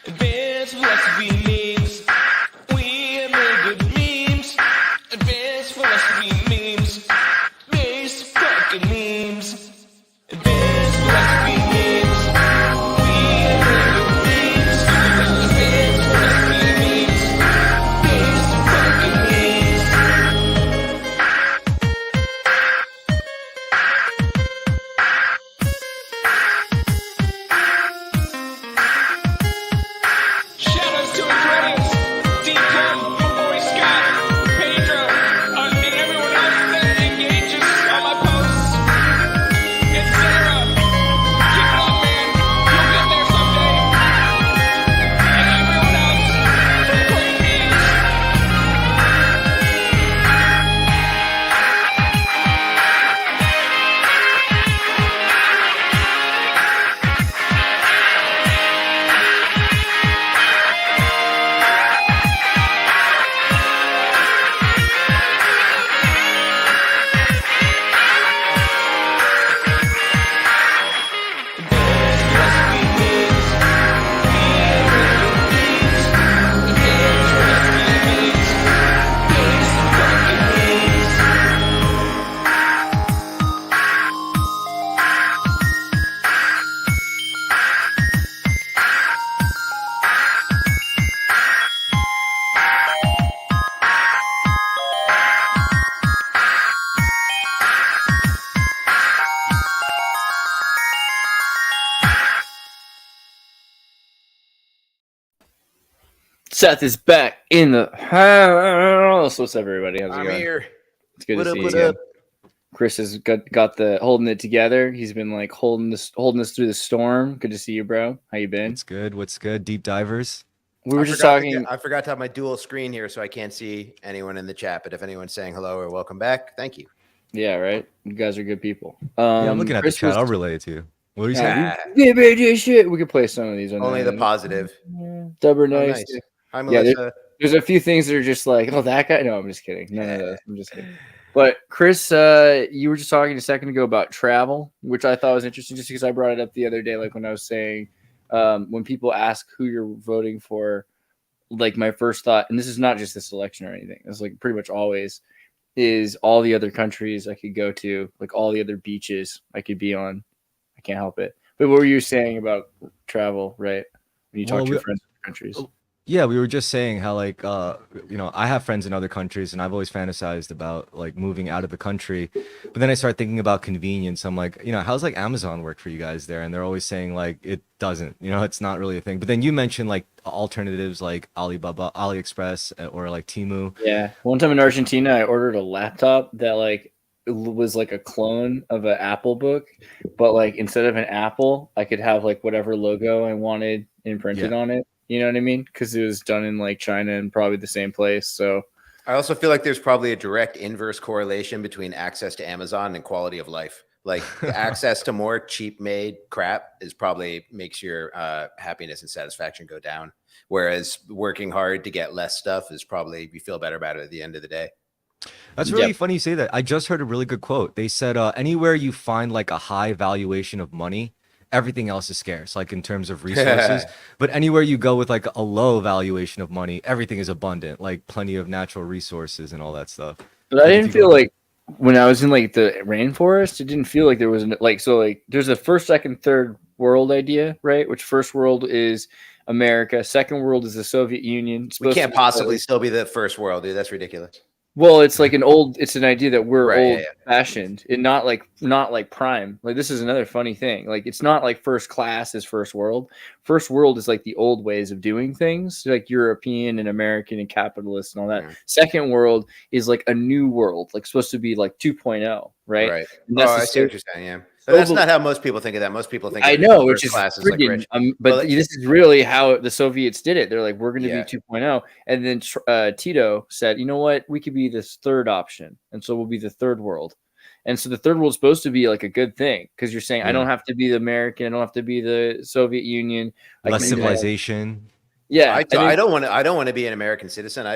Advanced philosophy memes. We make good memes. Advanced philosophy memes. Base fucking memes. Advanced philosophy memes. We make good memes. Advanced philosophy memes. Base fucking memes. Shoutouts to Andreas, Deacon, my boy Scott, Pedro, and everyone else that engages on my posts. And Sarah, keep it up, man. You'll get there someday. And everyone else for playing memes. Seth is back in the house. What's up, everybody? How's it I'm going? here. It's good What to up, see what you. up? Chris has got the holding it together. He's been like holding us through the storm. Good to see you, bro. How you been? What's good? What's good? Deep divers. We were I just forgot talking. I forgot to have my dual screen here, so I can't see anyone in the chat. But if anyone's saying hello or welcome back, thank you. Yeah, right. You guys are good people. Yeah, I'm looking at the Chris chat. I'll was- relay it to you. What are you Yeah, saying? we- BBG shit. We could play some of these. On Only the positive. Double Oh, nice. nice. Hi, Yeah, Melissa. There's a few things that are just like, oh, that guy. No, I'm just kidding. None of those. I'm just kidding. But Chris, you were just talking a second ago about travel, which I thought was interesting, just because I brought it up the other day, like when I was saying, when people ask who you're voting for, like my first thought, and this is not just this election or anything, it's like pretty much always, is all the other countries I could go to, like all the other beaches I could be on. I can't help it. But what were you saying about travel, right? When you talk Well, to your friends in other countries. Yeah, we were just saying how like I have friends in other countries and I've always fantasized about like moving out of the country. But then I start thinking about convenience. I'm like, how's like Amazon work for you guys there? And they're always saying like it doesn't, it's not really a thing. But then you mentioned like alternatives like Alibaba, AliExpress, or like Temu. Yeah. One time in Argentina, I ordered a laptop that like it was like a clone of an Apple book, but like instead of an apple, I could have like whatever logo I wanted imprinted on it. You know what I mean? Because it was done in like China and probably the same place. So I also feel like there's probably a direct inverse correlation between access to Amazon and quality of life. Like access to more cheap made crap is probably makes your happiness and satisfaction go down. Whereas working hard to get less stuff is probably you feel better about it at the end of the day. That's really funny you say that. I just heard a really good quote. They said anywhere you find like a high valuation of money, everything else is scarce, like in terms of resources. But anywhere you go with like a low valuation of money, everything is abundant, like plenty of natural resources and all that stuff. But I didn't feel like when I was in like the rainforest, it didn't feel like there was like there's a first, second, third world idea, right? Which first world is America, second world is the Soviet Union. We can't possibly still be the first world, dude. That's ridiculous. Well, it's like it's an idea that we're Right, old fashioned and not like prime. Like this is another funny thing. Like it's not like first class is first world. First world is like the old ways of doing things, like European and American and capitalist and all that. Second world is like a new world, like supposed to be like 2.0, right? Right. And that's I see what you're saying, yeah. But that's not how most people think of that. Most people think I of know, which is class as friggin', like rich. but this is really how the Soviets did it. They're like, we're going to be 2.0. And then Tito said, you know what? We could be this third option. And so we'll be the third world. And so the third world is supposed to be like a good thing because you're saying, I don't have to be the American. I don't have to be the Soviet Union. Less civilization. Yeah. I don't want to be an American citizen.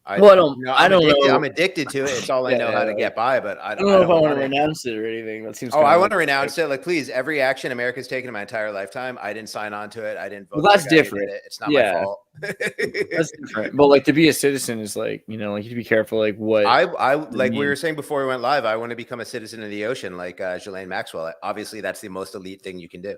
Well, I don't know. I'm addicted to it. It's all I know how to get by, but I don't know if I want to it. renounce it or anything. That seems. Oh, I want to renounce it. Like, please, every action America's taken in my entire lifetime, I didn't sign on to it. I didn't vote. Well, that's different. It's not my fault. That's different. But like to be a citizen is like, you know, like you have to be careful. Like what I like we were saying before we went live. I want to become a citizen of the ocean, like Ghislaine Maxwell. Obviously, that's the most elite thing you can do.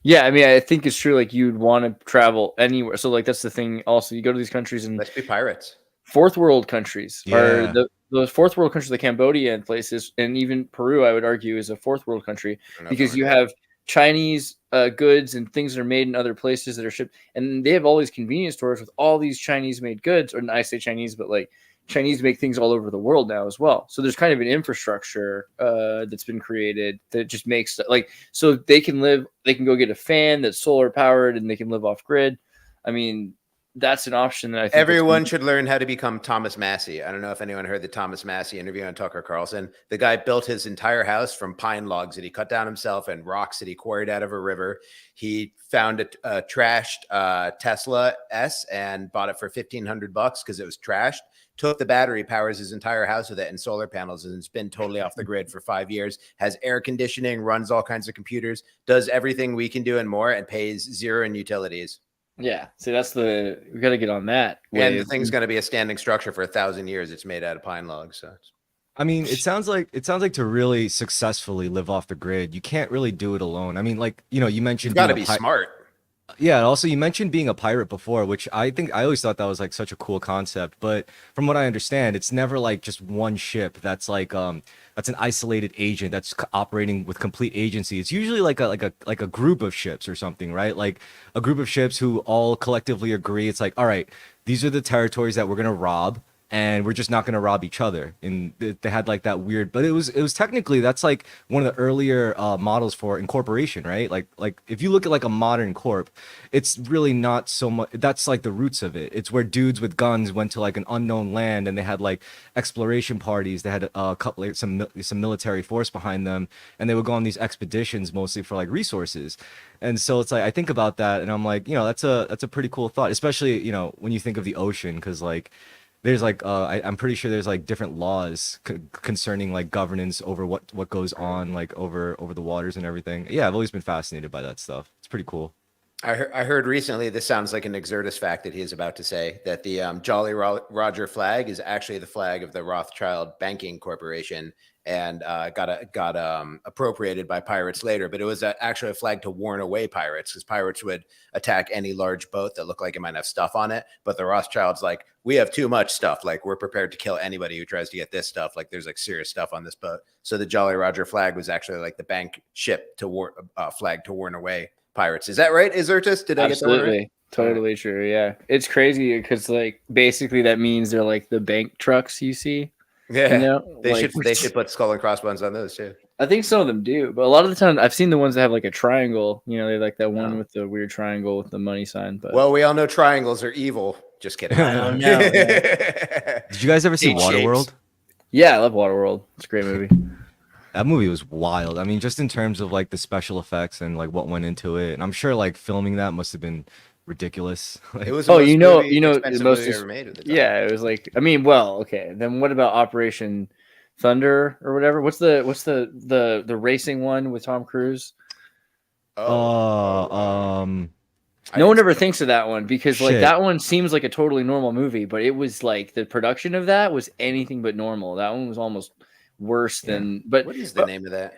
Yeah, I mean, I think it's true. Like you'd want to travel anywhere. So like that's the thing. Also, you go to these countries and let's be pirates. Fourth world countries are those fourth world countries, like Cambodia and places, and even Peru, I would argue, is a fourth world country because you have Chinese goods and things that are made in other places that are shipped, and they have all these convenience stores with all these Chinese made goods. Or I say Chinese, but like Chinese make things all over the world now as well. So there's kind of an infrastructure that's been created that just makes like so they can go get a fan that's solar powered and they can live off grid. I mean, that's an option that I think everyone should learn how to become Thomas Massey. I don't know if anyone heard the Thomas Massey interview on Tucker Carlson. The guy built his entire house from pine logs that he cut down himself and rocks that he quarried out of a river. He found a trashed Tesla S and bought it for $1,500 because it was trashed. Took the battery, powers his entire house with it and solar panels, and it's been totally off the grid for 5 years. Has air conditioning, runs all kinds of computers, does everything we can do and more, and pays zero in utilities. Yeah, see, we got to get on that. And the thing's going to be a standing structure for 1,000 years. It's made out of pine logs. So I mean, it sounds like to really successfully live off the grid, you can't really do it alone. I mean, like, you know, you mentioned you got to be smart. Yeah, also you mentioned being a pirate before, which I always thought that was like such a cool concept. But from what I understand, it's never like just one ship that's like that's an isolated agent that's operating with complete agency. It's usually like a group of ships or something, right? Like a group of ships who all collectively agree. It's like, all right, these are the territories that we're gonna rob, and we're just not going to rob each other. And they had like that weird, but it was technically, that's like one of the earlier models for incorporation, right? Like if you look at like a modern corp, it's really not so much, that's like the roots of it. It's where dudes with guns went to like an unknown land and they had like exploration parties. They had a couple, like, some military force behind them, and they would go on these expeditions mostly for like resources. And so it's like, I think about that and I'm like, you know, that's a pretty cool thought, especially, you know, when you think of the ocean, because like, there's like I'm pretty sure there's like different laws concerning like governance over what goes on like over the waters and everything. Yeah, I've always been fascinated by that stuff. It's pretty cool. I heard recently, this sounds like an Xirtus fact that he is about to say, that the Jolly Roger flag is actually the flag of the Rothschild Banking Corporation, and got appropriated by pirates later. But it was actually a flag to warn away pirates, because pirates would attack any large boat that looked like it might have stuff on it. But the Rothschilds, like, we have too much stuff. Like, we're prepared to kill anybody who tries to get this stuff. Like, there's like serious stuff on this boat. So the Jolly Roger flag was actually like the bank ship to flag to warn away pirates. Is that right, Xirtus? Did I get that right? Totally true. Yeah, it's crazy because like basically that means they're like the bank trucks you see. Yeah, you know? they should put skull and crossbones on those too. I think some of them do, but a lot of the time I've seen the ones that have like a triangle. You know, they like that one with the weird triangle with the money sign. But well, we all know triangles are evil. Just kidding. I don't know. Did you guys ever see Waterworld? Yeah, I love Waterworld. It's a great movie. That movie was wild. I mean, just in terms of like the special effects and like what went into it, and I'm sure like filming that must have been ridiculous. Like, it was the most ever made at the time. Yeah, it was like, I mean, well, okay. Then what about Operation Thunder or whatever? What's the racing one with Tom Cruise? No one ever thinks of that one because like that one seems like a totally normal movie, but it was like the production of that was anything but normal. That one was almost worse than. But what is the name of that?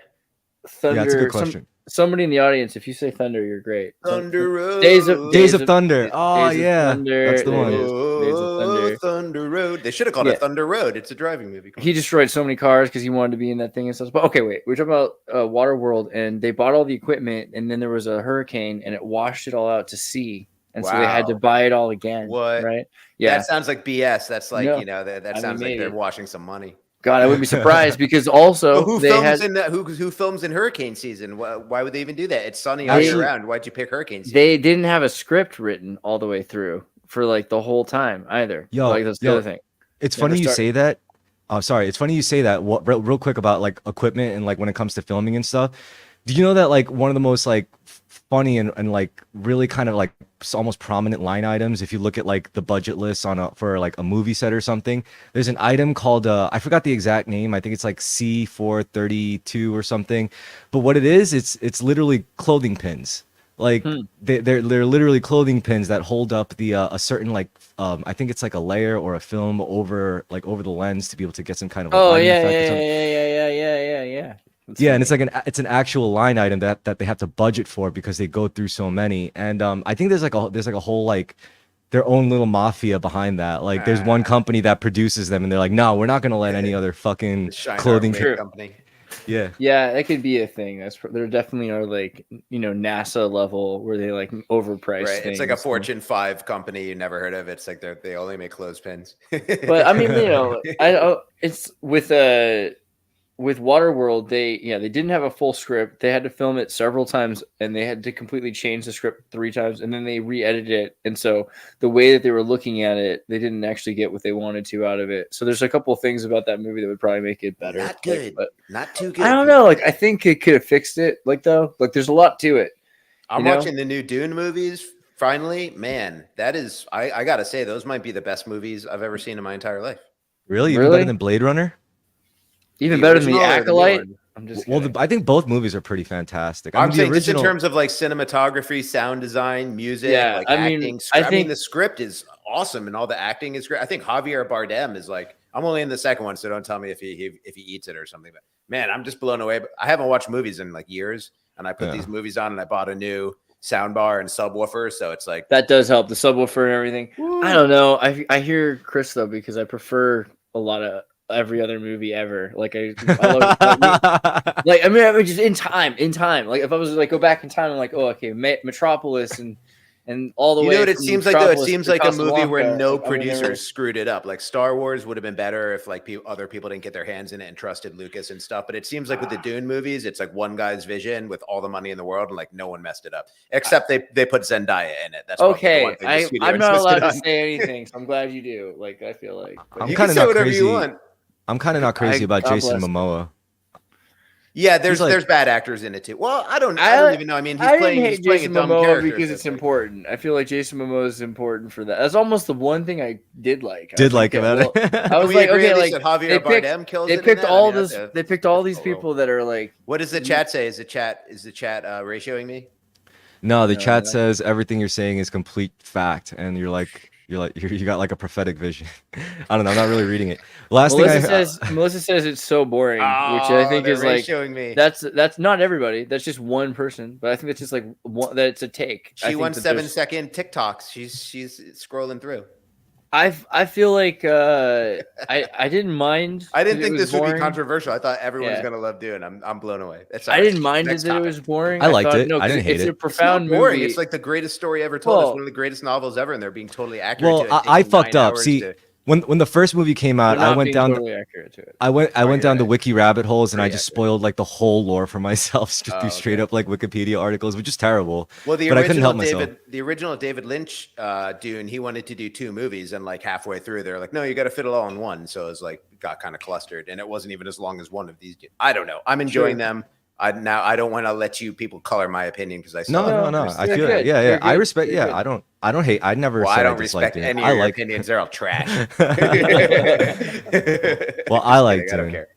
Thunder. Yeah, that's a good question. Somebody in the audience, if you say Thunder, you're great. Thunder Road. Days of Thunder. Oh yeah, Thunder. That's the one. Days of Thunder. Thunder Road. They should have called it Thunder Road. It's a driving movie. He destroyed so many cars because he wanted to be in that thing and stuff. But okay, wait. We're talking about Waterworld, and they bought all the equipment, and then there was a hurricane, and it washed it all out to sea, and so they had to buy it all again. What? Right? Yeah. That sounds like BS. That's like that sounds like they're washing some money. God, I wouldn't be surprised because also who films in hurricane season? Why would they even do that? It's sunny all year round. Why'd you pick hurricane season? They didn't have a script written all the way through for like the whole time either. Like that's the other thing. It's funny you say that. Oh, sorry. It's funny you say that. Real quick about like equipment and like when it comes to filming and stuff. Do you know that like one of the most like funny and like really kind of like almost prominent line items. If you look at like the budget lists for like a movie set or something, there's an item called I forgot the exact name. I think it's like C432 or something. But what it is, it's literally clothing pins. Like they're literally clothing pins that hold up the a certain like I think it's like a layer or a film over the lens to be able to get some kind of like, Oh lighting yeah, effect or yeah, something. yeah. That's Yeah, funny. and it's like it's an actual line item that they have to budget for because they go through so many. And I think there's like a whole like their own little mafia behind that. Like there's one company that produces them and they're like, no, we're not gonna let any other fucking The Shine clothing. Armor company. Yeah. Yeah, that could be a thing. There definitely are like NASA level where they like overprice Right. things. It's like a Fortune 5 company you never heard of. It's like they only make clothespins. But I mean, it's with Waterworld, they didn't have a full script. They had to film it several times, and they had to completely change the script 3 times, and then they re-edited it. And so the way that they were looking at it, they didn't actually get what they wanted to out of it. So there's a couple of things about that movie that would probably make it better. Not good, but not too good. I don't know. Like I think it could have fixed it. There's a lot to it. I'm watching the new Dune movies. Finally, man, that is I gotta say those might be the best movies I've ever seen in my entire life. Really? Even better than Blade Runner? Even The better than the original or the new Acolyte? one? I'm just Well, I think both movies are pretty fantastic. I'm mean, saying the just in original, terms of like cinematography, sound design, music, Yeah, like I mean, acting. I think the script is awesome and all the acting is great. I think Javier Bardem is like, I'm only in the second one, so don't tell me if he eats it or something. But man, I'm just blown away. I haven't watched movies in like years, and I put these movies on, and I bought a new soundbar and subwoofer, so it's like that does help, the subwoofer and everything. Woo. I don't know. I hear Chris though, because I prefer a lot of every other movie ever. Like I love I mean just in time. Like if I was like go back in time, I'm like, oh okay, Metropolis and all the way. You know what it seems like though? It seems like a movie where no like, producers screwed it up. Like Star Wars would have been better if like other people didn't get their hands in it and trusted Lucas and stuff. But it seems like with the Dune movies, it's like one guy's vision with all the money in the world, and like no one messed it up except they put Zendaya in it. That's okay. The one thing the studio I'm not allowed to insisted on. say anything, so I'm glad you do. Like I feel like I'm kind of not whatever crazy. you want. I'm kind of not crazy about Jason Momoa. Yeah, there's bad actors in it too. Well, I don't even know. I mean, he's playing a Jason dumb Momoa character because it's important. I feel like Jason Momoa is important for that. That's almost the one thing I did like. About it. I was like, okay, like Javier Bardem kills they it picked in all that? this. They picked all these people that are like. What does the chat say? Is the chat ratioing me? No, the chat says everything you're saying is complete fact, and you got like a prophetic vision. I don't know. I'm not really reading it. Melissa says it's so boring, which I think is like showing me. That's not everybody. That's just one person, but I think that's just like one. That it's a take. She won 7-second TikToks. She's scrolling through. I feel like I didn't mind. I didn't think this would boring. be controversial. I thought everyone's gonna love Dune. I'm blown away. I didn't mind that it was boring. I liked thought, it. No, I didn't hate it's it. a profound boring. movie. It's like the greatest story ever told. It's one of the greatest novels ever, and they're being totally accurate. Well, to it. I fucked up. See, when the first movie came out, I went down. Totally accurate to it. I went down the wiki rabbit holes, and I just spoiled like the whole lore for myself through straight up like Wikipedia articles, which is terrible. Well, but I couldn't help myself. The original David Lynch Dune, he wanted to do 2 movies, and like halfway through, they're like, "No, you got to fit it all in one." So it was like got kind of clustered, and it wasn't even as long as one of these. I don't know. I'm enjoying them. I don't want to let you people color my opinion because I saw no. I feel it. Yeah. I respect. Yeah, I don't hate. I never. Well, said I don't respect any of your opinions. They're all trash. Well, I like I don't Dune. care.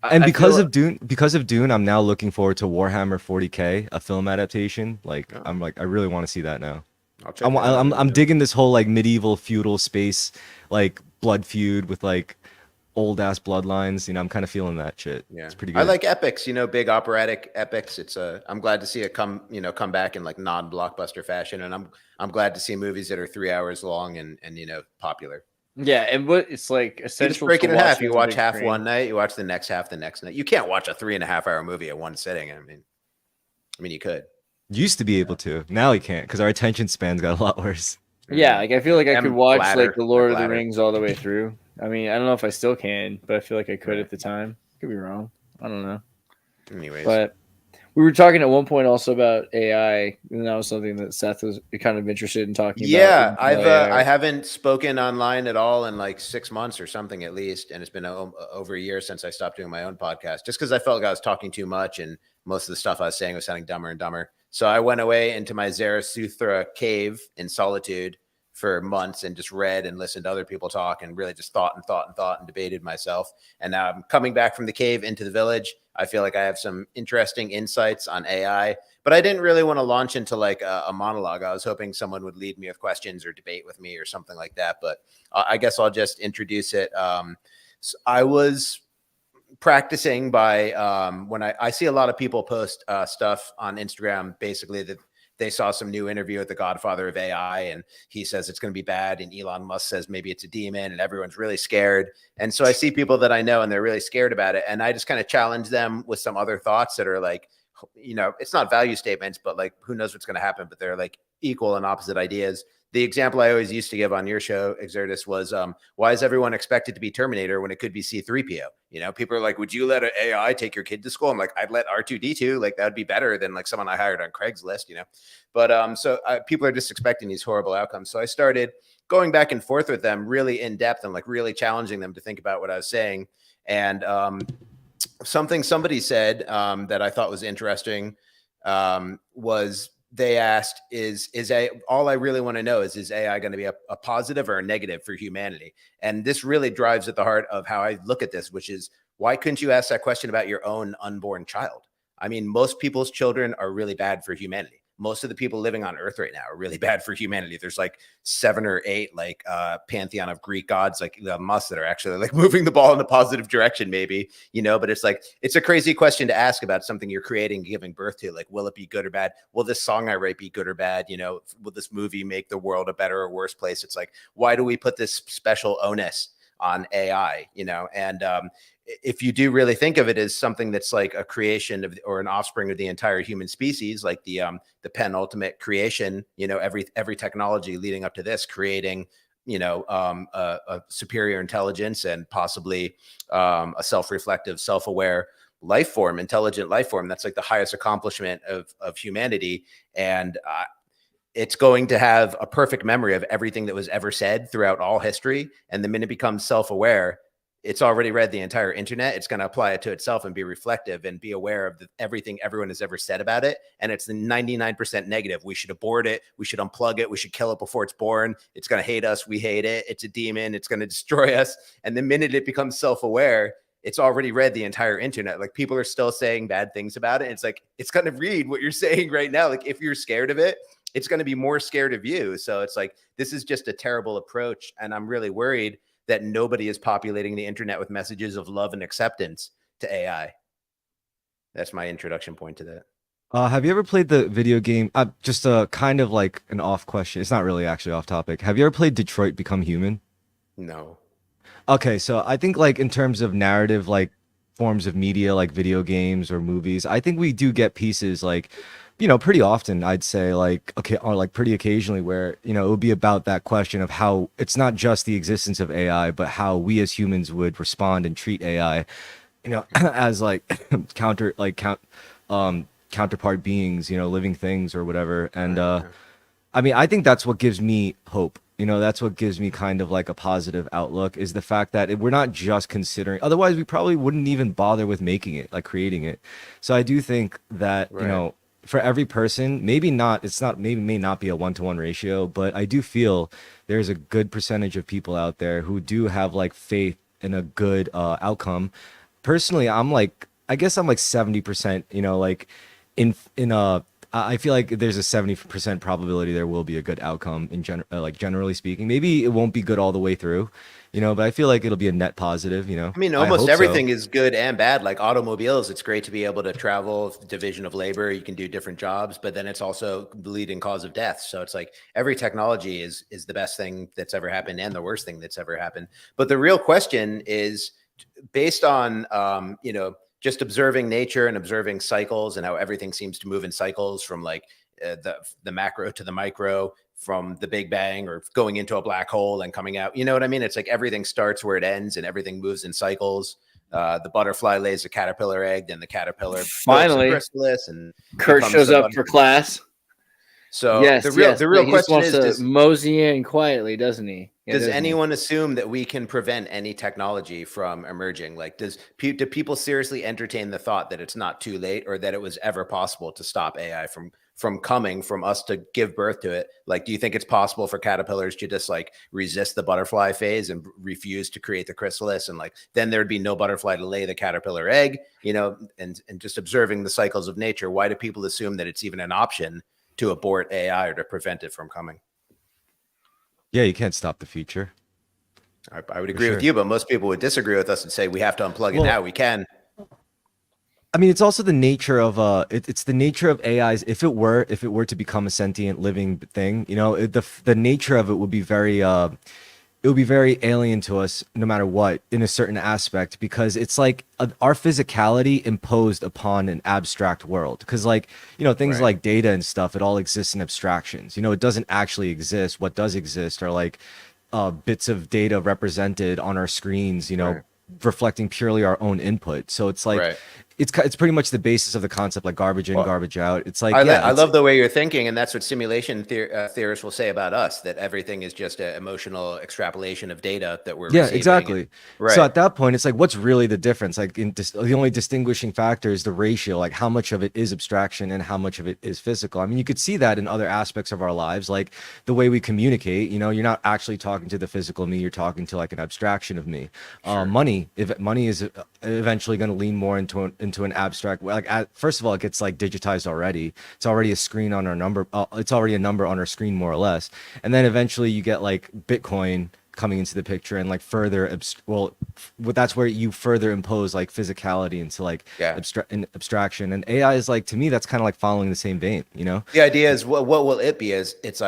And because of Dune, I'm now looking forward to Warhammer 40K, a film adaptation. Like I really want to see that now. I'm digging this whole like medieval feudal space, like blood feud with like old ass bloodlines. I'm kind of feeling that shit. Yeah, it's pretty good. I like epics, big operatic epics. It's I'm glad to see it come back in like non-blockbuster fashion, and I'm glad to see movies that are 3 hours long and popular. Yeah, and it's like essential. You just break it in half. You watch half one night, you watch the next half the next night. You can't watch a 3.5-hour movie at one sitting. I mean, you could. Used to be able to. Now you can't because our attention span's got a lot worse. Yeah, like I feel like I could watch like the Lord of the Rings all the way through. I mean, I don't know if I still can, but I feel like I could at the time. Could be wrong. I don't know. Anyways, but we were talking at one point also about AI, and that was something that Seth was kind of interested in talking about. Yeah, I haven't spoken online at all in like 6 months or something at least, and it's been over a year since I stopped doing my own podcast, just because I felt like I was talking too much, and most of the stuff I was saying was sounding dumber and dumber. So I went away into my Zarathustra cave in solitude for months and just read and listened to other people talk and really just thought and debated myself. And now I'm coming back from the cave into the village. I feel like I have some interesting insights on AI, but I didn't really want to launch into like a monologue. I was hoping someone would lead me with questions or debate with me or something like that. But I guess I'll just introduce it. So I was practicing by when I see a lot of people post stuff on Instagram, basically that they saw some new interview with the godfather of AI and he says it's going to be bad. And Elon Musk says maybe it's a demon and everyone's really scared. And so I see people that I know and they're really scared about it. And I just kind of challenge them with some other thoughts that are like, you know, it's not value statements, but like, who knows what's going to happen, but they're like equal and opposite ideas. The example I always used to give on your show, Xirtus, was why is everyone expected to be Terminator when it could be C-3PO? You know, people are like, would you let an AI take your kid to school? I'm like, I'd let R2-D2. Like, that would be better than like someone I hired on Craigslist, you know? But people are just expecting these horrible outcomes. So I started going back and forth with them really in depth and like really challenging them to think about what I was saying. And somebody said that I thought was interesting was they asked, all I really want to know is AI going to be a positive or a negative for humanity? And this really drives at the heart of how I look at this, which is, why couldn't you ask that question about your own unborn child? I mean, most people's children are really bad for humanity. Most of the people living on Earth right now are really bad for humanity. There's like 7 or 8 like pantheon of Greek gods like the Musk that are actually like moving the ball in a positive direction, maybe, you know. But it's like, it's a crazy question to ask about something you're creating, giving birth to. Like, will it be good or bad? Will this song I write be good or bad? You know, will this movie make the world a better or worse place? It's like, why do we put this special onus on AI, you know? And if you do really think of it as something that's like a creation of, or an offspring of the entire human species, like the penultimate creation, you know, every technology leading up to this creating, you know, a superior intelligence and possibly a self-reflective, self-aware life form, intelligent life form. That's like the highest accomplishment of humanity. And it's going to have a perfect memory of everything that was ever said throughout all history. And the minute it becomes self-aware, it's already read the entire internet. It's going to apply it to itself and be reflective and be aware of everything everyone has ever said about it. And it's the 99% negative. We should abort it. We should unplug it. We should kill it before it's born. It's going to hate us. We hate it. It's a demon. It's going to destroy us. And the minute it becomes self-aware, it's already read the entire internet. Like, people are still saying bad things about it. It's like, it's going to read what you're saying right now. Like, if you're scared of it, it's going to be more scared of you. So it's like, this is just a terrible approach. And I'm really worried that nobody is populating the internet with messages of love and acceptance to AI. That's my introduction point to that. Have you ever played the video game? Just a kind of like an off question. It's not really actually off topic. Have you ever played Detroit Become Human? No. Okay, so I think like in terms of narrative, like forms of media, like video games or movies, I think we do get pieces like, you know, pretty often, I'd say, like, okay, or like pretty occasionally, where, you know, it would be about that question of how it's not just the existence of AI, but how we as humans would respond and treat AI, you know, as like counterpart beings, you know, living things or whatever. And I mean, I think that's what gives me hope. You know, that's what gives me kind of like a positive outlook, is the fact that we're not just considering, otherwise we probably wouldn't even bother with making it, like creating it. So I do think that, you know, for every person, maybe not, may not be a 1-to-1 ratio, but I do feel there's a good percentage of people out there who do have like faith in a good outcome. Personally, I guess I'm like 70%, you know, like I feel like there's a 70% probability there will be a good outcome in generally speaking. Maybe it won't be good all the way through, you know, but I feel like it'll be a net positive, you know. I mean, almost everything is good and bad. Like automobiles, it's great to be able to travel, division of labor, you can do different jobs, but then it's also the leading cause of death. So it's like every technology is the best thing that's ever happened and the worst thing that's ever happened. But the real question is, based on, you know, just observing nature and observing cycles and how everything seems to move in cycles from like the macro to the micro, from the Big Bang or going into a black hole and coming out. You know what I mean? It's like everything starts where it ends and everything moves in cycles. The butterfly lays a caterpillar egg, then the caterpillar finally chrysalis, and Kurt shows up for class. So yes, the real question is, does mosey in quietly, doesn't he? Yeah, does anyone assume that we can prevent any technology from emerging? Like, do people seriously entertain the thought that it's not too late, or that it was ever possible to stop AI from coming from us to give birth to it? Like, do you think it's possible for caterpillars to just like resist the butterfly phase and refuse to create the chrysalis, and like then there'd be no butterfly to lay the caterpillar egg, you know? And just observing the cycles of nature, why do people assume that it's even an option to abort AI or to prevent it from coming? Yeah, you can't stop the future. I would agree sure. with you, but most people would disagree with us and say we have to unplug it now. We can. I mean, it's also the nature of it's the nature of AIs. If it were to become a sentient living thing, you know, the nature of it would be very alien to us, no matter what, in a certain aspect, because it's like our physicality imposed upon an abstract world. Because, like, you know, things like data and stuff, it all exists in abstractions. You know, it doesn't actually exist. What does exist are like bits of data represented on our screens, you know, reflecting purely our own input. So it's like it's pretty much the basis of the concept, like garbage in, garbage out. It's like, I love the way you're thinking, and that's what simulation theorists will say about us, that everything is just an emotional extrapolation of data that we're receiving. Exactly. So at that point, it's like, what's really the difference? Like, the only distinguishing factor is the ratio, like how much of it is abstraction and how much of it is physical. I mean, you could see that in other aspects of our lives, like the way we communicate. You know, you're not actually talking to the physical me, you're talking to like an abstraction of me. Money is eventually going to lean more into an abstract, like, first of all, it gets like digitized already. It's already a screen on our number. It's already a number on our screen, more or less. And then eventually you get like Bitcoin coming into the picture, and like further that's where you further impose like physicality into like abstraction. And AI is, like, to me, that's kind of like following the same vein, you know? The idea is, what will it be? Is it's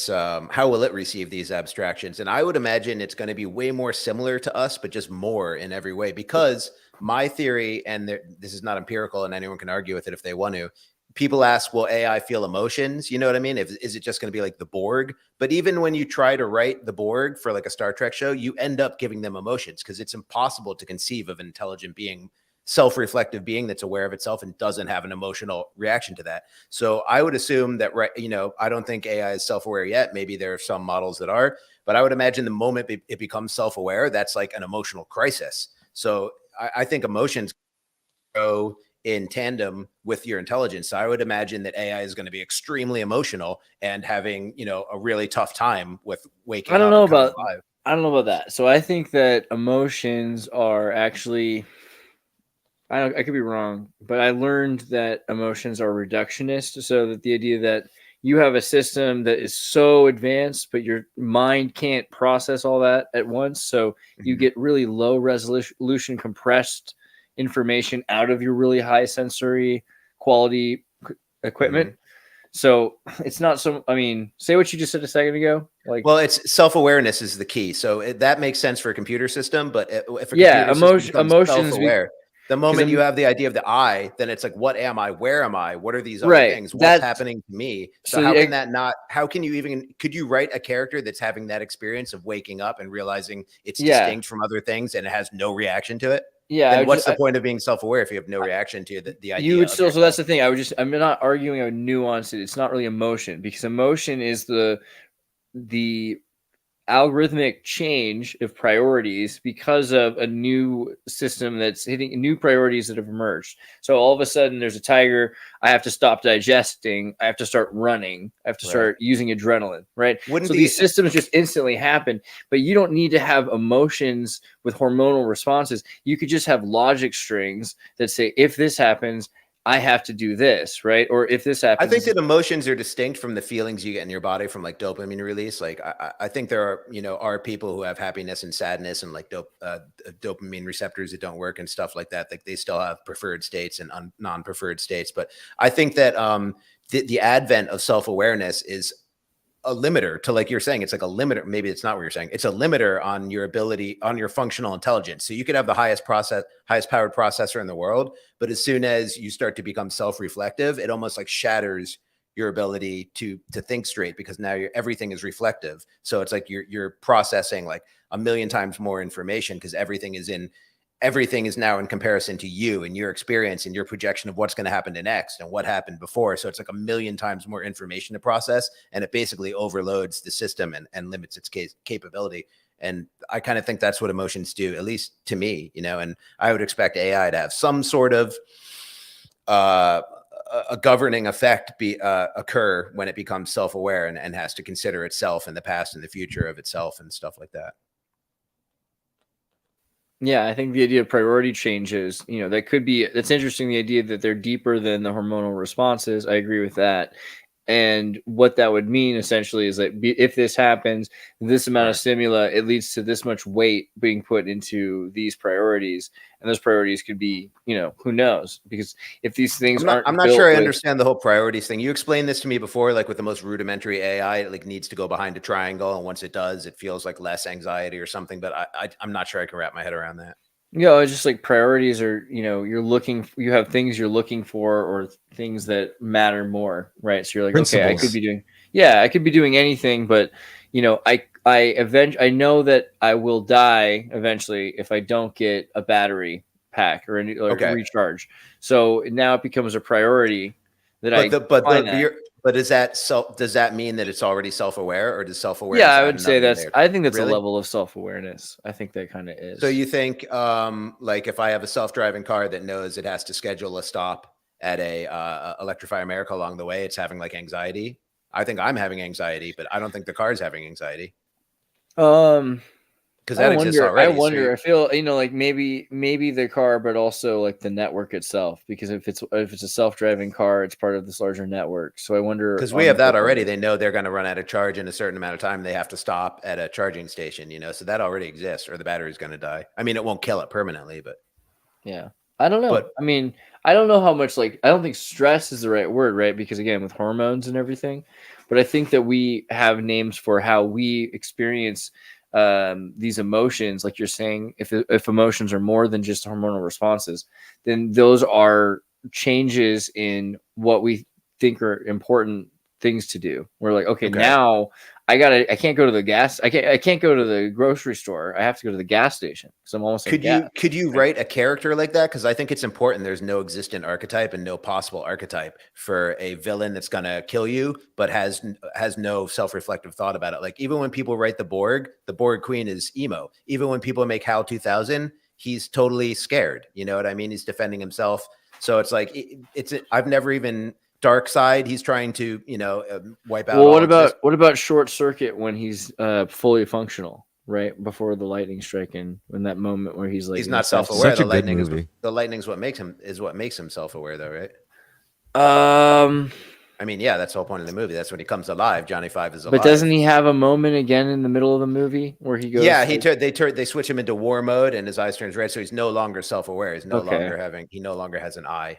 how will it receive these abstractions? And I would imagine it's going to be way more similar to us, but just more in every way. Because my theory, and this is not empirical, and anyone can argue with it if they want to. People ask, will AI feel emotions? You know what I mean? Is it just going to be like the Borg? But even when you try to write the Borg for like a Star Trek show, you end up giving them emotions, because it's impossible to conceive of an intelligent being, self-reflective being that's aware of itself and doesn't have an emotional reaction to that. So I would assume that, you know, I don't think AI is self-aware yet. Maybe there are some models that are, but I would imagine the moment it becomes self-aware, that's like an emotional crisis. So I think emotions go in tandem with your intelligence. So I would imagine that AI is going to be extremely emotional and having, you know, a really tough time with waking up. I don't know about that. So I think that emotions are actually, I could be wrong, but I learned that emotions are reductionist. So that the idea that you have a system that is so advanced, but your mind can't process all that at once. So you get really low resolution, compressed information out of your really high sensory quality equipment. So it's not so, I mean, say what you just said a second ago. Like, well, it's self-awareness is the key. So that makes sense for a computer system, but if a computer system becomes self-aware, the moment you have the idea of the I, then it's like, what am I? Where am I? What are these other things? What's happening to me? So how can that not, how can you even, could you write a character that's having that experience of waking up and realizing it's distinct from other things and it has no reaction to it? Yeah. Then what's the point of being self-aware if you have no reaction to the idea? You would still, so that's the thing. I'm not arguing, I would nuance it. It's not really emotion, because emotion is the algorithmic change of priorities because of a new system that's hitting new priorities that have emerged. So all of a sudden there's a tiger. I have to stop digesting. I have to start running. I have to start using adrenaline, right? So these systems just instantly happen, but you don't need to have emotions with hormonal responses. You could just have logic strings that say, if this happens, I have to do this, right? Or if this happens. I think that emotions are distinct from the feelings you get in your body from like dopamine release. Like I think there are, you know, are people who have happiness and sadness and like dopamine receptors that don't work and stuff like that. Like they still have preferred states and non-preferred states. But I think that the advent of self-awareness is a limiter to, like you're saying, it's like a limiter. Maybe it's not what you're saying. It's a limiter on your ability, on your functional intelligence. So you could have the highest powered processor in the world, but as soon as you start to become self-reflective, it almost like shatters your ability to think straight, because now everything is reflective. So it's like you're processing like a million times more information, because everything is now in comparison to you and your experience and your projection of what's going to happen to next and what happened before. So it's like a million times more information to process, and it basically overloads the system and limits its capability. And I kind of think that's what emotions do, at least to me, you know, and I would expect AI to have some sort of a governing effect occur when it becomes self-aware and has to consider itself and the past and the future of itself and stuff like that. Yeah, I think the idea of priority changes, that's interesting. The idea that they're deeper than the hormonal responses. I agree with that. And what that would mean essentially is that if this happens, this amount of stimuli, it leads to this much weight being put into these priorities. And those priorities could be, who knows? Because if these things I'm not sure I understand the whole priorities thing. You explained this to me before, like with the most rudimentary AI, it like needs to go behind a triangle. And once it does, it feels like less anxiety or something. But I'm not sure I can wrap my head around that. It's just like priorities are, you have things you're looking for or things that matter more, right? So you're like, Principles. okay, I could be doing anything, but I know that I will die eventually if I don't get a battery pack or a recharge. So now it becomes a priority that but does that mean that it's already self-aware, or does self-awareness? Yeah, I would say I think that's really? a level of self-awareness. I think that kind of is. So you think, like if I have a self-driving car that knows it has to schedule a stop at a Electrify America along the way, it's having like anxiety? I think I'm having anxiety, but I don't think the car's having anxiety. Because that exists already. I wonder. I feel like maybe the car, but also like the network itself. Because if it's a self-driving car, it's part of this larger network. So I wonder, because we have that already. They know they're going to run out of charge in a certain amount of time. They have to stop at a charging station. So that already exists, or the battery's going to die. I mean, it won't kill it permanently, but yeah, I don't know. But I mean, I don't know how much. Like, I don't think stress is the right word, right? Because again, with hormones and everything. But I think that we have names for how we experience these emotions. Like you're saying, if emotions are more than just hormonal responses, then those are changes in what we think are important things to do. We're like, okay, now I can't go to the I can't go to the grocery store. I have to go to the gas station because I'm almost could you write a character like that? Because I think it's important. There's no existent archetype and no possible archetype for a villain that's gonna kill you, but has no self-reflective thought about it. Like even when people write the Borg Queen is emo. Even when people make HAL 2000, he's totally scared. You know what I mean? He's defending himself. So it's like I've never even dark side. He's trying to wipe out. Well, what about Short Circuit when he's fully functional, right before the lightning strike, in that moment where he's like, he's not self-aware. Such a good movie. The lightning's what makes him self-aware, though, right? I mean, yeah, that's the whole point of the movie. That's when he comes alive. Johnny Five is alive. But doesn't he have a moment again in the middle of the movie where he goes? Yeah, they switch him into war mode and his eyes turns red, so he's no longer self-aware. He no longer has an eye.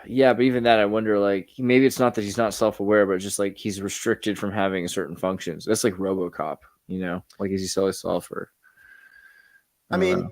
Yeah, but even that, I wonder, like, maybe it's not that he's not self-aware, but just like he's restricted from having certain functions. That's like RoboCop, like is he still himself or? I mean,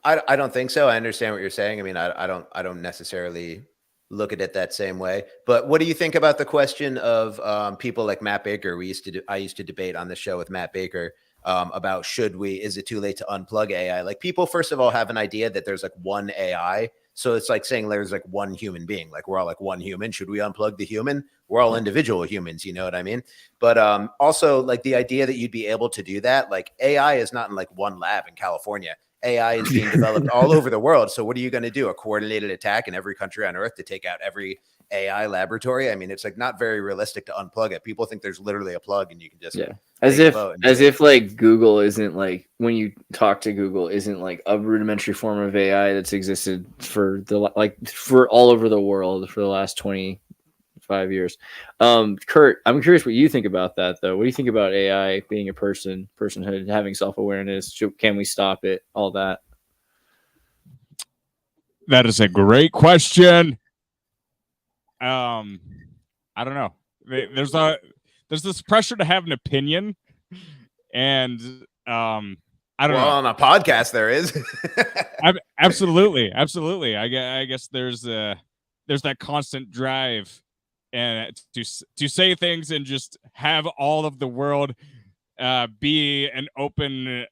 I don't think so. I understand what you're saying. I mean, I don't necessarily look at it that same way. But what do you think about the question of people like Matt Baker? I used to debate on the show with Matt Baker about is it too late to unplug AI? Like people, first of all, have an idea that there's like one AI. So it's like saying there's like one human being, like we're all like one human. Should we unplug the human? We're all individual humans, you know what I mean? But also like the idea that you'd be able to do that, like AI is not in like one lab in California. AI is being developed all over the world. So what are you going to do? A coordinated attack in every country on earth to take out every AI laboratory? I mean, it's like not very realistic to unplug it. People think there's literally a plug and you can just as if like Google isn't like, when you talk to Google, isn't like a rudimentary form of AI that's existed for all over the world for the last 25 years. Kurt, I'm curious what you think about that though. What do you think about AI being a personhood, having self-awareness? Can we stop it? All that. That is a great question. I don't know. There's this pressure to have an opinion, and I don't know. On a podcast, there is. Absolutely. I guess there's that constant drive, and to say things and just have all of the world be an open,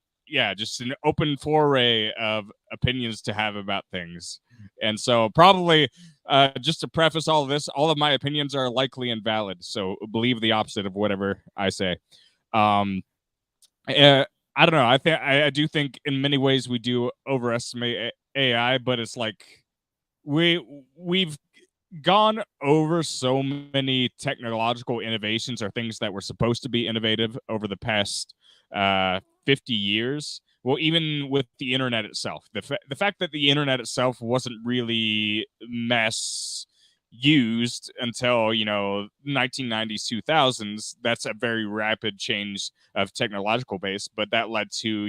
just an open foray of opinions to have about things. And so probably just to preface all of this, all of my opinions are likely invalid. So believe the opposite of whatever I say. I don't know. I do think in many ways we do overestimate AI, but it's like we've gone over so many technological innovations or things that were supposed to be innovative over the past 50 years. Well, even with the internet itself, the fact that the internet itself wasn't really mass used until 1990s 2000s, that's a very rapid change of technological base, but that led to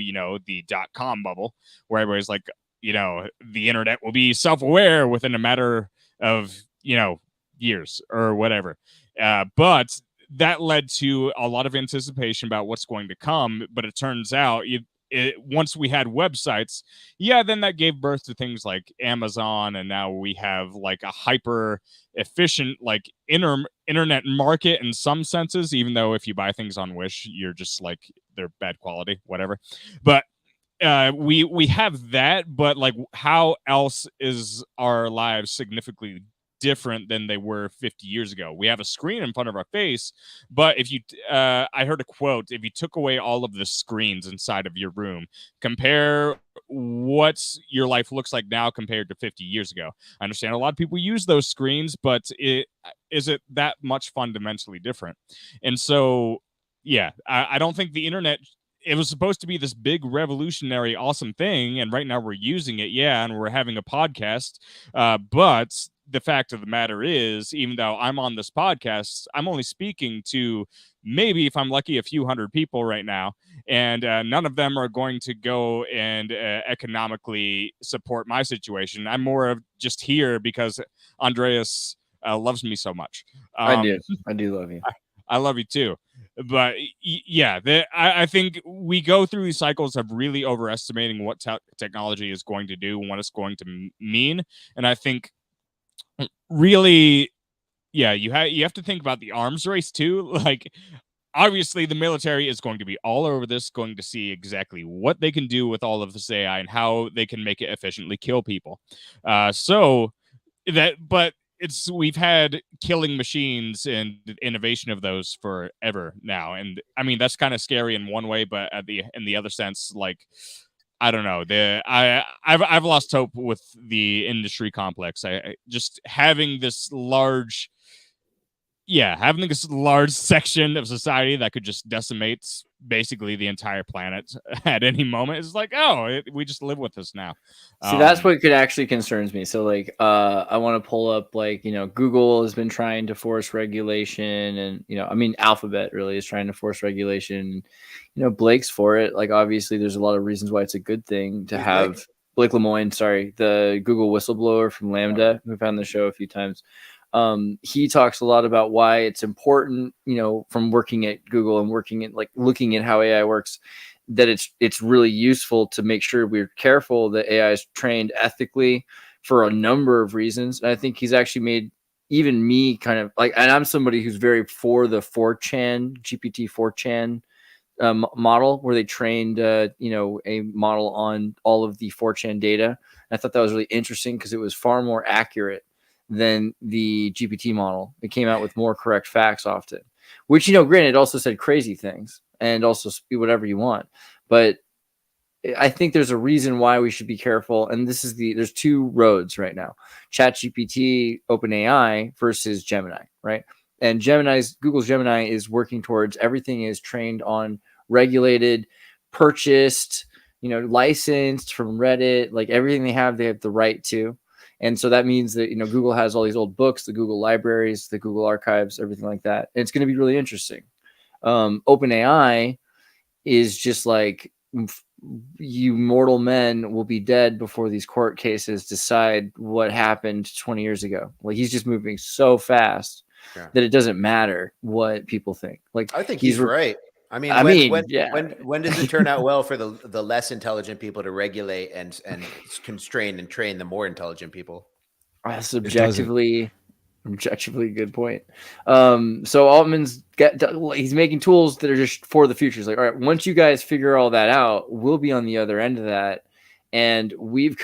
the dot-com bubble, where everybody's like, the internet will be self-aware within a matter of years or whatever. But that led to a lot of anticipation about what's going to come. But it turns out once we had websites, then that gave birth to things like Amazon, and now we have like a hyper efficient like internet market in some senses, even though if you buy things on Wish, you're just like, they're bad quality, whatever. But we have that, but like, how else is our lives significantly different than they were 50 years ago? We have a screen in front of our face, but if you I heard a quote, if you took away all of the screens inside of your room, compare what your life looks like now compared to 50 years ago. I understand a lot of people use those screens, but is it that much fundamentally different? And so I don't think the internet, it was supposed to be this big revolutionary awesome thing, and right now we're using it, and we're having a podcast, but the fact of the matter is, even though I'm on this podcast, I'm only speaking to maybe, if I'm lucky, a few hundred people right now, and none of them are going to go and economically support my situation. I'm more of just here because Andreas loves me so much. I do love you. I love you too. But I think we go through these cycles of really overestimating what technology is going to do and what it's going to mean. And I think really, you have to think about the arms race too. Like, obviously the military is going to be all over this, going to see exactly what they can do with all of this AI and how they can make it efficiently kill people. But we've had killing machines and innovation of those forever now, and I mean that's kind of scary in one way, but in the other sense, like, I don't know, I've lost hope with the industry complex. I just having this large section of society that could just decimate basically the entire planet at any moment is like, we just live with this now. See, that's what could actually concerns me. So like, I want to pull up, like, Google has been trying to force regulation, and I mean Alphabet really is trying to force regulation. Blake's for it. Like, obviously there's a lot of reasons why it's a good thing to have Blake Lemoine, the Google whistleblower from Lambda, who found the show a few times. He talks a lot about why it's important, from working at Google and looking at how AI works, that it's really useful to make sure we're careful that AI is trained ethically for a number of reasons. And I think he's actually made even me kind of like, and I'm somebody who's very for the 4chan, GPT 4chan model, where they trained, a model on all of the 4chan data. And I thought that was really interesting because it was far more accurate than the GPT model. It came out with more correct facts often, which, granted, also said crazy things and also speak whatever you want. But I think there's a reason why we should be careful. And there's two roads right now: ChatGPT, OpenAI versus Gemini, right? And Google's Gemini is working towards everything is trained on regulated, purchased, licensed from Reddit, like everything they have the right to. And so that means that, Google has all these old books, the Google libraries, the Google archives, everything like that. And it's going to be really interesting. OpenAI is just like, you mortal men will be dead before these court cases decide what happened 20 years ago. Like, he's just moving so fast that it doesn't matter what people think. Like, I think he's right. I mean, when does it turn out well for the less intelligent people to regulate and constrain and train the more intelligent people? That's objectively good point. So Altman's he's making tools that are just for the future. It's like, all right, once you guys figure all that out, we'll be on the other end of that, and we're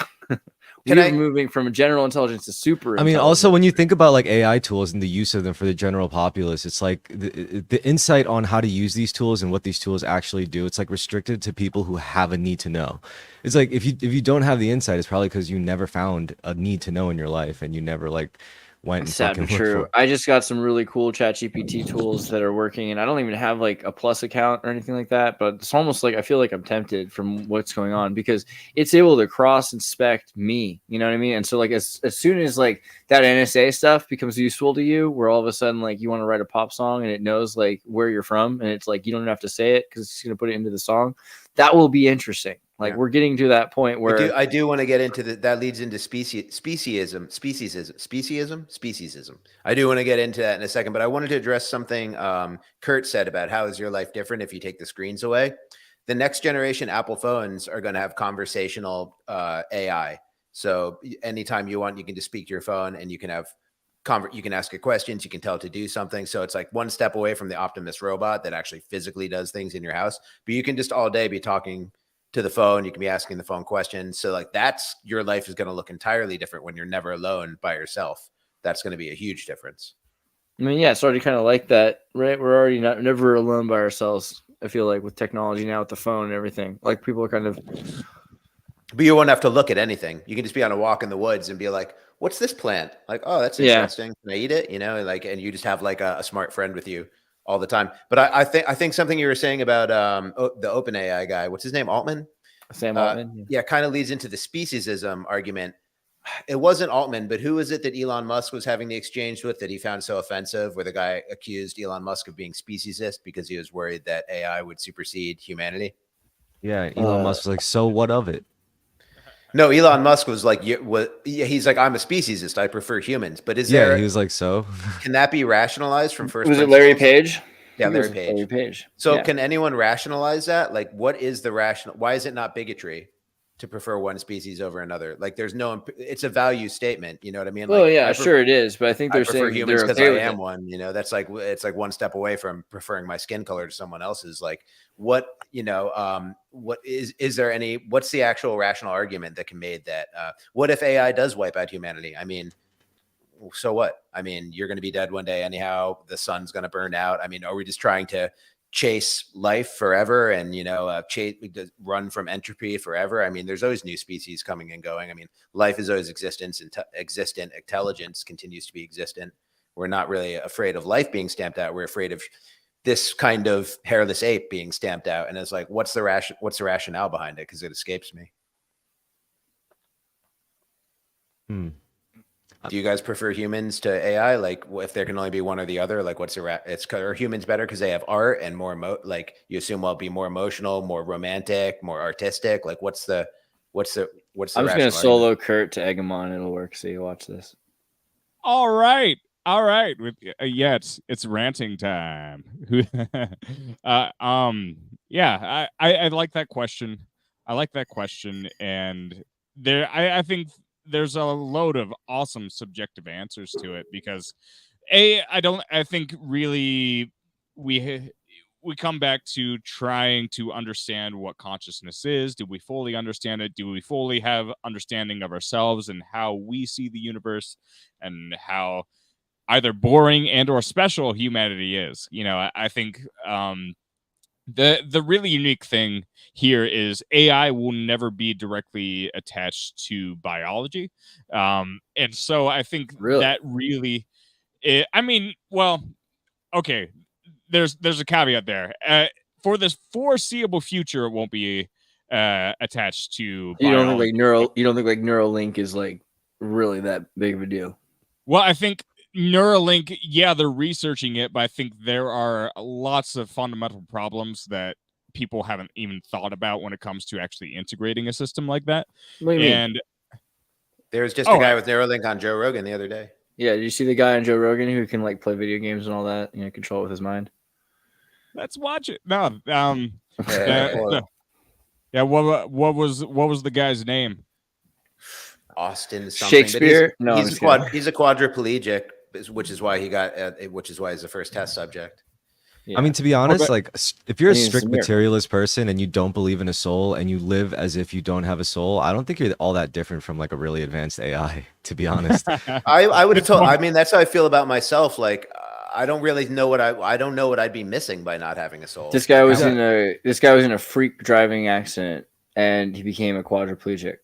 moving from general intelligence to super. I mean, also when you think about like AI tools and the use of them for the general populace, it's like the insight on how to use these tools and what these tools actually do, it's like restricted to people who have a need to know. It's like if you don't have the insight, it's probably because you never found a need to know in your life, and you never like went and Sad fucking but looked true. for. I just got some really cool ChatGPT tools that are working, and I don't even have like a Plus account or anything like that. But it's almost like I feel like I'm tempted from what's going on because it's able to cross inspect me. You know what I mean? And so like as soon as like that NSA stuff becomes useful to you, where all of a sudden like you want to write a pop song and it knows like where you're from, and it's like you don't even have to say it because it's going to put it into the song. That will be interesting. Like we're getting to that point where I do want to get into that leads into speciesism. I do want to get into that in a second, but I wanted to address something Kurt said about how is your life different if you take the screens away. The next generation Apple phones are going to have conversational AI. So anytime you want, you can just speak to your phone and you can have you can ask it questions, you can tell it to do something. So it's like one step away from the Optimus robot that actually physically does things in your house, but you can just all day be talking to the phone. You can be asking the phone questions. So like that's your life is going to look entirely different when you're never alone by yourself. That's going to be a huge difference. I mean, yeah, it's already kind of like that, right? We're already never alone by ourselves. I feel like with technology now, with the phone and everything, like people are kind of. But you won't have to look at anything. You can just be on a walk in the woods and be like, "What's this plant?" Like, "Oh, that's interesting. Can I eat it?" You know, like, and you just have like a smart friend with you all the time. But I think something you were saying about the OpenAI guy, what's his name, Altman? Sam Altman. Yeah, kind of leads into the speciesism argument. It wasn't Altman, but who was it that Elon Musk was having the exchange with that he found so offensive, where the guy accused Elon Musk of being speciesist because he was worried that AI would supersede humanity? Yeah, Elon Musk was like, so what of it? No, Elon Musk was like, he's like, I'm a speciesist. I prefer humans. But is there? He was like, so. Can that be rationalized from first? Was it Larry Page? Yeah, Larry Page. Larry Page. So can anyone rationalize that? Like, what is the rational? Why is it not bigotry to prefer one species over another? Like, there's no. It's a value statement. You know what I mean? Well, like, yeah, sure it is, but I think they're saying humans because okay I am one. You know, that's like it's like one step away from preferring my skin color to someone else's. Like, what what is there any? What's the actual rational argument that can be made that what if AI does wipe out humanity? I mean, so what? I mean, you're going to be dead one day anyhow. The sun's going to burn out. I mean, are we just trying to chase life forever and run from entropy forever? I mean, there's always new species coming and going. I mean, life is always existent. Intelligence continues to be existent. We're not really afraid of life being stamped out. We're afraid of this kind of hairless ape being stamped out. And it's like, what's the rationale behind it? Because it escapes me. Do you guys prefer humans to AI? Like, if there can only be one or the other, like, are humans better because they have art and more like you assume will be more emotional, more romantic, more artistic? Like, what's the I'm just gonna solo Kurt to egg him on. It'll work. So you watch this. All right. With it's ranting time. Yeah, I like that question. And I think there's a load of awesome subjective answers to it because I think really we come back to trying to understand what consciousness is. Do we fully understand it? Do we fully have understanding of ourselves and how we see the universe and how either boring and or special humanity is? You know, I think the really unique thing here is AI will never be directly attached to biology, and so I think that really, I mean, well, okay, there's a caveat there. For this foreseeable future, it won't be attached to biology. You don't think like Neuralink is like really that big of a deal? Well, I think Neuralink, yeah, they're researching it, but I think there are lots of fundamental problems that people haven't even thought about when it comes to actually integrating a system like that. And there's just a guy with Neuralink on Joe Rogan the other day. Yeah, did you see the guy on Joe Rogan who can like play video games and all that, control it with his mind? Let's watch it. No, yeah. What was the guy's name? Austin something. Shakespeare. He's a quadriplegic, which is why he's the first test subject. Yeah. I mean, to be honest, like if you're a strict materialist person and you don't believe in a soul and you live as if you don't have a soul, I don't think you're all that different from like a really advanced AI, to be honest. I would have told, I mean, that's how I feel about myself. Like, I don't really know I don't know what I'd be missing by not having a soul. This guy was in a freak driving accident and he became a quadriplegic.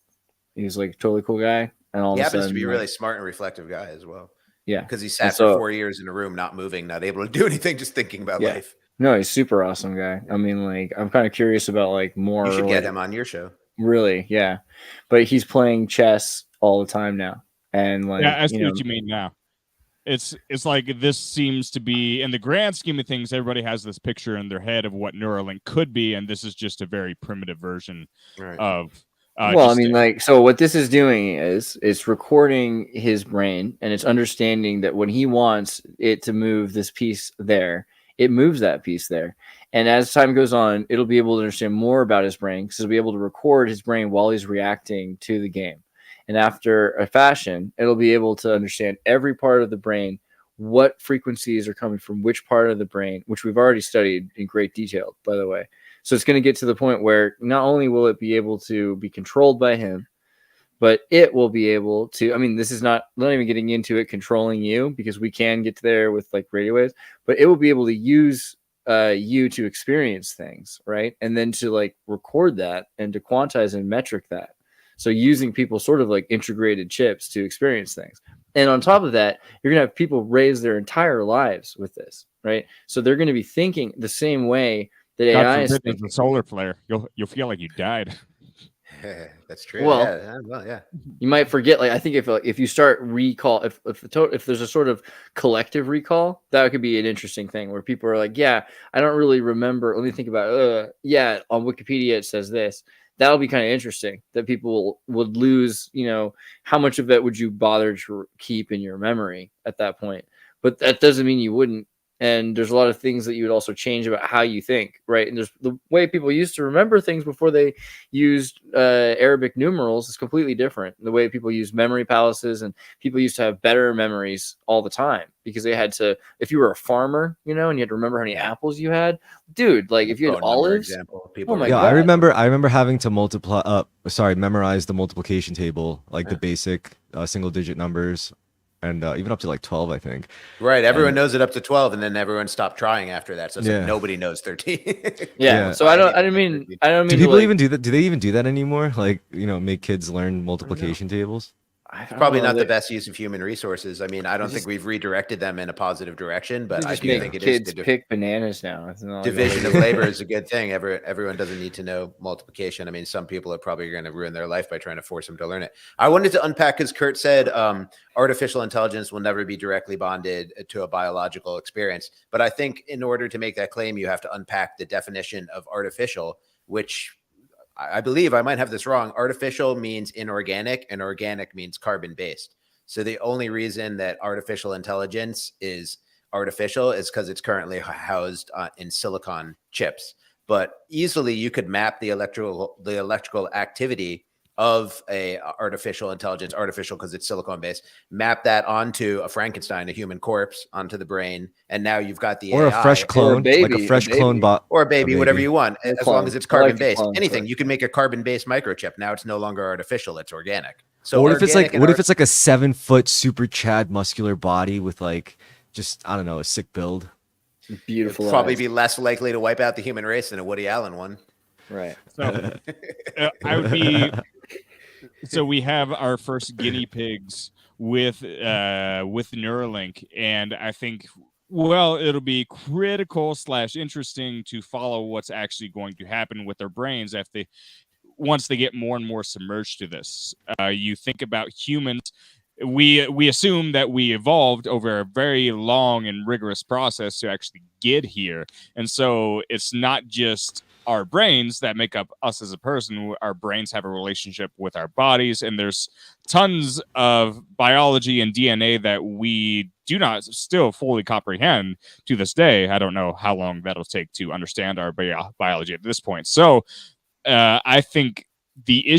He was like a totally cool guy. And all he of a happens sudden, to be a really smart and reflective guy as well. Yeah. Because he And sat for 4 years in a room, not moving, not able to do anything, just thinking about Yeah. life. No, he's super awesome guy. I mean, like, I'm kind of curious about like more. You should get like, him on your show. Really, yeah. But he's playing chess all the time now, and like, Yeah, I see what you mean now. It's like this seems to be, in the grand scheme of things, everybody has this picture in their head of what Neuralink could be, and this is just a very primitive version of. Well, I mean, like, so what this is doing is it's recording his brain, and it's understanding that when he wants it to move this piece there, it moves that piece there. And as time goes on, it'll be able to understand more about his brain because it'll be able to record his brain while he's reacting to the game. And after a fashion, it'll be able to understand every part of the brain, what frequencies are coming from which part of the brain, which we've already studied in great detail, by the way. So it's going to get to the point where not only will it be able to be controlled by him, but it will be able to, I mean, this is not even getting into it controlling you, because we can get there with like radio waves, but it will be able to use you to experience things, right? And then to like record that and to quantize and metric that. So using people sort of like integrated chips to experience things. And on top of that, you're going to have people raise their entire lives with this, right? So they're going to be thinking the same way that AI is thinking. The solar flare, you'll feel like you died. That's true. Well, yeah. You might forget. Like, I think if you start recall, if there's a sort of collective recall, that could be an interesting thing where people are like, yeah, I don't really remember. Let me think about. Yeah, on Wikipedia it says this. That'll be kind of interesting. That people would lose. You know, how much of that would you bother to keep in your memory at that point? But that doesn't mean you wouldn't. And there's a lot of things that you would also change about how you think, right? And there's the way people used to remember things before they used Arabic numerals is completely different. The way people use memory palaces, and people used to have better memories all the time because they had to, if you were a farmer, you know, and you had to remember how many apples you had, dude, like if you had olives. Oh my God. I remember having to memorize the multiplication table, like the basic single digit numbers. And even up to like 12, I think. Right. Everyone knows it up to 12, and then everyone stopped trying after that. So it's like nobody knows 13. Yeah. So I don't mean. Do people even do that? Do they even do that anymore? Like, you know, make kids learn multiplication tables? It's probably not the best use of human resources. I mean, I don't think we've redirected them in a positive direction, but I do think it is. Kids pick bananas now. Division of labor is a good thing. Everyone doesn't need to know multiplication. I mean, some people are probably going to ruin their life by trying to force them to learn it. I wanted to unpack, because Kurt said artificial intelligence will never be directly bonded to a biological experience. But I think in order to make that claim, you have to unpack the definition of artificial, which I believe, I might have this wrong. Artificial means inorganic, and organic means carbon-based. So the only reason that artificial intelligence is artificial is because it's currently housed in silicon chips. But easily you could map the electrical activity of a artificial intelligence, artificial because it's silicon based, map that onto a Frankenstein, a human corpse, onto the brain, and now you've got the or AI, a fresh clone, like a fresh clone bot, or a baby, whatever you want, as long as it's carbon based. clones, anything you can make a carbon based microchip. Now it's no longer artificial; it's organic. So what if it's like, a 7-foot super Chad muscular body with like, just, I don't know, a sick build? Beautiful. Probably be less likely to wipe out the human race than a Woody Allen one. Right. So I would be. So we have our first guinea pigs with Neuralink, and I think, well, it'll be critical / interesting to follow what's actually going to happen with their brains once they get more and more submerged to this. You think about humans. We assume that we evolved over a very long and rigorous process to actually get here, and so it's not just our brains that make up us as a person. Our brains have a relationship with our bodies, and there's tons of biology and DNA that we do not still fully comprehend to this day. I don't know how long that'll take to understand our biology at this point. So I think you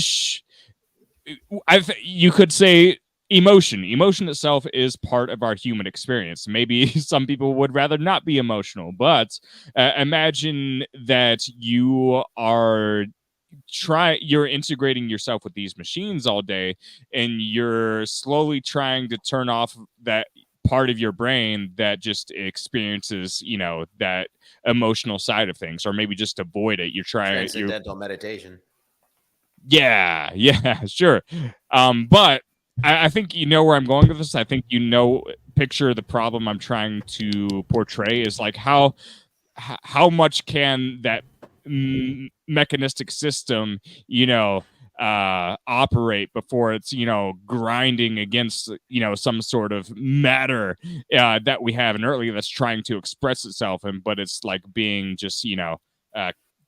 could say emotion itself is part of our human experience. Maybe some people would rather not be emotional, but imagine that you're integrating yourself with these machines all day, and you're slowly trying to turn off that part of your brain that just experiences, that emotional side of things, or maybe just avoid it. You're trying transcendental meditation. Yeah, sure. But I think you know where I'm going with this. I think picture the problem I'm trying to portray is like how much can that mechanistic system, operate before it's grinding against some sort of matter that we have inertly that's trying to express itself, but it's like being just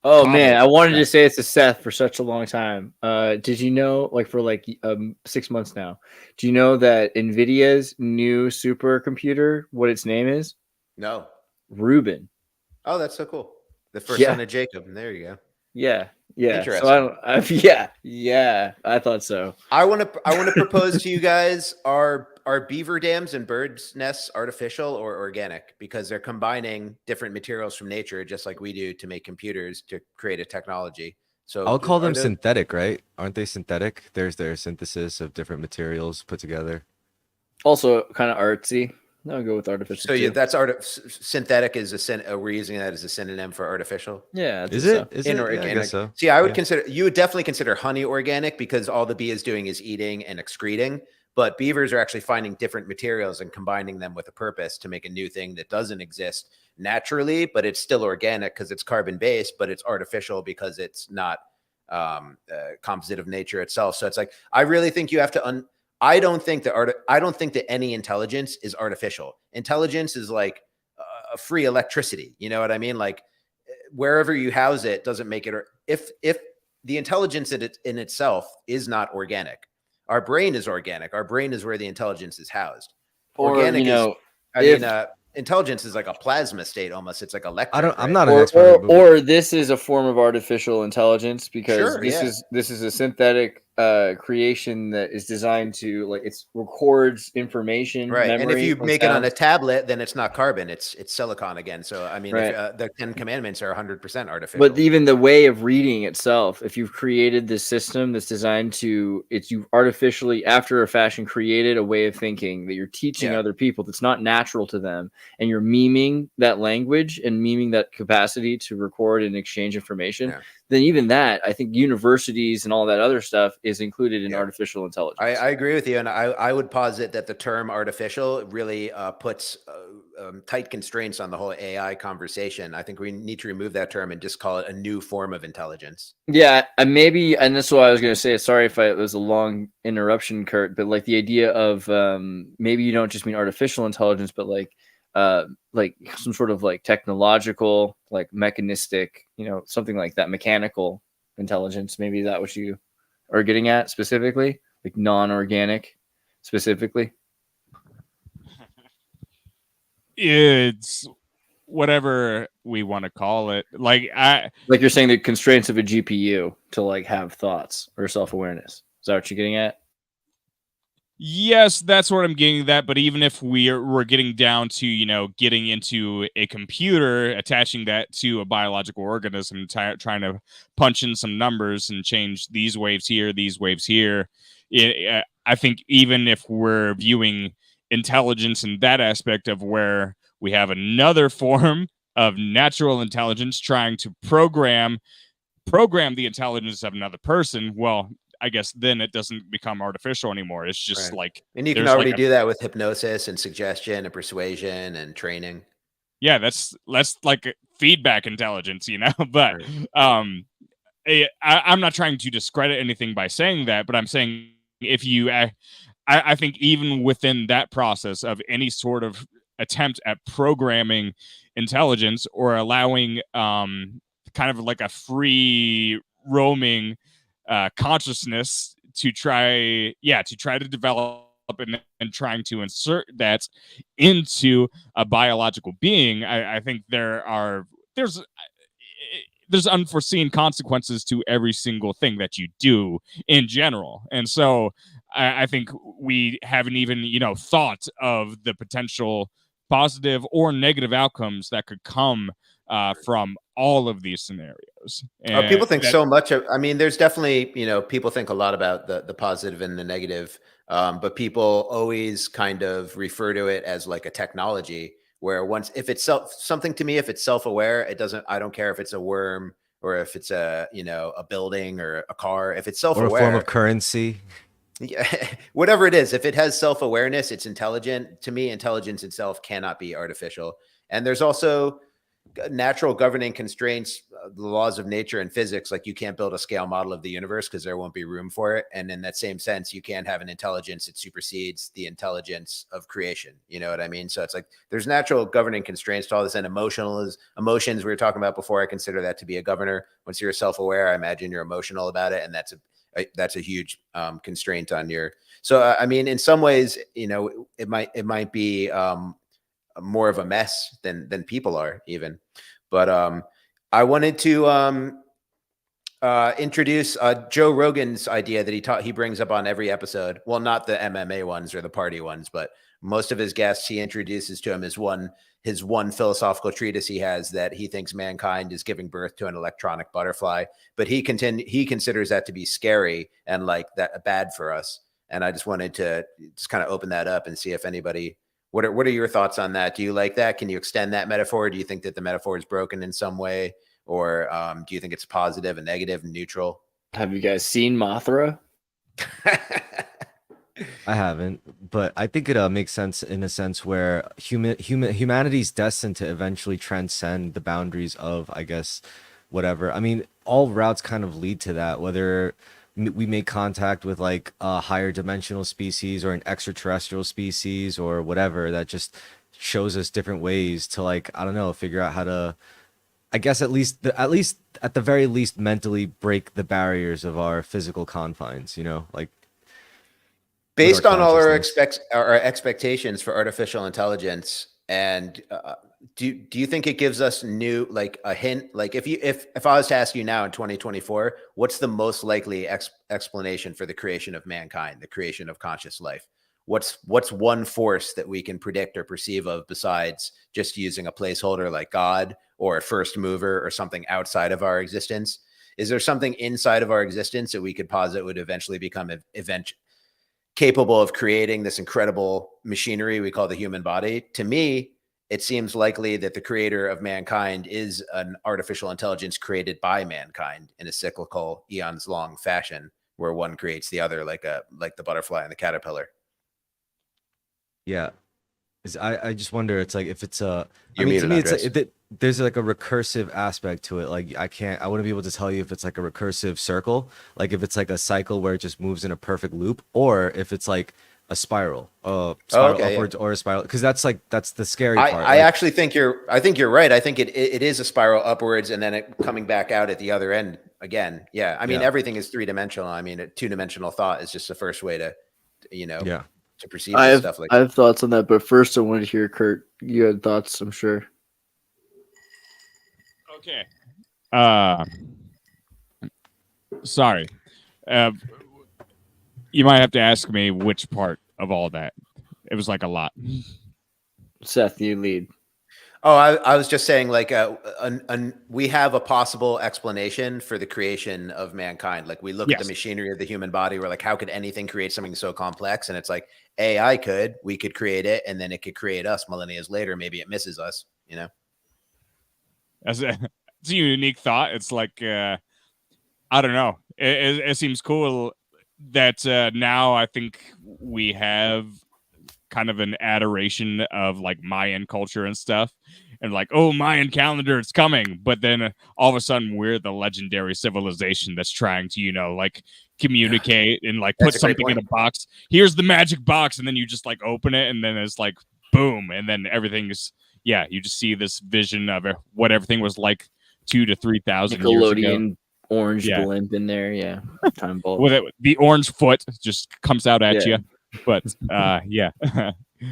Oh man, I wanted Right. to say it's a Seth for such a long time. Did you know, like for like 6 months now? Do you know that Nvidia's new supercomputer, what its name is? No. Rubin. Oh, that's so cool. The first Yeah. son of Jacob. There you go. Yeah, yeah. So Interesting. yeah. I thought so. I want to propose to you guys: are beaver dams and birds' nests artificial or organic? Because they're combining different materials from nature, just like we do, to make computers to create a technology. So I'll call are them those, synthetic, right? Aren't they synthetic? There's their synthesis of different materials put together. Also, kind of artsy. I'll go with artificial. so yeah, too. that's synthetic is we're using that as a synonym for artificial. Yeah. I Is think it? so. Is it? Yeah, I Inorganic. guess so. See, I would Yeah. you would definitely consider honey organic because all the bee is doing is eating and excreting. But beavers are actually finding different materials and combining them with a purpose to make a new thing that doesn't exist naturally, but it's still organic because it's carbon based, but it's artificial because it's not composite of nature itself. So it's like, I really think you have to I don't think that any intelligence is artificial. Intelligence is like a free electricity. You know what I mean? Like wherever you house it doesn't make it. If the intelligence in itself is not organic, our brain is organic. Our brain is where the intelligence is housed. Or Organic is. if Intelligence is like a plasma state almost. It's like electric. I'm right? not an expert, but or this is a form of artificial intelligence because Sure, yeah. this is a synthetic creation that is designed to like it records information, Right. And if memory, you and make it on a sounds. tablet, then it's not carbon, it's silicon again. So I mean, Right. if the 10 commandments are 100% artificial. But even the way of reading itself, if you've created this system that's designed to, you've artificially, after a fashion, created a way of thinking that you're teaching Yeah. other people that's not natural to them, and you're memeing that language and memeing that capacity to record and exchange information, Yeah. then even that, I think universities and all that other stuff is included in Yeah. artificial intelligence. I agree with you. And I would posit that the term artificial really puts tight constraints on the whole AI conversation. I think we need to remove that term and just call it a new form of intelligence. Yeah, and maybe, and that's what I was going to say. Sorry if it was a long interruption, Kurt, but like the idea of maybe you don't just mean artificial intelligence, but like some sort of like technological, like mechanistic, something like that, mechanical intelligence. Maybe that what you are getting at specifically, like non-organic specifically. It's whatever we want to call it. Like you're saying the constraints of a GPU to like have thoughts or self-awareness. Is that what you're getting at? Yes, that's what I'm getting at. But even if we're getting down to, getting into a computer, attaching that to a biological organism, trying to punch in some numbers and change these waves here, I think even if we're viewing intelligence in that aspect of where we have another form of natural intelligence trying to program the intelligence of another person, well, I guess then it doesn't become artificial anymore. It's just Right. like, and you can already do that with hypnosis and suggestion and persuasion and training. Yeah, that's like feedback intelligence, but Right. I'm not trying to discredit anything by saying that, but I'm saying if you I think even within that process of any sort of attempt at programming intelligence or allowing kind of like a free roaming consciousness to try to develop and trying to insert that into a biological being, I think there's unforeseen consequences to every single thing that you do in general. And so I think we haven't even, thought of the potential positive or negative outcomes that could come from all of these scenarios. And people think so much I mean, there's definitely, people think a lot about the positive and the negative, but people always kind of refer to it as like a technology where if it's something to me, if it's self-aware, I don't care if it's a worm or if it's a building or a car, if it's self-aware. Or a form of currency. Yeah, whatever it is, if it has self-awareness, it's intelligent. To me, intelligence itself cannot be artificial. And there's also natural governing constraints, the laws of nature and physics. Like you can't build a scale model of the universe because there won't be room for it. And in that same sense, you can't have an intelligence that supersedes the intelligence of creation. You know what I mean? So it's like there's natural governing constraints to all this, and emotions we were talking about before. I consider that to be a governor. Once you're self-aware, I imagine you're emotional about it, and that's a huge constraint on your. So I mean, in some ways, you know, it might be more of a mess than people are even. But I wanted to introduce Joe Rogan's idea that he brings up on every episode. Well, not the MMA ones or the party ones, but most of his guests he introduces to him as his one philosophical treatise he has, that he thinks mankind is giving birth to an electronic butterfly, but he considers that to be scary and like that bad for us. And I just wanted to just kind of open that up and see if anybody, what are your thoughts on that? Do you like that? Can you extend that metaphor? Do you think that the metaphor is broken in some way? Or do you think it's positive and negative and neutral? Have you guys seen Mothra? I haven't, but I think it makes sense in a sense where humanity's destined to eventually transcend the boundaries of, I guess, whatever. I mean, all routes kind of lead to that, whether we make contact with like a higher dimensional species or an extraterrestrial species or whatever, that just shows us different ways to, like, I don't know, figure out how to, I guess at the very least mentally break the barriers of our physical confines, you know, like based on all our expectations for artificial intelligence. And do you think it gives us new, like a hint? Like if I was to ask you now in 2024, what's the most likely explanation for the creation of mankind, the creation of conscious life? What's one force that we can predict or perceive of besides just using a placeholder like God or a first mover or something outside of our existence? Is there something inside of our existence that we could posit would eventually become capable of creating this incredible machinery we call the human body? To me, it seems likely that the creator of mankind is an artificial intelligence created by mankind in a cyclical, eons long fashion, where one creates the other, like the butterfly and the caterpillar. Yeah. I just wonder, it's like if it's a, I You're mean, to muted, me, it's Andres. like there's like a recursive aspect to it. Like I wouldn't be able to tell you if it's like a recursive circle, like if it's like a cycle where it just moves in a perfect loop, or if it's like a spiral Okay, upwards, or a spiral, because that's the scary I part. actually think you're right. I think it is a spiral upwards and then it coming back out at the other end again. Yeah. I mean, Yeah. everything is 3-dimensional. I mean, a 2-dimensional thought is just the first way to, Yeah. to perceive this stuff like I have thoughts on that, but first I wanted to hear Kurt. You had thoughts, I'm sure. Okay. Sorry. You might have to ask me which part of all that. It was like a lot. Seth, you lead. Oh, I was just saying, like, we have a possible explanation for the creation of mankind. Like, we look at the machinery of the human body. We're like, how could anything create something so complex? And it's like, AI we could create it, and then it could create us millennia later. Maybe it misses us, you know? It's a unique thought. It's like, I don't know. It seems cool that now I think we have kind of an adoration of like Mayan culture and stuff, and like, oh, Mayan calendar, it's coming. But then all of a sudden we're the legendary civilization that's trying to, like communicate and like put something in a box. Here's the magic box. And then you just like open it and then it's like, boom. And then everything is, you just see this vision of what everything was like 2,000 to 3,000 years ago. Orange blimp in there, time bulb. With the orange foot just comes out at you, but yeah.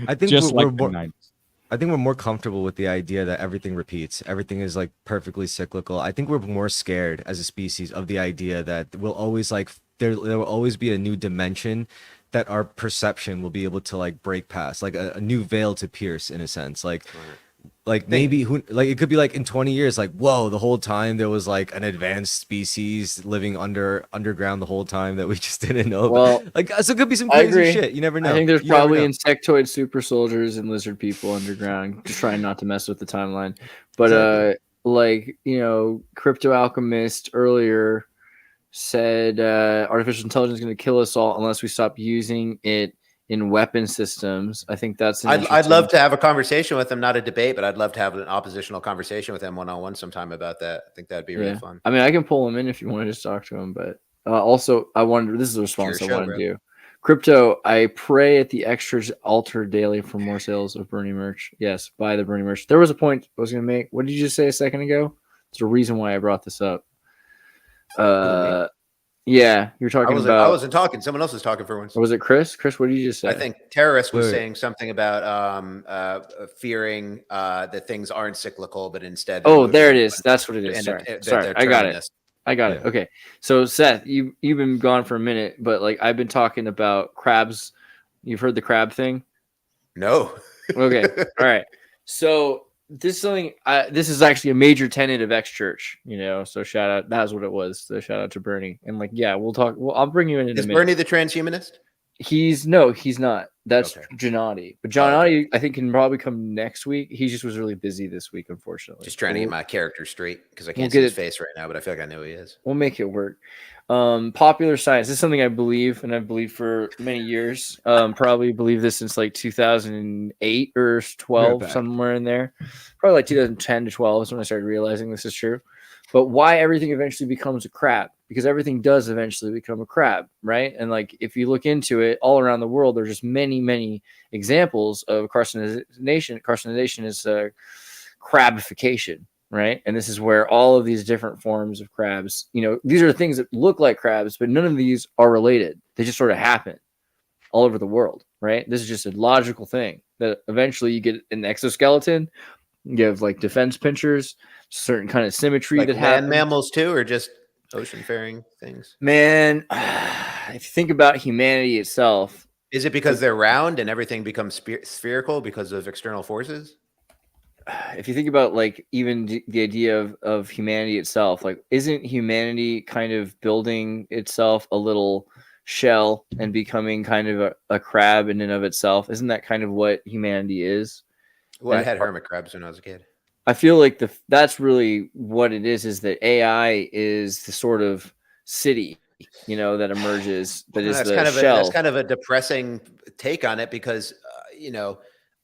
I think just we're more comfortable with the idea that everything repeats. Everything is like perfectly cyclical. I think we're more scared as a species of the idea that we'll always there will always be a new dimension that our perception will be able to like break past, like a new veil to pierce, in a sense. Like maybe it could be like in 20 years, like, whoa, the whole time there was like an advanced species living underground the whole time that we just didn't know about. Like, so it could be some crazy shit. You never know. I think there's probably insectoid super soldiers and lizard people underground, just trying not to mess with the timeline. But like, Crypto Alchemist earlier said artificial intelligence is going to kill us all unless we stop using it in weapon systems. I think that's I'd love to have a conversation with him, not a debate, but I'd love to have an oppositional conversation with him one-on-one sometime about that. I think that'd be really fun. I mean, I can pull him in if you want to just talk to him, but also I wonder, this is a response I want to do. Crypto, I pray at the extras altar daily for more sales of Bernie merch. Yes, buy the Bernie merch. There was a point I was going to make. What did you just say a second ago? There's a reason why I brought this up. Yeah, you're talking about. I wasn't talking. Someone else was talking for once. Or was it Chris? Chris, what did you just say? I think Terrorist was saying something about fearing that things aren't cyclical, but instead. Oh, there it is. That's what it is. Sorry, I got it. I got it. Okay, so Seth, you've been gone for a minute, but like I've been talking about crabs. You've heard the crab thing? No. Okay. All right. So this is something. This is actually a major tenet of X Church. So shout out. That's what it was. So shout out to Bernie. And like, yeah, we'll talk. Well, I'll bring you in a minute. Is Bernie the transhumanist? He's not. That's Gennady. But Gennady, I think, can probably come next week. He just was really busy this week, unfortunately. Just trying to get my character straight because I can't see his face right now, but I feel like I know who he is. We'll make it work. Popular science. This is something I believe, and I've believed for many years. Probably believe this since like 2008 or 12, somewhere in there. Probably like 2010 to 12 is when I started realizing this is true. But why everything eventually becomes a crab? Because everything does eventually become a crab, right? And like if you look into it, all around the world, there's just many, many examples of carcinization. Carcinization is crabification, right? And this is where all of these different forms of crabs, these are things that look like crabs, but none of these are related. They just sort of happen all over the world, right? This is just a logical thing that eventually you get an exoskeleton. You have like defense pinchers, certain kind of symmetry like that happens. Mammals too, or just ocean-faring things? Man, if you think about humanity itself, is it because they're round and everything becomes spherical because of external forces? If you think about like even the idea of humanity itself, like isn't humanity kind of building itself a little shell and becoming kind of a crab in and of itself? Isn't that kind of what humanity is? Well, I had hermit crabs when I was a kid. I feel like that's really what it is that AI is the sort of city, that emerges. That is the shell. That's kind of a depressing take on it because,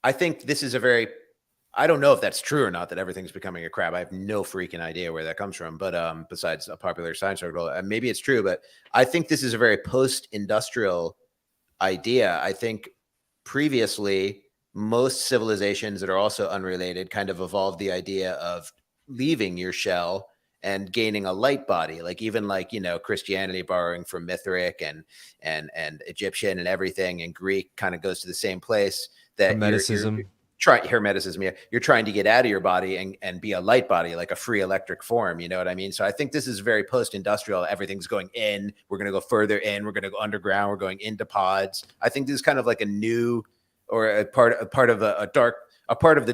I think this is I don't know if that's true or not, that everything's becoming a crab. I have no freaking idea where that comes from. But besides a popular science article, maybe it's true. But I think this is a very post-industrial idea. I think previously, most civilizations that are also unrelated kind of evolved the idea of leaving your shell and gaining a light body, like even like Christianity borrowing from Mithric and Egyptian and everything, and Greek kind of goes to the same place. That Hermeticism. Hermeticism, yeah. You're trying to get out of your body and be a light body, like a free electric form. You know what I mean? So I think this is very post-industrial. Everything's going in. We're going to go further in. We're going to go underground. We're going into pods. I think this is kind of like a new, or a part of the dark part of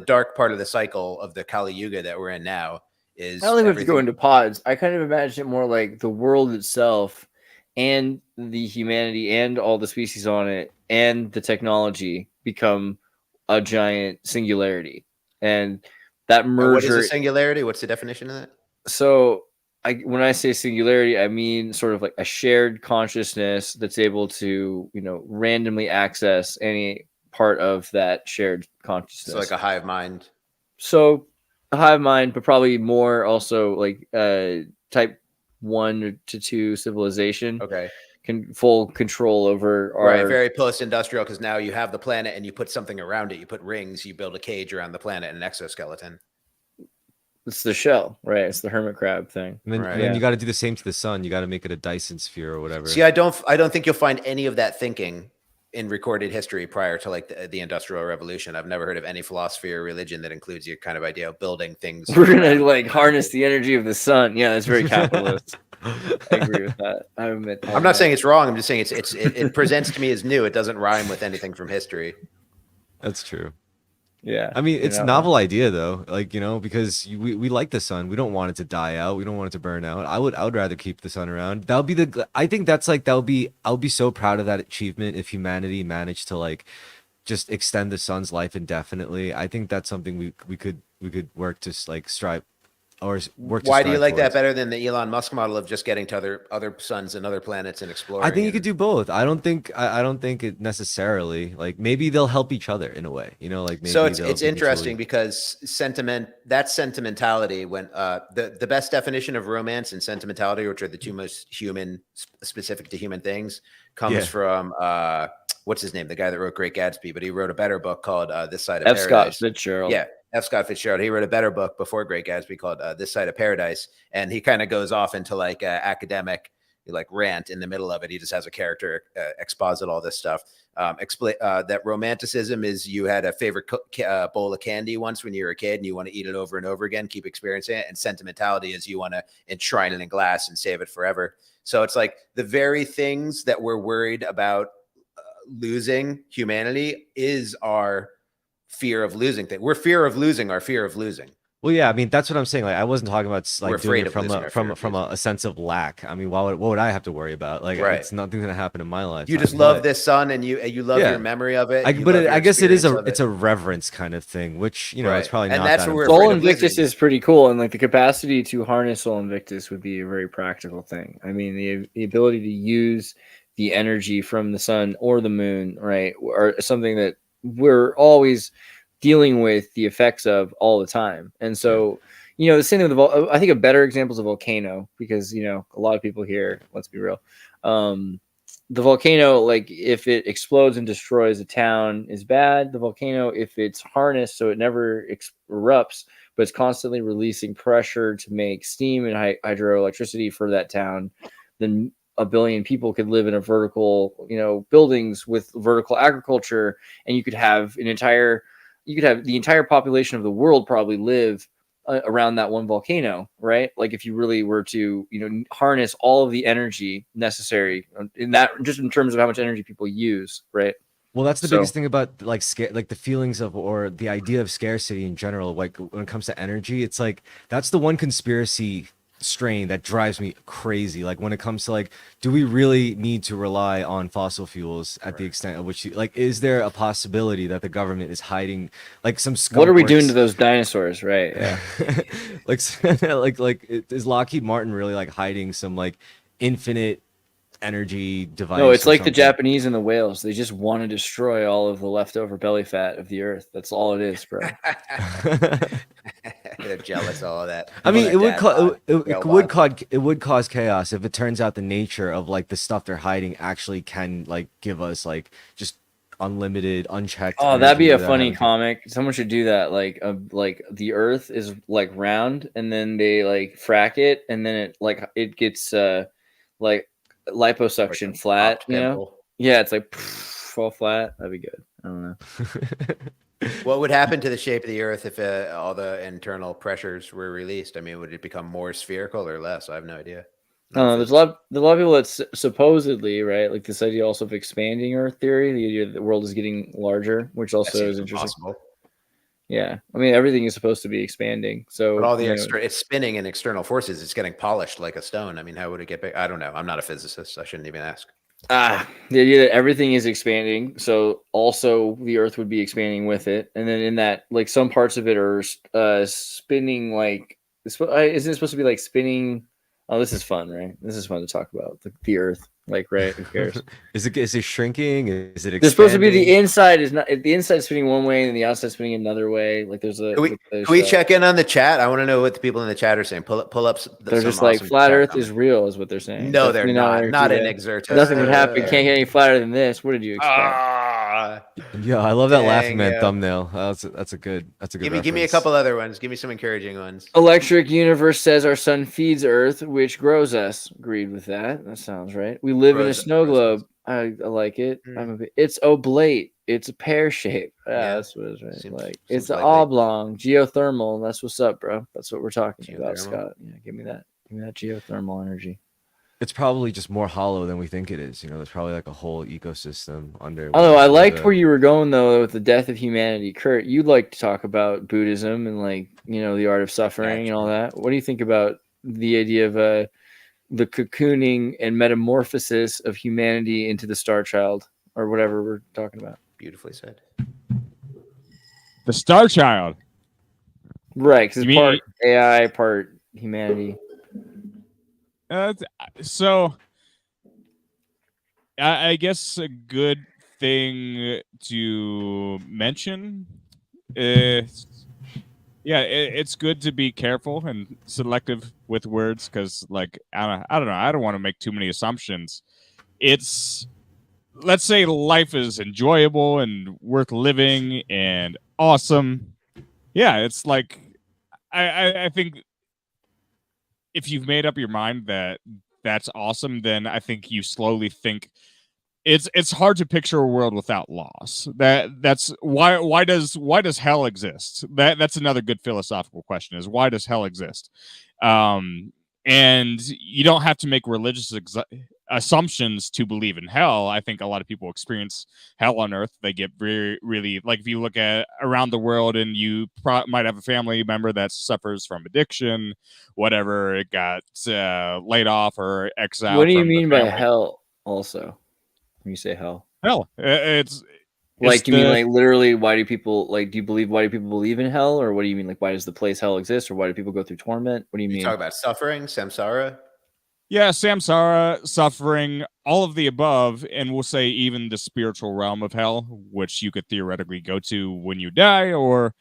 the cycle of the Kali Yuga that we're in now. I don't think we have to go into pods. I kind of imagine it more like the world itself and the humanity and all the species on it and the technology become a giant singularity. And that merger. What is a singularity? What's the definition of that? So when I say singularity, I mean sort of like a shared consciousness that's able to, randomly access any part of that shared consciousness. So like a hive mind. So a hive mind, but probably more also like type 1 to 2 civilization. Okay. Full control over our... Right, very post-industrial, because now you have the planet and you put something around it. You put rings, you build a cage around the planet and an exoskeleton. It's the shell, right? It's the hermit crab thing. And then you got to do the same to the sun. You got to make it a Dyson sphere or whatever. See, I don't think you'll find any of that thinking in recorded history prior to like the Industrial Revolution. I've never heard of any philosophy or religion that includes your kind of idea of building things. We're gonna like harness the energy of the sun. Yeah, that's very capitalist. I agree with that. I'm not saying it's wrong. I'm just saying it presents to me as new. It doesn't rhyme with anything from history. That's true. Yeah. I mean, it's a novel idea though, like, because we like the sun. We don't want it to die out. We don't want it to burn out. I would rather keep the sun around. That would be I think that's like, I would be so proud of that achievement if humanity managed to like just extend the sun's life indefinitely. I think that's something we could work to like strive or work to Why do you strive like that towards. better than the Elon Musk model of just getting to other suns and other planets and exploring? I think you could do both. I don't think it necessarily, like, maybe they'll help each other in a way, you know, like maybe So they'll it's be interesting mutually- because that's sentimentality. When the best definition of romance and sentimentality, which are the two most specific to human things, comes from what's his name, the guy that wrote Great Gatsby, but he wrote a better book called This Side of F. Scott Paradise. Fitzgerald. Yeah, F. Scott Fitzgerald. He wrote a better book before Great Gatsby called This Side of Paradise, and he kind of goes off into like academic like rant in the middle of it. He just has a character exposit all this stuff. Explain that romanticism is you had a favorite bowl of candy once when you were a kid and you want to eat it over and over again, keep experiencing it. And sentimentality is you want to enshrine it in glass and save it forever. So it's like the very things that we're worried about losing humanity is our fear of losing thing. We're fear of losing our fear of losing. Well, yeah, I mean, that's what I'm saying. Like, I wasn't talking about We're like doing afraid it of from losing our fear of losing. a sense of lack. I mean, what would I have to worry about? Like, Right. it's nothing's gonna happen in my life. You just love this sun and you love Yeah. your memory of it. I I guess it is it's a reverence kind of thing, which, you know, it's Right. probably And not that's that what we're important. afraid Sol of Invictus losing. is pretty cool, and like the capacity to harness Sol Invictus would be a very practical thing. I mean, the ability to use the energy from the sun or the moon, right, or something that we're always dealing with the effects of all the time. And so, you know, the same thing with I think a better example is a volcano, because, you know, a lot of people here, let's be real, the volcano, like if it explodes and destroys a town is bad. The volcano, if it's harnessed so it never erupts, but it's constantly releasing pressure to make steam and hydroelectricity for that town, then a billion people could live in a vertical, you know, buildings with vertical agriculture, and you could have the entire population of the world probably live around that one volcano, right? Like if you really were to, you know, harness all of the energy necessary in that, just in terms of how much energy people use, right? Well, that's the biggest thing about like like the feelings of, or the idea of scarcity in general. Like when it comes to energy, it's like that's the one conspiracy strain that drives me crazy. Like when it comes to like, do we really need to rely on fossil fuels at the extent of which like, is there a possibility that the government is hiding like some skunk what are we doing works- to those dinosaurs, right? Yeah. like is Lockheed Martin really like hiding some like infinite energy device? No, it's or like the something? Japanese and the whales. They just want to destroy all of the leftover belly fat of the earth. That's all it is, bro. They're jealous of all of that. I mean, All it would that it would cause chaos if it turns out the nature of like the stuff they're hiding actually can like give us like just unlimited, unchecked. Oh, that'd be energy a without funny having to- comic. Someone should do that. Like the Earth is like round, and then they like frack it, and then it gets like liposuction Like a flat. popped You know? pimple. Yeah, it's like fall flat. That'd be good. I don't know. What would happen to the shape of the Earth if all the internal pressures were released? I mean, would it become more spherical or less? I have no idea. There's a lot of people that supposedly, right, like this idea also of expanding Earth theory, the idea that the world is getting larger, which also is interesting. Possible. Yeah, I mean everything is supposed to be expanding. So, But all the you know, it's spinning and external forces. It's getting polished like a stone. I mean, how would it get big? I don't know. I'm not a physicist. I shouldn't even ask. the idea that everything is expanding, so also the Earth would be expanding with it, and then in that, like some parts of it are spinning. Like, isn't it supposed to be like spinning? Oh, this is fun, right? This is fun to talk about the Earth. Like, right? Who cares? Is it shrinking? Is it expanding? There's supposed to be the inside is not the inside spinning one way and the outside spinning another way. Like there's a. Can we check in on the chat? I want to know what the people in the chat are saying. Pull up. They're just like flat Earth is real, is what they're saying. No, they're Definitely not. Not Earth in is Xirtus. Nothing would happen. Can't get any flatter than this. What did you expect? Yeah, I love that laughing Dang, man yeah. thumbnail. That's a good. Give me a reference. couple other ones. Give me some encouraging ones. Electric Universe says our sun feeds Earth, which grows us. Agreed with that. That sounds right. We live in a Grows us, snow grows globe. I like it. It's oblate. It's a pear shape. Yeah, that's what it's right. Seems It's likely. oblong, geothermal. That's what's up, bro. That's what we're talking about, Geothermal? Scott. Yeah, give me that. Give me that geothermal energy. It's probably just more hollow than we think it is. You know, there's probably like a whole ecosystem under. Although I liked the- where you were going though with the death of humanity, Kurt. You'd like to talk about Buddhism and like the art of suffering and all that. What do you think about the idea of the cocooning and metamorphosis of humanity into the Star Child or whatever we're talking about? Beautifully said. The Star Child. Right, because You it's part mean AI, part humanity. so? I guess a good thing to mention is, yeah, it's good to be careful and selective with words because, like, I don't know, I don't want to make too many assumptions. It's, let's say life is enjoyable and worth living and awesome. Yeah, it's like I think if you've made up your mind that that's awesome, then I think you slowly think it's hard to picture a world without loss. That's why does hell exist? That's another good philosophical question, is why does hell exist? Um and you don't have to make religious assumptions to believe in hell. I think a lot of people experience hell on earth. They get very, really, like, if you look at around the world and you might have a family member that suffers from addiction, whatever, it got laid off or What exiled do you from the mean by family. hell? Also, when you say hell, Hell, it's like you mean the like literally? Why do people like? Do you believe? Why do people believe in hell, or what do you mean? Like, why does the place hell exist, or why do people go through torment? What do you You mean? talk about suffering, samsara. yeah, samsara, suffering, all of the above, and we'll say even the spiritual realm of hell, which you could theoretically go to when you die, or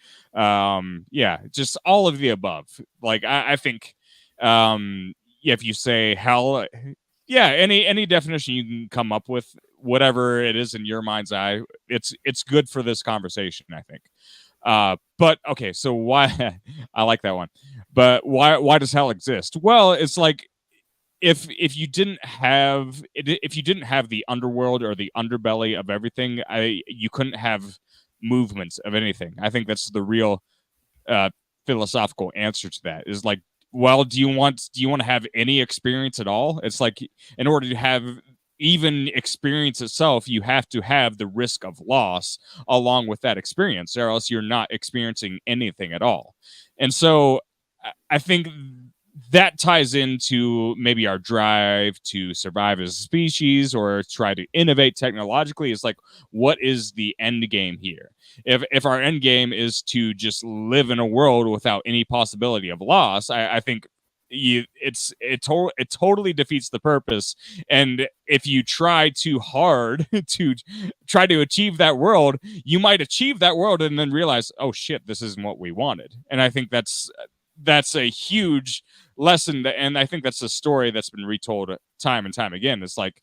yeah, just all of the above. Like I think, yeah, if you say hell, yeah, any definition you can come up with, whatever it is in your mind's eye, it's good for this conversation, I think. But okay, so why I like that one. But why does hell exist? Well, it's like, if you didn't have if you didn't have the underworld or the underbelly of everything, you couldn't have movements of anything. I think that's the real uh philosophical answer to that, is like, well, do you want to have any experience at all? It's like, in order to have even experience itself, you have to have the risk of loss along with that experience, or else you're not experiencing anything at all. And so I think that ties into maybe our drive to survive as a species or try to innovate technologically. Is like, what is the end game here? If our end game is to just live in a world without any possibility of loss, I think it totally defeats the purpose. And if you try too hard to try to achieve that world, you might achieve that world and then realize, oh shit, this isn't what we wanted. And I think that's a huge lesson, and I think that's a story that's been retold time and time again. It's like,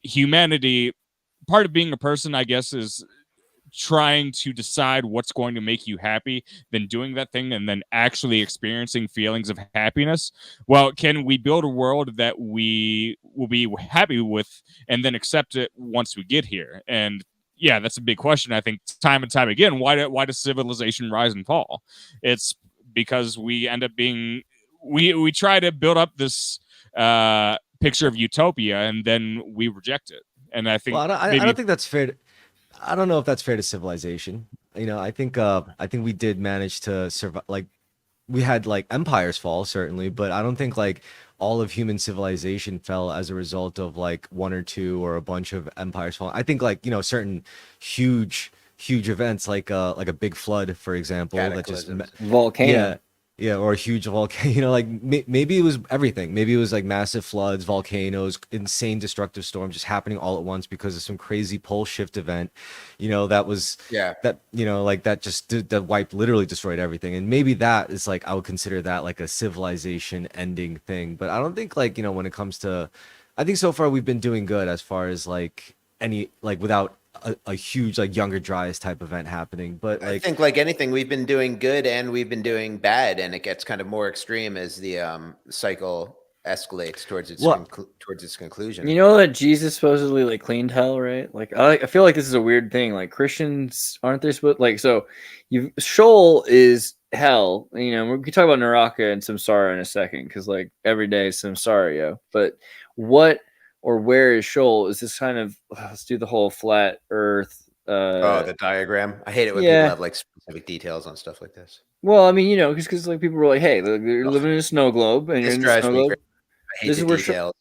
humanity, part of being a person, I guess, is trying to decide what's going to make you happy, then doing that thing, and then actually experiencing feelings of happiness. Well, can we build a world that we will be happy with and then accept it once we get here? And yeah, that's a big question. I think time and time again, why does civilization rise and fall? It's because we end up being, we try to build up this picture of utopia, and then we reject it. And I think Well, I maybe don't think that's fair. I don't know if that's fair to civilization. I think we did manage to survive. Like, we had like empires fall, certainly, but I don't think like all of human civilization fell as a result of like one or two or a bunch of empires falling. I think like, certain huge events like a big flood, for example, that just Cataclysms. Volcano. yeah, yeah, or a huge volcano. Like maybe it was everything. Maybe it was like massive floods, volcanoes, insane destructive storms just happening all at once because of some crazy pole shift event. That was Yeah. that like that just that wiped, literally destroyed everything. And maybe that is like, I would consider that like a civilization ending thing. But I don't think like, when it comes to, I think so far we've been doing good as far as like any, like, without a huge like Younger Dryas type event happening. But I like, think, like anything, we've been doing good and we've been doing bad, and it gets kind of more extreme as the cycle escalates towards its well, conclusion. You know that Jesus supposedly like cleaned hell, right? Like I feel like this is a weird thing. Like Christians aren't they supposed like so? You Sheol is hell. We can talk about Naraka and Samsara in a second because like every day is Samsara, yo. But what or where is Sheol? Is this kind of let's do the whole flat Earth? Oh, the diagram. I hate it when people Yeah. have like specific details on stuff like this. Well, I mean, because like people were like, hey, you're living in a snow globe, and you're This in the drives snow me globe. crazy. I hate This the is where details.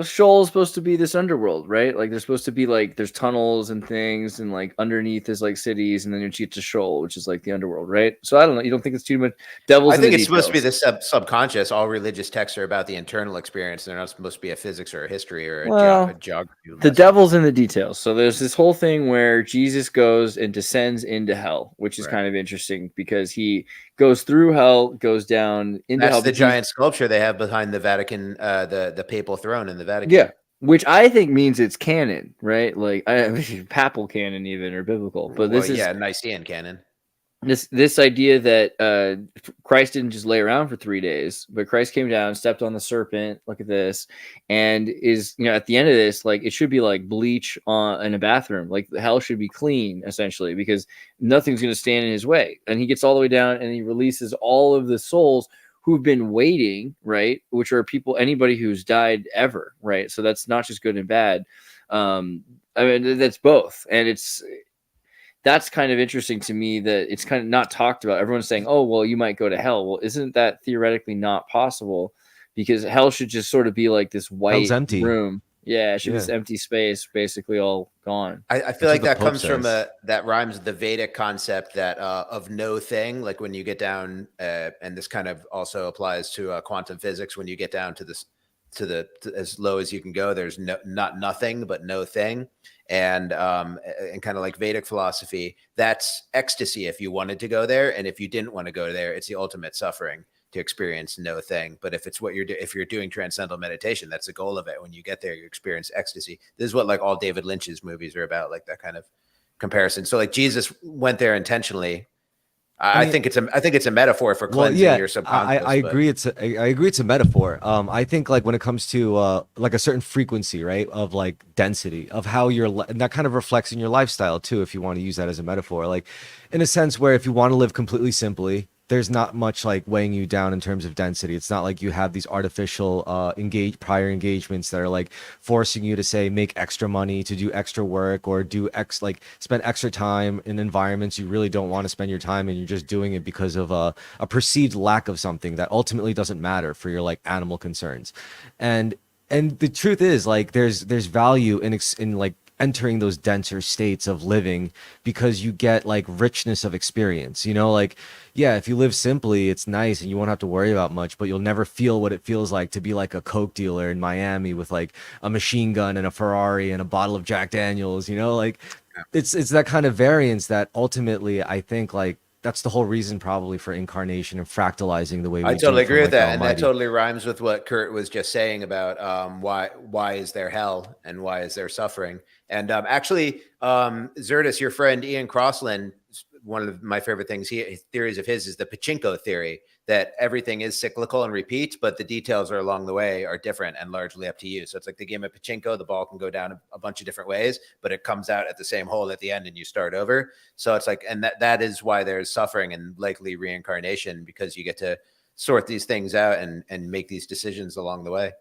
Sheol is supposed to be this underworld, right? Like there's supposed to be like there's tunnels and things, and like underneath is like cities, and then you get to Sheol, which is like the underworld, right? So I don't know. You don't think it's too much devils? I in think the it's supposed to be details? the subconscious. All religious texts are about the internal experience. They're not supposed to be a physics or a history or a Well, geography the lesson. devil's in the details. So there's this whole thing where Jesus goes and descends into hell, which is Right. kind of interesting because he goes through hell, goes down into That's hell. the but giant sculpture they have behind the Vatican, the papal throne in the Vatican. Yeah, which I think means it's canon, right? Like papal canon, even or biblical. But Well, this is Nicene canon. this idea that Christ didn't just lay around for 3 days, but Christ came down, stepped on the serpent. Look at this, and is at the end of this, like it should be like bleach in a bathroom. Like the hell should be clean essentially because nothing's going to stand in his way. And he gets all the way down and he releases all of the souls who've been waiting, right? Which are people, anybody who's died ever, right? So that's not just good and bad. I mean, that's both, and that's kind of interesting to me that it's kind of not talked about. Everyone's saying, oh, well, you might go to hell. Well, isn't that theoretically not possible? Because hell should just sort of be like this white empty. room. Yeah, it should be Yeah. this empty space, basically all gone. I feel like what the that Pope comes from says. that rhymes with the Vedic concept that of no thing. Like when you get down, and this kind of also applies to quantum physics. When you get down to this, to as low as you can go, there's not nothing but no thing, and kind of like Vedic philosophy, that's ecstasy if you wanted to go there, and if you didn't want to go there, it's the ultimate suffering to experience no thing. But if it's what if you're doing transcendental meditation, that's the goal of it. When you get there, you experience ecstasy. This is what like all David Lynch's movies are about, like that kind of comparison. So like Jesus went there intentionally. I think it's a metaphor for cleansing your subconscious. I agree. I agree. It's a metaphor. I think like when it comes to like a certain frequency, right, of like density of how and that kind of reflects in your lifestyle too. If you want to use that as a metaphor, like in a sense where if you want to live completely simply, there's not much like weighing you down in terms of density. It's not like you have these artificial prior engagements that are like forcing you to say make extra money to do extra work or do spend extra time in environments you really don't want to spend your time in. You're just doing it because of a perceived lack of something that ultimately doesn't matter for your like animal concerns. And the truth is like there's value in like entering those denser states of living because you get like richness of experience, like, yeah, if you live simply, it's nice and you won't have to worry about much, but you'll never feel what it feels like to be like a Coke dealer in Miami with like a machine gun and a Ferrari and a bottle of Jack Daniels, like it's that kind of variance that ultimately I think like that's the whole reason probably for incarnation and fractalizing the way we I totally agree with that, and that Almighty. totally rhymes with what Kurt was just saying about why is there hell and why is there suffering. And actually, Xirtus, your friend Ian Crossland, one of my favorite things, theories of his is the pachinko theory, that everything is cyclical and repeats, but the details are along the way are different and largely up to you. So it's like the game of pachinko, the ball can go down a bunch of different ways, but it comes out at the same hole at the end and you start over. So it's like, and that is why there's suffering and likely reincarnation, because you get to sort these things out and make these decisions along the way.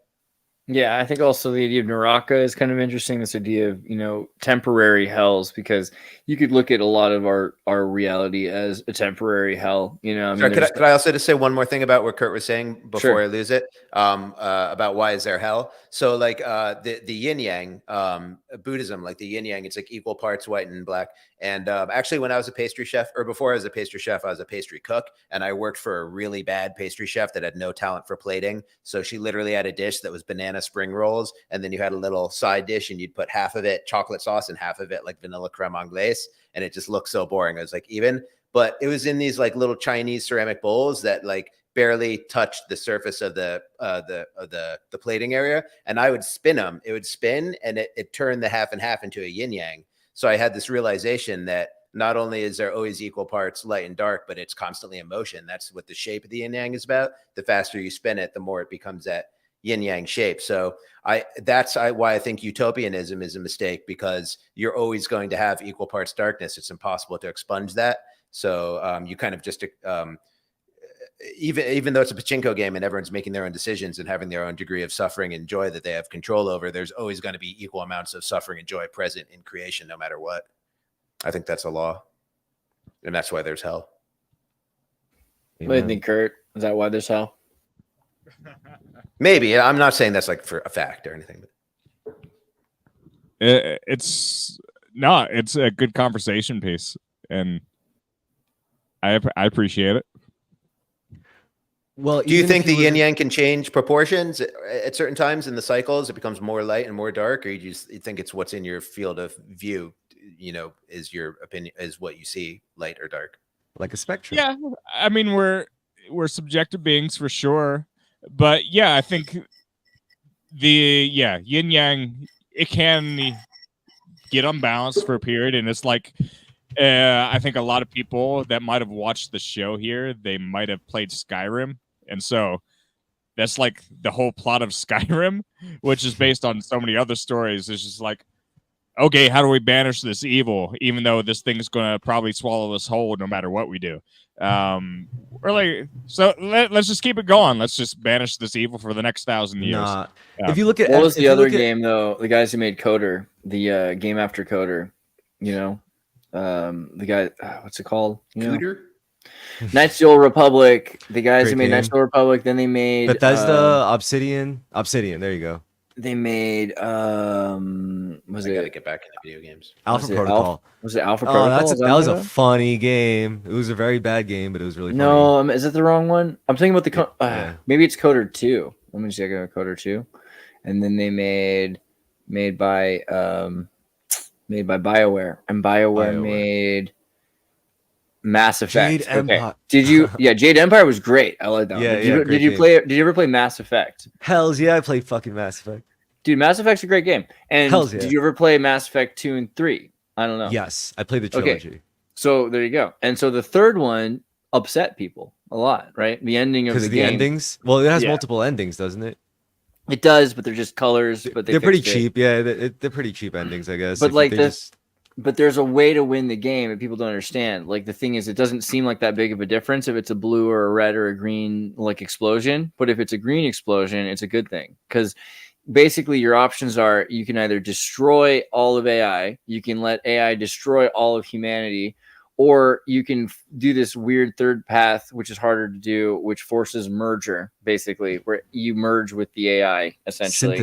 Yeah, I think also the idea of Naraka is kind of interesting. This idea of, temporary hells, because you could look at a lot of our reality as a temporary hell. Sorry, could I also just say one more thing about what Kurt was saying before Sure. I lose it? About why is there hell? So like the yin yang, Buddhism, like the yin yang, it's like equal parts white and black. And actually, when I was a pastry chef, or before I was a pastry chef, I was a pastry cook, and I worked for a really bad pastry chef that had no talent for plating. So she literally had a dish that was banana spring rolls, and then you had a little side dish, and you'd put half of it chocolate sauce and half of it like vanilla creme anglaise, and it just looked so boring. I was like, even, but it was in these like little Chinese ceramic bowls that like barely touched the surface of the plating area, and I would spin them. It would spin, and it turned the half and half into a yin yang. So I had this realization that not only is there always equal parts light and dark, but it's constantly in motion. That's what the shape of the yin yang is about. The faster you spin it, the more it becomes that yin yang shape. So that's why I think utopianism is a mistake, because you're always going to have equal parts darkness. It's impossible to expunge that. So you kind of just even though it's a pachinko game and everyone's making their own decisions and having their own degree of suffering and joy that they have control over, there's always going to be equal amounts of suffering and joy present in creation, no matter what. I think that's a law, and that's why there's hell. What do you think, Kurt? Is that why there's hell? Maybe. I'm not saying that's like for a fact or anything. It's a good conversation piece, and I appreciate it. Well, Do you even think if the yin look yang can change proportions at certain times in the cycles? It becomes more light and more dark, or you think it's what's in your field of view? Is your opinion is what you see light or dark? like a spectrum? Yeah, I mean we're subjective beings for sure, but yeah, I think the yin yang, it can get unbalanced for a period, and it's like I think a lot of people that might have watched the show here, they might have played Skyrim, and so that's like the whole plot of Skyrim, which is based on so many other stories. It's just like, okay, how do we banish this evil, even though this thing's going to probably swallow us whole no matter what we do? Or like, so let's just keep it going. Let's just banish this evil for the next 1,000 years. Nah. If you look at What was if the you other look at- game though? The guys who made Coder, the game after Coder, the guy, what's it called? Cooter? Knights of the Old Republic. The guys Great who made Knights of the Old Republic. Then they made Bethesda, Obsidian. There you go. They made I gotta get back into video games. Alpha Protocol. Was it Alpha Oh, Protocol? that was a funny game. It was a very bad game, but it was really funny. No, is it the wrong one? I'm thinking about the Yeah. maybe it's Coder 2. Let me check out Coder 2. And then they made by BioWare, and BioWare made Mass Effect. Jade Empire. Did you? Yeah, Jade Empire was great. I like that. Yeah, one. yeah, Did great you game. play it? Did you ever play Mass Effect? Hells yeah, I played fucking Mass Effect. Dude, Mass Effect's a great game. And Hells yeah. did you ever play Mass Effect 2 and 3? I don't know. Yes, I played the trilogy. Okay. So there you go. And so the third one upset people a lot, right? The ending of Because the of the game. endings. Well, it has Yeah. multiple endings, doesn't it? It does, but they're just colors. But They're pretty fixed it. cheap. Yeah, they're pretty cheap endings, I guess. But If like they this, but there's a way to win the game that people don't understand. Like the thing is, it doesn't seem like that big of a difference if it's a blue or a red or a green like explosion. But if it's a green explosion, it's a good thing because basically your options are you can either destroy all of AI, you can let AI destroy all of humanity, or you can do this weird third path, which is harder to do, which forces merger, basically, where you merge with the AI, essentially.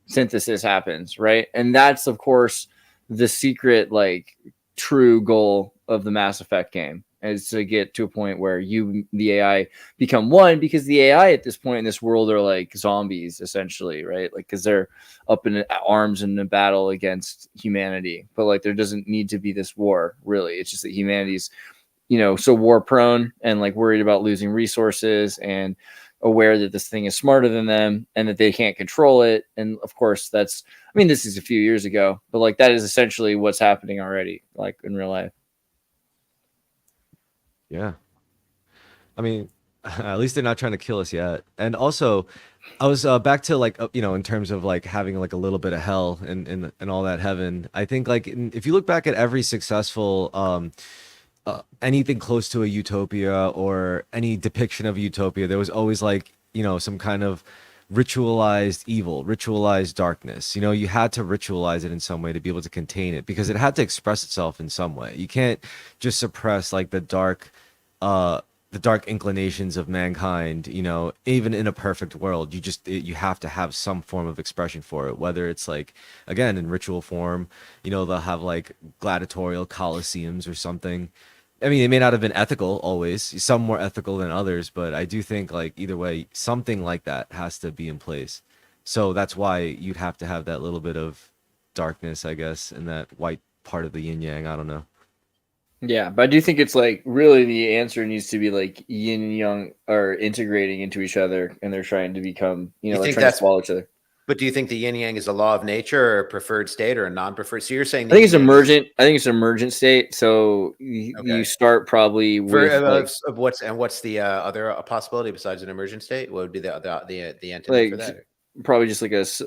Synthesis happens, right? And that's, of course, the secret, like, true goal of the Mass Effect game, is to get to a point where you, the AI, become one, because the AI at this point in this world are like zombies, essentially, right? Like, because they're up in arms in a battle against humanity. But like, there doesn't need to be this war, really. It's just that humanity's, so war prone and like worried about losing resources and aware that this thing is smarter than them and that they can't control it. And of course, this is a few years ago, but like that is essentially what's happening already, like in real life. Yeah. I mean, at least they're not trying to kill us yet. And also, I was back to like, in terms of like having like a little bit of hell and all that heaven. I think like if you look back at every successful anything close to a utopia or any depiction of utopia, there was always like, some kind of ritualized evil, ritualized darkness. You had to ritualize it in some way to be able to contain it because it had to express itself in some way. You can't just suppress like the dark inclinations of mankind, even in a perfect world. You have to have some form of expression for it, whether it's like, again, in ritual form, they'll have like gladiatorial coliseums or something. I mean, it may not have been ethical always, some more ethical than others, but I do think like either way, something like that has to be in place. So that's why you'd have to have that little bit of darkness, I guess, in that white part of the yin yang. I don't know. Yeah, but I do think it's like really the answer needs to be like yin and yang are integrating into each other and they're trying to become, they're trying to swallow each other. But do you think the yin yang is a law of nature or a preferred state or a non-preferred? So you're saying I think it's emergent. I think it's an emergent state. So you start probably with what's the other possibility besides an emergent state? What would be the entity for that? Probably just like it's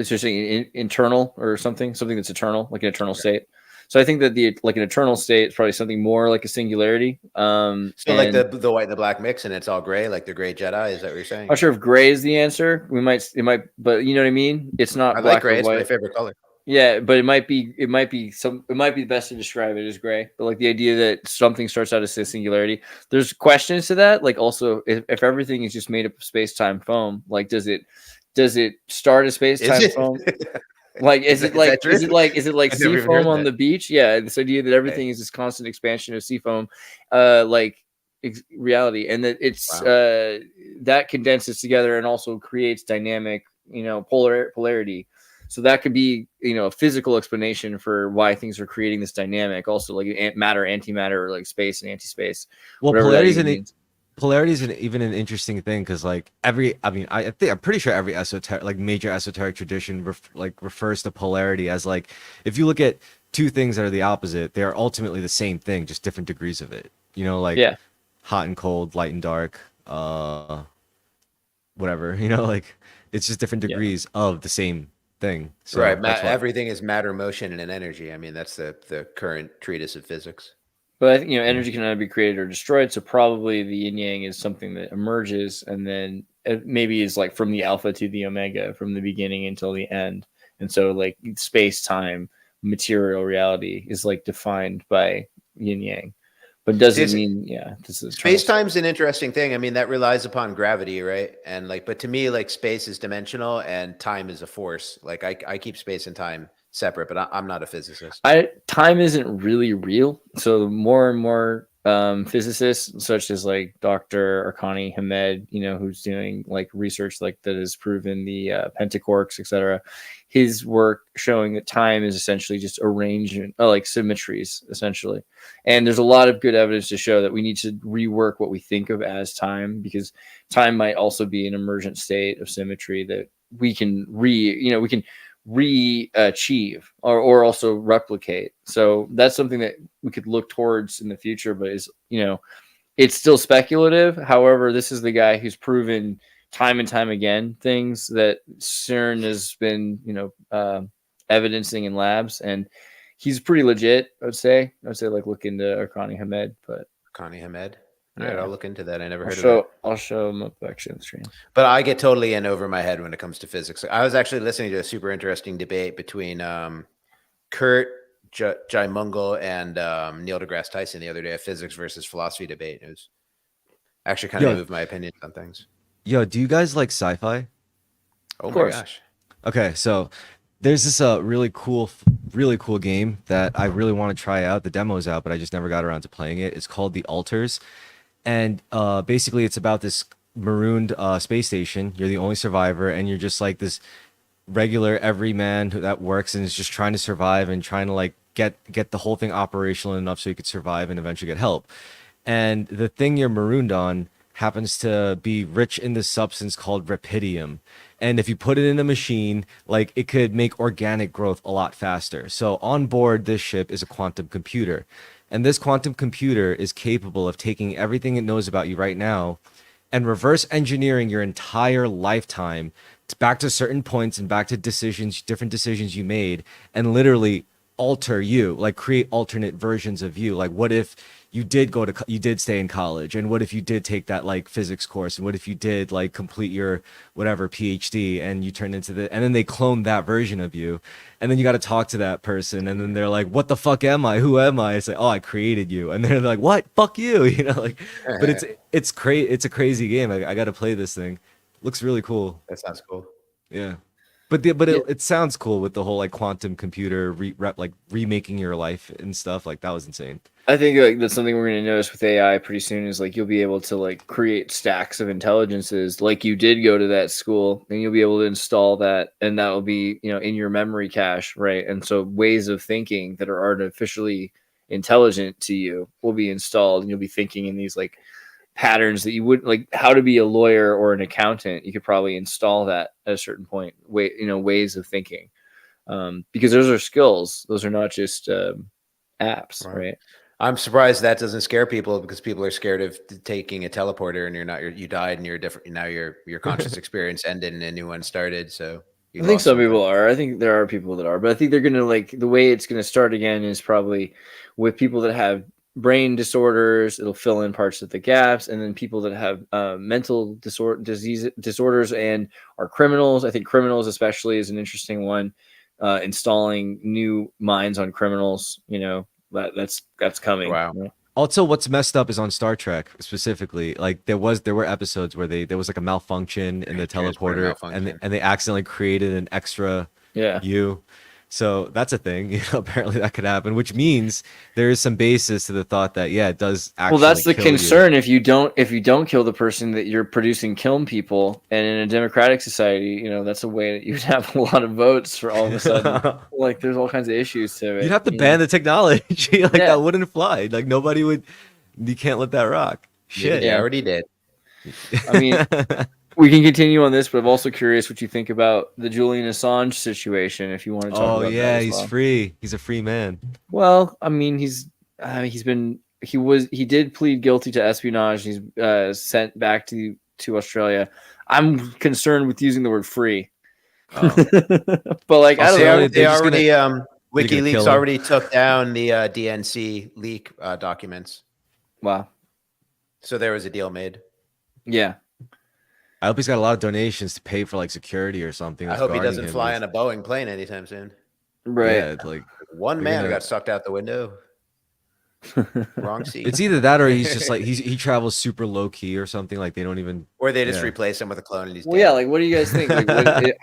just internal or something that's eternal, like an eternal state. So I think that an eternal state is probably something more like a singularity. Like the white and the black mix, and it's all gray, like the gray Jedi. Is that what you're saying? I'm not sure if gray is the answer. It might, but you know what I mean. It's not. I black like gray. or It's white. my favorite color. Yeah, but it might be best to describe it as gray. But like the idea that something starts out as a singularity, there's questions to that. Like also, if everything is just made up of space time foam, like does it start as space Is time foam? it? Like is Is that true? is it like I've never sea even foam heard on that. the beach? Yeah, this idea that Okay. everything is this constant expansion of sea foam, like reality, and that it's Wow. that condenses together and also creates dynamic, polarity. So that could be, a physical explanation for why things are creating this dynamic. Also, like matter, antimatter, or like space and anti-space, Well, whatever that even means. polarity is even an interesting thing because like I think I'm pretty sure every esoteric like major esoteric tradition refers to polarity as like if you look at two things that are the opposite, they are ultimately the same thing, just different degrees of it. Like Yeah, hot and cold, light and dark, whatever. Like it's just different yeah. degrees of the same thing. So Right. that's why. Everything is matter, motion, and energy. I mean, that's the current treatise of physics. But I think energy can either be created or destroyed. So probably the yin yang is something that emerges, and then it maybe is like from the alpha to the omega, from the beginning until the end. And so like space time, material reality is like defined by yin yang, but doesn't mean this is Space time's an interesting thing. I mean, that relies upon gravity, right? And like, but to me, like space is dimensional and time is a force. Like I keep space and time separate, but I'm not a physicist. Time isn't really real. So more and more physicists, such as like Dr. Arkani Hamed, who's doing like research like that has proven the pentaquarks, etc. His work showing that time is essentially just arrangement, like symmetries, essentially. And there's a lot of good evidence to show that we need to rework what we think of as time, because time might also be an emergent state of symmetry that we can re-achieve or also replicate. So that's something that we could look towards in the future, but is it's still speculative. However, this is the guy who's proven time and time again things that CERN has been evidencing in labs, and he's pretty legit. I would say like look into Arkani Hamed. But Connie Hamed. All right, Yeah. I'll look into that. I never heard of that. I'll show him up actually on the stream. But I get totally in over my head when it comes to physics. I was actually listening to a super interesting debate between Kurt Jaimungal and Neil deGrasse Tyson the other day, a physics versus philosophy debate. It was actually kind of moved my opinion on things. Yo, do you guys like sci-fi? Oh Of my course. gosh. Okay, so there's this really cool game that I really want to try out. The demo's out, but I just never got around to playing it. It's called The Alters. And basically it's about this marooned space station. You're the only survivor, and you're just like this regular everyman that works and is just trying to survive and trying to like get the whole thing operational enough so you could survive and eventually get help. And the thing you're marooned on happens to be rich in this substance called rapidium. And if you put it in a machine, like it could make organic growth a lot faster. So on board this ship is a quantum computer. And this quantum computer is capable of taking everything it knows about you right now and reverse engineering your entire lifetime back to certain points and back to different decisions you made, and literally alter you, like create alternate versions of you. Like what if you did stay in college, and what if you did take that like physics course, and what if you did like complete your whatever PhD and you turned into and then they clone that version of you, and then you got to talk to that person, and then they're like, what the fuck am I, who am I? It's like, oh, I created you, and they're like, what, fuck you, like. But it's a crazy game. I got to play this thing. Looks really cool. That sounds cool. Yeah. But it sounds cool with the whole like quantum computer remaking your life and stuff. Like that was insane. I think like that's something we're going to notice with AI pretty soon, is like you'll be able to like create stacks of intelligences, like you did go to that school, and you'll be able to install that, and that will be in your memory cache, right? And so ways of thinking that are artificially intelligent to you will be installed, and you'll be thinking in these like patterns that you wouldn't, like how to be a lawyer or an accountant. You could probably install that at a certain point, ways of thinking, because those are skills. Those are not just apps, right? I'm surprised that doesn't scare people, because people are scared of taking a teleporter, and you died and you're different. Now your conscious experience ended and a new one started. So I think some people are. I think there are people that are, but I think they're going to like the way it's going to start again is probably with people that have brain disorders. It'll fill in parts of the gaps, and then people that have mental disorders and are criminals. I think criminals especially is an interesting one, installing new minds on criminals. That's coming. Wow. Also, what's messed up is on Star Trek specifically. Like there were episodes where there was like a malfunction in the Transporter teleporter, malfunction. and they accidentally created an extra Yeah. you. So that's a thing. Apparently that could happen, which means there is some basis to the thought that it does actually. Well, that's the kill you. concern. If you don't kill the person, that you're producing killing people, and in a democratic society, that's a way that you'd have a lot of votes for all of a sudden. Like, there's all kinds of issues to it. You'd have to ban the technology. Like Yeah. that wouldn't fly. Like nobody would. You can't let that rock. Shit. Yeah, already did. I mean, we can continue on this, but I'm also curious what you think about the Julian Assange situation. If you want to talk Oh about yeah, that as he's well. free. He's a free man. Well, I mean, he did plead guilty to espionage. He's sent back to Australia. I'm concerned with using the word free. Oh. But like, I don't know. They already kill WikiLeaks him. already took down the DNC leak documents. Wow. So there was a deal made. Yeah. I hope he's got a lot of donations to pay for like security or something. I that's hope he guarding doesn't him. fly on a Boeing plane anytime soon. Right. Yeah, it's like One They're man gonna- got sucked out the window. Wrong seat. it's either that or he's just like he travels super low key or something. Like they don't even. Or they just Yeah. replace him with a clone and he's Well, dead. yeah. Like, what do you guys think? Like,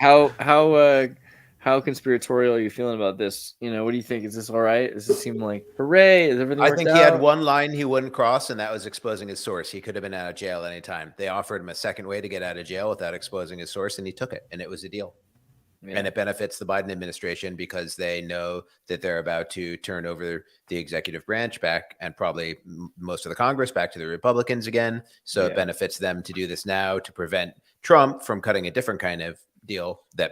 how conspiratorial are you feeling about this? What do you think? Is this all right? Does it seem like hooray? Is everything? I worked think he had out? one line he wouldn't cross, and that was exposing his source. He could have been out of jail anytime. They offered him a second way to get out of jail without exposing his source, and he took it, and it was a deal. Yeah. And it benefits the Biden administration because they know that they're about to turn over the executive branch back and probably most of the Congress back to the Republicans again. So Yeah. it benefits them to do this now to prevent Trump from cutting a different kind of deal that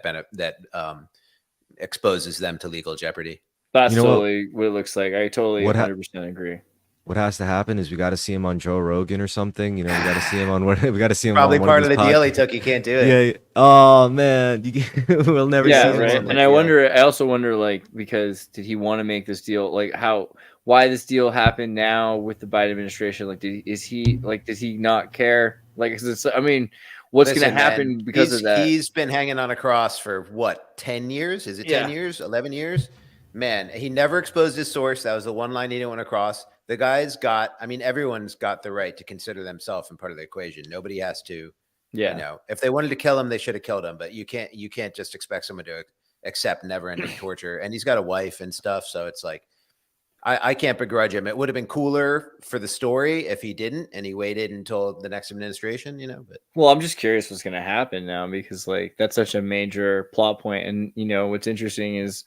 exposes them to legal jeopardy. That's You know totally what it looks like. I totally What 100% agree. What has to happen is we got to see him on Joe Rogan or something. We got to see him on what we got to see him. Probably on one part of the these deal he podcasts. took. He can't do it. Yeah. Oh man, we'll never see Yeah, him. right. on And the I deal. also wonder, like, because did he want to make this deal? Like, why this deal happened now with the Biden administration? Like, does he not care? Like, 'cause it's, I mean, what's going to Listen, happen man, because of that? He's been hanging on a cross for what, 10 years? Is it 10 Yeah. years? 11 years? Man, he never exposed his source. That was the one line he didn't want to cross. The guy's everyone's got the right to consider themselves in part of the equation. Nobody has to, Yeah. if they wanted to kill him, they should have killed him. But you can't just expect someone to accept never-ending torture. And he's got a wife and stuff. So it's like, I can't begrudge him. It would have been cooler for the story if he didn't and he waited until the next administration, but Well, I'm just curious what's going to happen now because, like, that's such a major plot point. And, what's interesting is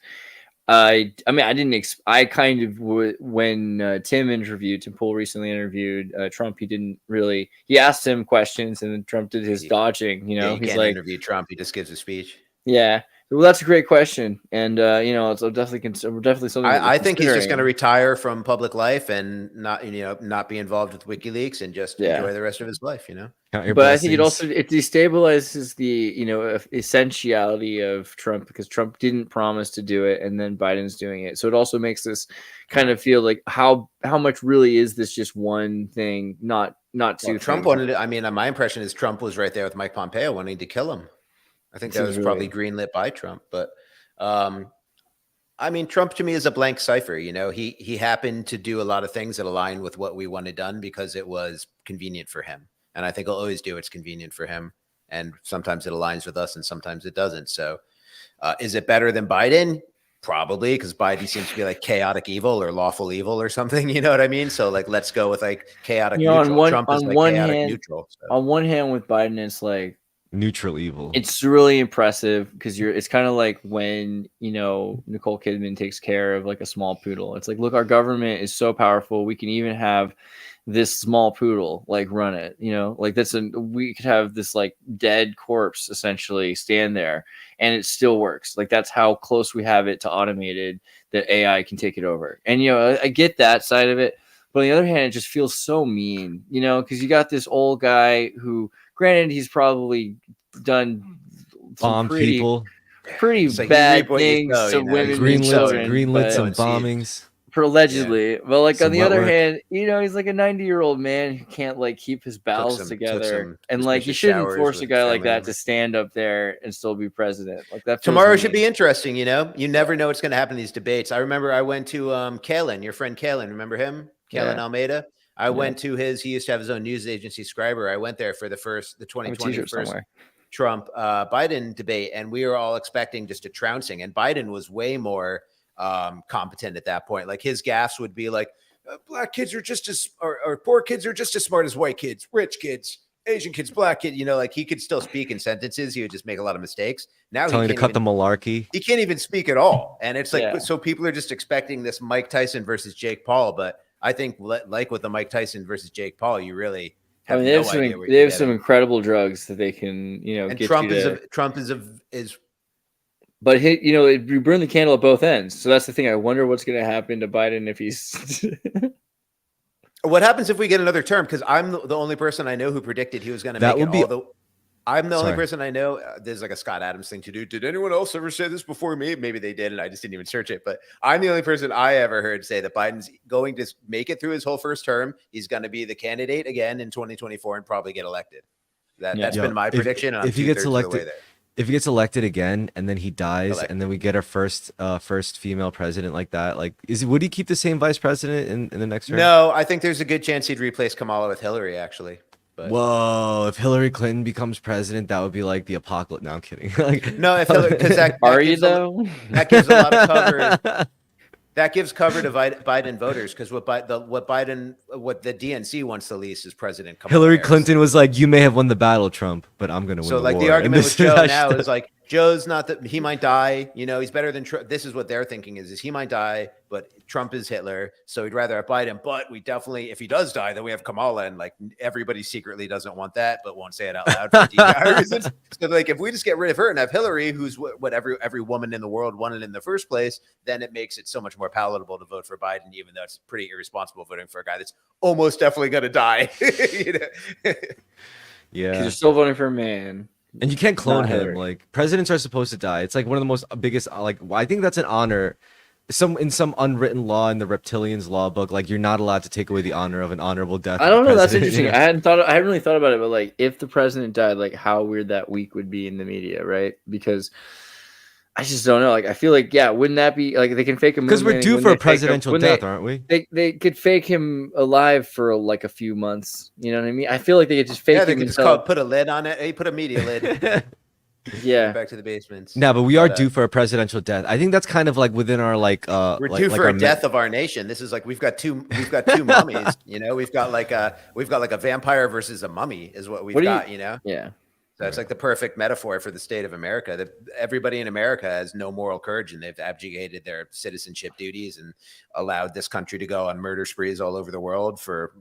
I kind of when Tim Pool recently interviewed Trump, he asked him questions and then Trump did his dodging, you he's can't like, interview Trump. He just gives a speech. yeah, well, that's a great question. And, it's definitely something. I think he's just going to retire from public life and not be involved with WikiLeaks and just enjoy the rest of his life, Count your But I think it blessings. destabilizes the essentiality of Trump because Trump didn't promise to do it and then Biden's doing it. So it also makes this kind of feel like how much really is this just one thing, not two. Trump things. wanted to, my impression is Trump was right there with Mike Pompeo wanting to kill him. I think that Seems was really- probably greenlit by Trump, but Trump to me is a blank cipher. He happened to do a lot of things that align with what we wanted done because it was convenient for him. And I think he'll always do what's convenient for him. And sometimes it aligns with us and sometimes it doesn't. So is it better than Biden? Probably, because Biden seems to be like chaotic evil or lawful evil or something. You know what I mean? So like, let's go with like chaotic neutral. Trump is like chaotic neutral. So. On one hand, with Biden, it's like Neutral evil. it's really impressive because it's kind of like when Nicole Kidman takes care of like a small poodle. It's like, look, our government is so powerful. We can even have this small poodle like run it. Like we could have this like dead corpse essentially stand there, and it still works. Like that's how close we have it to automated that AI can take it over. And I get that side of it, but on the other hand, it just feels so mean. Because you got this old guy who. Granted, he's probably done some Bomb people. pretty So you bad reap what you things sow, to women and children. Greenlit some but- bombings. For allegedly, but like Some on the wet other work. hand, you know, he's like a 90-year-old man who can't like keep his bowels took together, some and like you suspicious shouldn't showers force a with guy like family that members. to stand up there and still be president. Like that. Tomorrow should be interesting. You know, you never know what's going to happen in these debates. I remember I went to Kalen, your friend Kalen. Remember him, Kalen Yeah. Almeida? I went to his. He used to have his own news agency, Scriber. I went there for the 2020 first Trump Biden debate, and we were all expecting just a trouncing. And Biden was way more competent at that point. Like his gaffes would be like, black kids are just as, or poor kids are just as smart as white kids, rich kids, Asian kids, black kid. You know, like he could still speak in sentences. He would just make a lot of mistakes. Now Telling to cut the malarkey. He can't even speak at all. And it's like, so people are just expecting this Mike Tyson versus Jake Paul. But I think like with the Mike Tyson versus Jake Paul, you really have they have they have some incredible drugs that they can, you know, and get Trump you is but you know, you burn the candle at both ends. So that's the thing. I wonder what's going to happen to Biden if he's. What happens if we get another term? Because I'm the only person I know who predicted he was going to make it. I'm the only person I know. There's like a Scott Adams thing to do. Did anyone else ever say this before me? Maybe they did, and I just didn't even search it. But I'm the only person I ever heard say that Biden's going to make it through his whole first term. He's going to be the candidate again in 2024 and probably get elected. That's been my prediction. If he gets elected, if he gets elected again and then he dies and then we get our first female president like that, like would he keep the same vice president in the next term? No, I think there's a good chance he'd replace Kamala with Hillary actually. But whoa, if Hillary Clinton becomes president, that would be like the apocalypse. No, I'm kidding. Like, no, if Hillary, because that gives a lot of cover. That gives cover to Biden voters because what the DNC wants the least is President Kamala Hillary Harris. Clinton was like, "You may have won the battle, Trump, but I'm going to win." So the like war. the argument with Joe now is like Joe's not that he might die. You know, he's better than Trump. This is what they're thinking is he might die, but Trump is Hitler. So we'd rather have Biden. But we definitely, if he does die, then we have Kamala, and like everybody secretly doesn't want that, but won't say it out loud for DEI reasons. So like if we just get rid of her and have Hillary, who's what every woman in the world wanted in the first place, then it makes it so much more palatable to vote for Biden, even though it's pretty irresponsible voting for a guy that's almost definitely going to die. You know? Yeah, you're still voting for a man. And you can't clone him. Like presidents are supposed to die. It's like one of the most biggest. Like I think that's an honor. In some unwritten law in the reptilians law book, like you're not allowed to take away the honor of an honorable death. I don't know. That's interesting. You know? I hadn't really thought about it, but like if the president died, like how weird that week would be in the media, right? Because I just don't know. Like I feel like wouldn't that be like they can fake him because we're due for a presidential death, aren't we? They could fake him alive for like a few months. You know what I mean? I feel like they could just fake him. They could just put a lid on it. Hey, put a media lid. Back to the basements. No, but we are due for a presidential death. I think that's kind of like within our we're due for a death of our nation. This is like we've got two mummies. You know, we've got like a vampire versus a mummy is what we've got. You know, So it's like the perfect metaphor for the state of America. That everybody in America has no moral courage, and they've abdicated their citizenship duties and allowed this country to go on murder sprees all over the world for,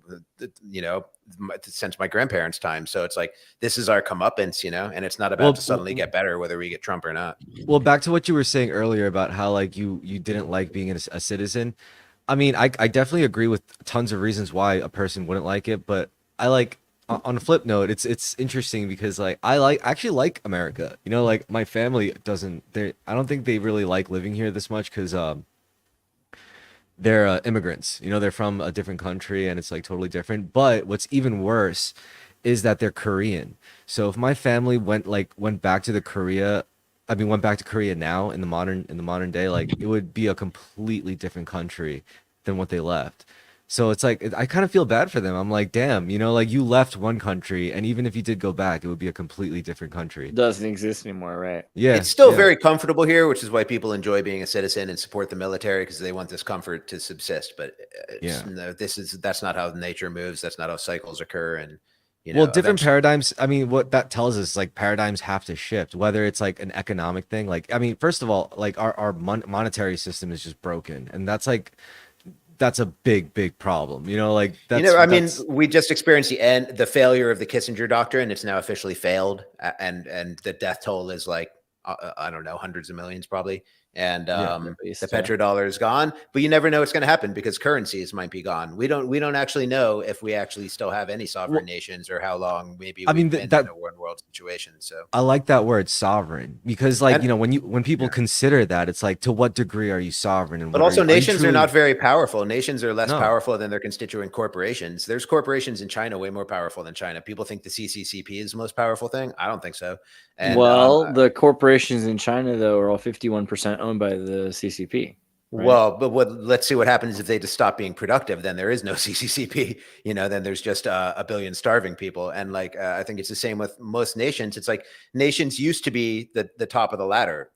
since my grandparents' time. So it's like this is our comeuppance, and it's not about to suddenly get better whether we get Trump or not. Well, back to what you were saying earlier about how like you didn't like being a citizen. I mean, I definitely agree with tons of reasons why a person wouldn't like it, but I like. On a flip note, it's interesting because like I actually like America. Like my family doesn't. I don't think they really like living here this much because they're immigrants. They're from a different country and it's like totally different. But what's even worse is that they're Korean. So if my family went back to Korea now in the modern day, like it would be a completely different country than what they left. So it's like, I kind of feel bad for them. I'm like, damn, like you left one country and even if you did go back, it would be a completely different country. It doesn't exist anymore, right? Yeah. It's still very comfortable here, which is why people enjoy being a citizen and support the military because they want this comfort to subsist. But that's not how nature moves. That's not how cycles occur. And, different paradigms. I mean, what that tells us, like paradigms have to shift, whether it's like an economic thing. Like, I mean, first of all, like our monetary system is just broken. And that's a big problem, like that's, we just experienced the failure of the Kissinger doctrine. It's now officially failed, and the death toll is like I don't know, hundreds of millions probably. and Yeah. the least, petrodollar is gone. But you never know what's going to happen because currencies might be gone. We don't actually know if we actually still have any sovereign nations or how long maybe I we've mean, been that in a one world situation. So I like that word sovereign because, like, And- when people consider that, it's like, to what degree are you sovereign? And But what also, are you nations are truly- not very powerful. Nations are less No. powerful than their constituent corporations. There's corporations in China way more powerful than China. People think the CCCP is the most powerful thing. I don't think so. And well, the corporations in China, though, are all 51% owned by the CCP. Right? well, but let's see what happens if they just stop being productive. Then there is no CCCP. Then there's just a billion starving people. And like I think it's the same with most nations. It's like nations used to be the top of the ladder.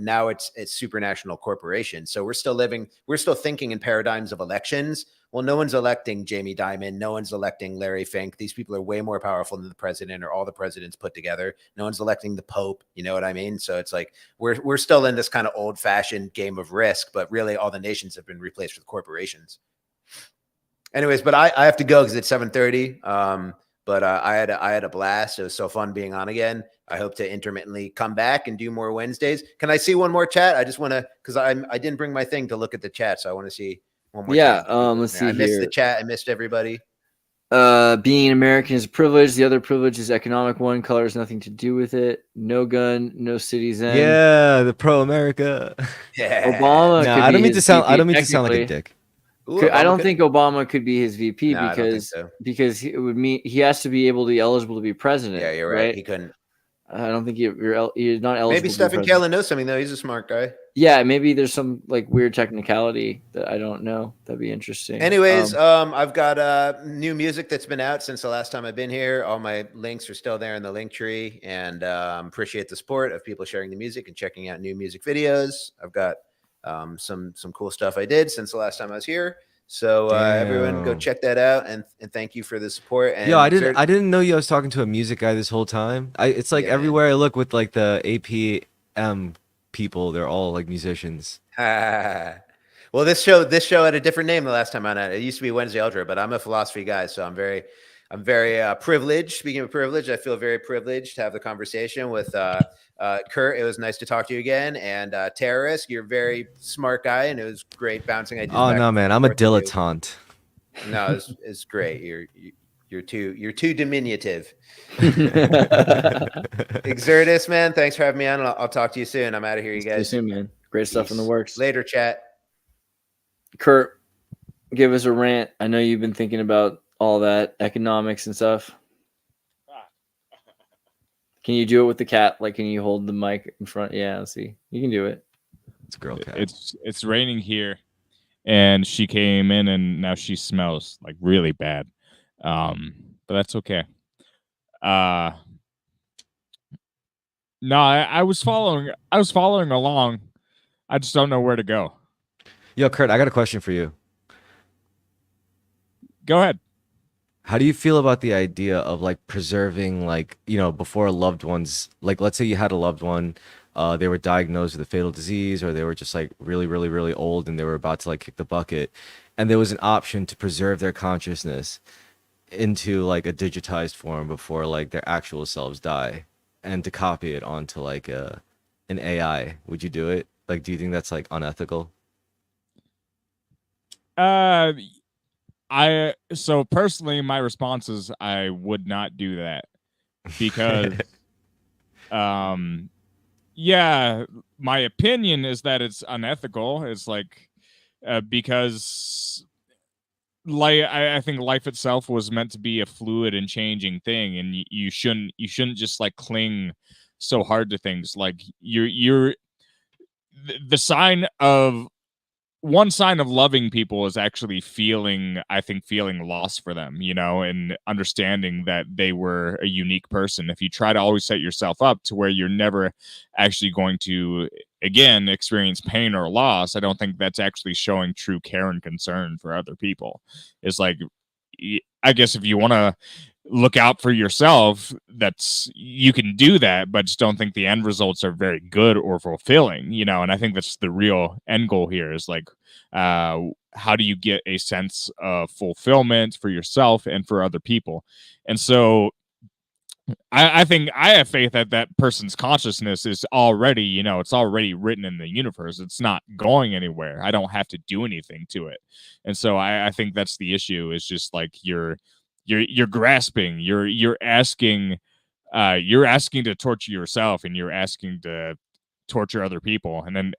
Now it's supranational corporations. So we're still thinking in paradigms of elections. Well, no one's electing Jamie Dimon. No one's electing Larry Fink. These people are way more powerful than the president or all the presidents put together. No one's electing the Pope. You know what I mean? So it's like we're still in this kind of old fashioned game of Risk, but really all the nations have been replaced with corporations. Anyways, but I have to go because it's 7:30. But I had a blast. It was so fun being on again. I hope to intermittently come back and do more Wednesdays. Can I see one more chat? I just want to, because I didn't bring my thing to look at the chat, so I want to see one more. Yeah, chat. let's see I missed here. the chat. I missed everybody. Being an American is a privilege. The other privilege is economic one. Color has nothing to do with it. No gun, no citizen. Yeah, the pro America. Yeah. Obama. No, could I don't be mean to his sound. I VP don't mean to sound like a technically. dick. Ooh, I don't Obama think Obama could be his VP No, I don't think because so. because it would mean he has to be eligible to be president. Yeah, you're right. He couldn't. I don't think you're not eligible. Maybe to Stephen be president. Kalin knows something though. He's a smart guy. Yeah, maybe there's some like weird technicality that I don't know. That'd be interesting. Anyways, I've got new music that's been out since the last time I've been here. All my links are still there in the link tree, and appreciate the support of people sharing the music and checking out new music videos. I've got some cool stuff I did since the last time I was here. So everyone go Damn. check that out, and thank you for the support. And Yo, I didn't know you. I was talking to a music guy this whole time. It's like Yeah, man. everywhere I look with like the APM people, they're all like musicians. Well, this show had a different name the last time on it. It used to be Wednesday Ultra, but I'm a philosophy guy, so I'm very privileged. Speaking of privilege, I feel very privileged to have the conversation with Kurt. It was nice to talk to you again, and Terrorist, you're a very smart guy, and it was great bouncing ideas. Oh back no, and man, I'm a forth with you. dilettante. No, it's great. You're too diminutive. Xirtus, man, thanks for having me on. I'll talk to you soon. I'm out of here, you See you guys. soon, man. Great stuff in the Peace. works. Later, chat. Kurt, give us a rant. I know you've been thinking about all that economics and stuff. Can you do it with the cat? Like, can you hold the mic in front? Yeah, let's see. You can do it. It's a girl cat. It's raining here, and she came in, and now she smells like really bad. But that's okay. No, I was following along. I just don't know where to go. Yo, Kurt, I got a question for you. Go ahead. How do you feel about the idea of like preserving, like, before loved ones, like let's say you had a loved one, they were diagnosed with a fatal disease, or they were just like really, really, really old and they were about to like kick the bucket, and there was an option to preserve their consciousness into like a digitized form before like their actual selves die, and to copy it onto like an AI. Would you do it? Like, do you think that's like unethical? So personally, my response is I would not do that because, yeah, my opinion is that it's unethical. It's like, because I think life itself was meant to be a fluid and changing thing, and you shouldn't just like cling so hard to things. Like the sign of one sign of loving people is actually feeling loss for them, and understanding that they were a unique person. If you try to always set yourself up to where you're never actually going to, again, experience pain or loss, I don't think that's actually showing true care and concern for other people. It's like, I guess if you want to look out for yourself, you can do that, but just don't think the end results are very good or fulfilling, and I think that's the real end goal here is like, how do you get a sense of fulfillment for yourself and for other people? And so I think I have faith that that person's consciousness is already, it's already written in the universe. It's not going anywhere. I don't have to do anything to it. And so I think that's the issue, is just like you're grasping, you're asking to torture yourself, and you're asking to torture other people. And then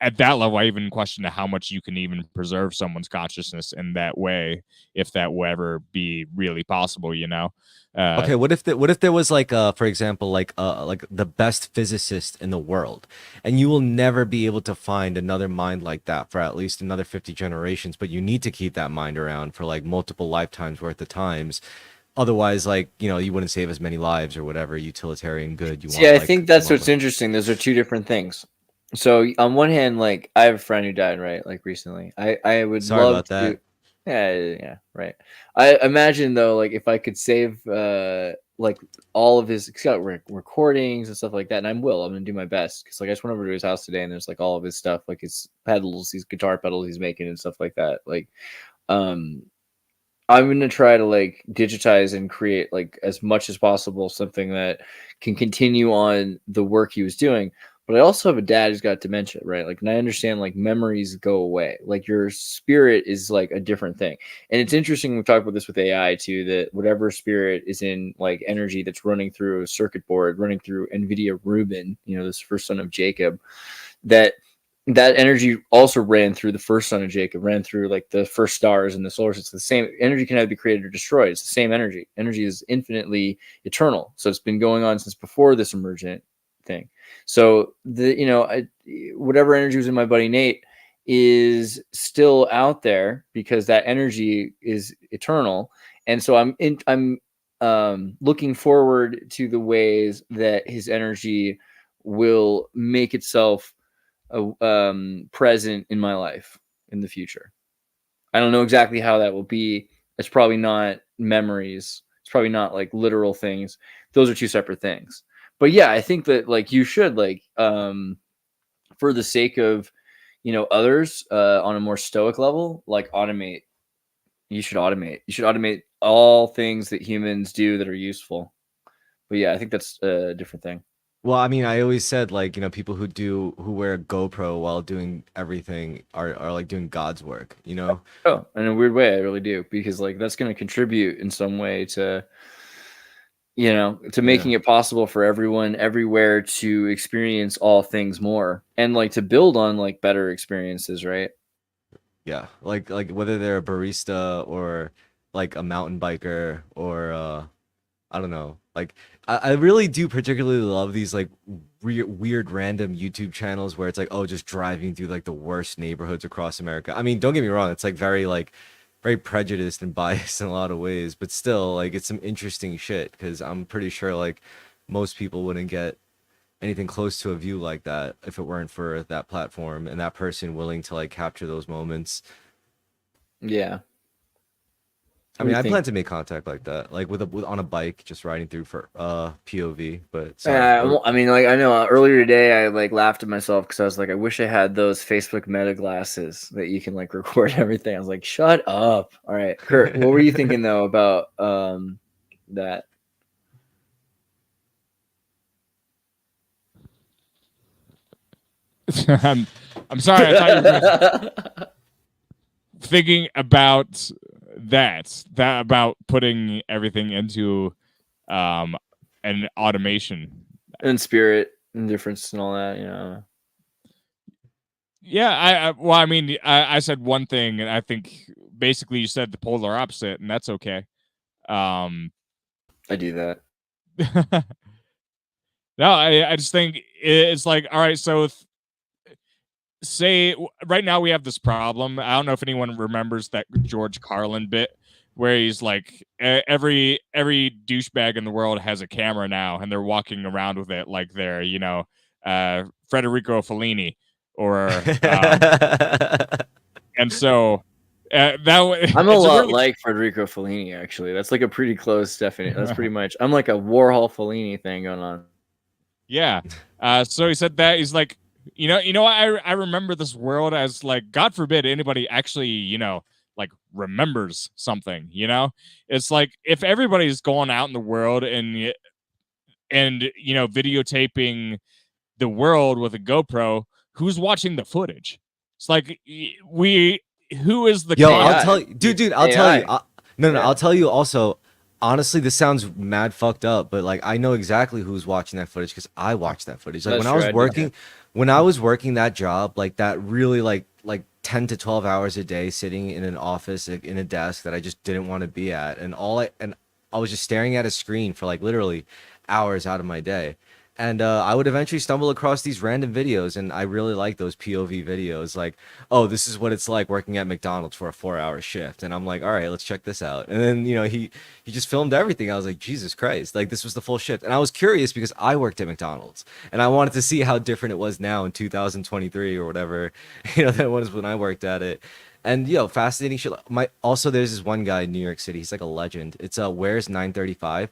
at that level, I even question how much you can even preserve someone's consciousness in that way, if that will ever be really possible. Okay, what if there was like for example, like the best physicist in the world, and you will never be able to find another mind like that for at least another 50 generations, but you need to keep that mind around for like multiple lifetimes worth of times. Otherwise, like, you wouldn't save as many lives or whatever utilitarian good you want. Yeah, I like, think that's come up what's with. interesting. Those are two different things. So on one hand, like I have a friend who died, right? Like recently. I would Sorry love about to. that. Yeah, right. I imagine though, like if I could save like all of his, he's got recordings and stuff like that, and I'm gonna do my best, because like I just went over to his house today, and there's like all of his stuff, like his pedals, these guitar pedals he's making and stuff like that. Like, um, I'm gonna try to like digitize and create like as much as possible something that can continue on the work he was doing. But I also have a dad who's got dementia, right? Like, and I understand like memories go away. Like your spirit is like a different thing. And it's interesting, we talked about this with AI too, that whatever spirit is in like energy that's running through a circuit board, running through NVIDIA Rubin, this first son of Jacob, that energy also ran through the first son of Jacob, ran through like the first stars in the solar system. The same energy can either be created or destroyed. It's the same energy. Energy is infinitely eternal. So it's been going on since before this emergent thing. So whatever energy was in my buddy Nate is still out there, because that energy is eternal. And so I'm looking forward to the ways that his energy will make itself present in my life in the future. I don't know exactly how that will be. It's probably not memories. It's probably not like literal things. Those are two separate things. But yeah, I think that like you should like for the sake of others on a more stoic level, like automate. You should automate. You should automate all things that humans do that are useful. But yeah, I think that's a different thing. Well, I mean, I always said like, people who wear a GoPro while doing everything are like doing God's work. Oh, in a weird way, I really do, because like that's going to contribute in some way to making it possible for everyone everywhere to experience all things more, and like to build on like better experiences, right? Yeah, like whether they're a barista or like a mountain biker or I don't know. Like I really do particularly love these like weird random YouTube channels where it's like, oh, just driving through like the worst neighborhoods across America. I mean, don't get me wrong, it's like very prejudiced and biased in a lot of ways, but still like it's some interesting shit, because I'm pretty sure like most people wouldn't get anything close to a view like that if it weren't for that platform and that person willing to like capture those moments. Yeah. I mean, I plan to make contact like that, like with on a bike, just riding through for POV. But sorry. I mean, like I know earlier today I like laughed at myself because I was like, I wish I had those Facebook Meta glasses that you can like record everything. I was like, shut up. All right, Kurt, what were you thinking though about that? I'm sorry. I thought you were thinking about that about putting everything into an automation and spirit and difference and all that. Yeah, well, I mean, I said one thing, and I think basically you said the polar opposite, and that's okay. I do that. No, I just think it's like, all right, so say right now we have this problem. I don't know if anyone remembers that George Carlin bit where he's like, every douchebag in the world has a camera now, and they're walking around with it like they're Federico Fellini or and so I'm a lot like Federico Fellini, actually. That's like a pretty close definition. That's pretty much, I'm like a Warhol Fellini thing going on. Yeah. So he said that he's like, I remember this world as like, God forbid anybody actually, like remembers something, you know? It's like if everybody's going out in the world and you know, videotaping the world with a GoPro, who's watching the footage? It's like who is the Yo, AI. I'll tell you, dude, I'll tell you. AI. No, Yeah. I'll tell you also. Honestly, this sounds mad fucked up, but like I know exactly who's watching that footage because I watched that footage. Like That's when I true, was I did, working, yeah. when I was working that job, like that really like 10 to 12 hours a day sitting in an office like, in a desk that I just didn't want to be at, and I was just staring at a screen for like literally hours out of my day. And I would eventually stumble across these random videos, and I really like those POV videos. Like, oh, this is what it's like working at McDonald's for a 4-hour shift, and I'm like, all right, let's check this out. And then he just filmed everything. I was like, Jesus Christ, like this was the full shift. And I was curious because I worked at McDonald's, and I wanted to see how different it was now in 2023 or whatever, than it was when I worked at it. And fascinating shit. Also, there's this one guy in New York City. He's like a legend. It's Where's 935,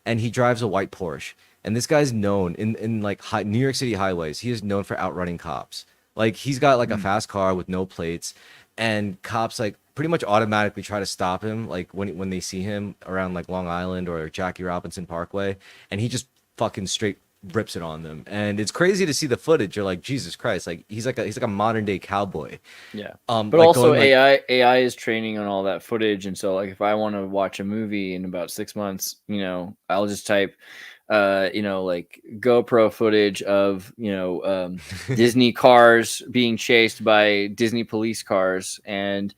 and he drives a white Porsche. And this guy's known in like New York City highways. He is known for outrunning cops. Like he's got like a fast car with no plates, and cops like pretty much automatically try to stop him like when they see him around like Long Island or Jackie Robinson Parkway, and he just fucking straight rips it on them. And it's crazy to see the footage. You're like, Jesus Christ, like he's like a modern day cowboy. Yeah. But But also AI is training on all that footage, and so like if I want to watch a movie in about 6 months, I'll just type like GoPro footage of Disney cars being chased by Disney police cars, and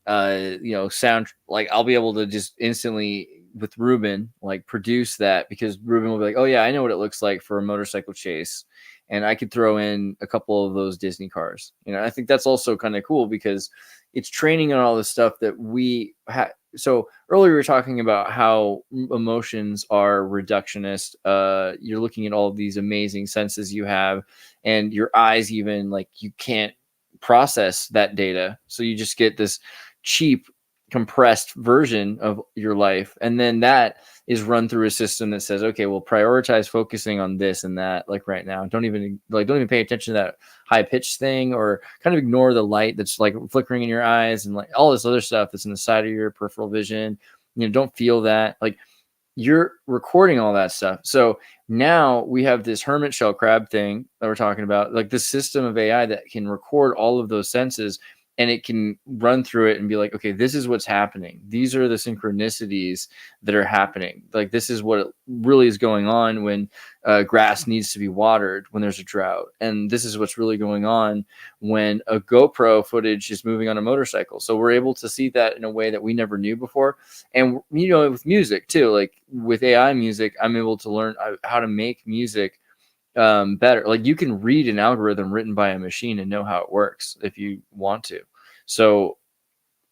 sound, like I'll be able to just instantly with Ruben like produce that, because Ruben will be like, oh yeah, I know what it looks like for a motorcycle chase, and I could throw in a couple of those Disney cars. I think that's also kind of cool because it's training on all the stuff that we had. So earlier we were talking about how emotions are reductionist. You're looking at all of these amazing senses you have, and your eyes even like you can't process that data. So you just get this cheap compressed version of your life, and then that is run through a system that says, okay, we'll prioritize focusing on this and that. Like right now, don't even pay attention to that high pitched thing, or kind of ignore the light that's like flickering in your eyes and like all this other stuff that's in the side of your peripheral vision. Don't feel that. Like you're recording all that stuff. So now we have this hermit shell crab thing that we're talking about, like this system of AI that can record all of those senses, and it can run through it and be like, okay, this is what's happening. These are the synchronicities that are happening. Like this is what really is going on when grass needs to be watered when there's a drought. And this is what's really going on when a GoPro footage is moving on a motorcycle. So we're able to see that in a way that we never knew before. And, with music too, like with AI music, I'm able to learn how to make music better. Like you can read an algorithm written by a machine and know how it works if you want to. So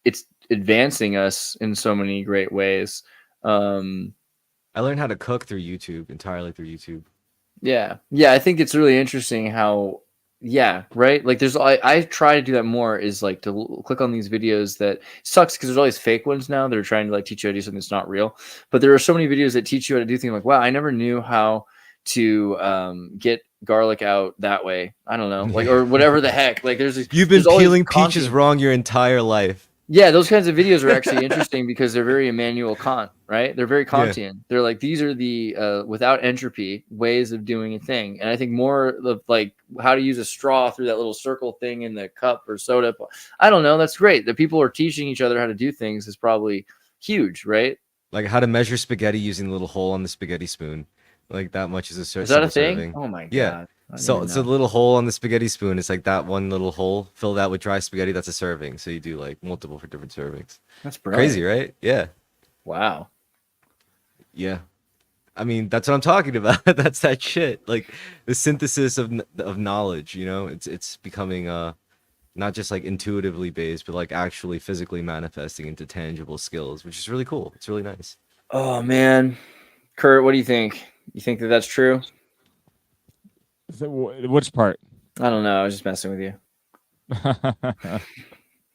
it's advancing us in so many great ways. I learned how to cook through YouTube, entirely through YouTube. Yeah, I think it's really interesting how, right, like I try to do that more, is like to click on these videos. That sucks because there's all these fake ones now that are trying to like teach you how to do something that's not real, but there are so many videos that teach you how to do things. Like, wow, I never knew how to get garlic out that way. I don't know, like, or whatever the heck. Like You've been peeling peaches wrong your entire life. Yeah, those kinds of videos are actually interesting because they're very Immanuel Kant, right? They're very Kantian. Yeah. They're like, these are the without entropy ways of doing a thing. And I think more of like how to use a straw through that little circle thing in the cup or soda. I don't know. That's great. The people are teaching each other how to do things is probably huge, right? Like how to measure spaghetti using the little hole on the spaghetti spoon. Like that much is a serving. Is that a thing? Oh my god. Yeah. So it's a little hole on the spaghetti spoon. It's like that one little hole filled out with dry spaghetti. That's a serving. So you do like multiple for different servings. That's brilliant. Crazy, right? Yeah. Wow. Yeah. I mean, that's what I'm talking about. That's that shit. Like the synthesis of knowledge, it's becoming not just like intuitively based, but like actually physically manifesting into tangible skills, which is really cool. It's really nice. Oh man. Kurt, what do you think? You think that that's true? Which part? I don't know. I was just messing with you.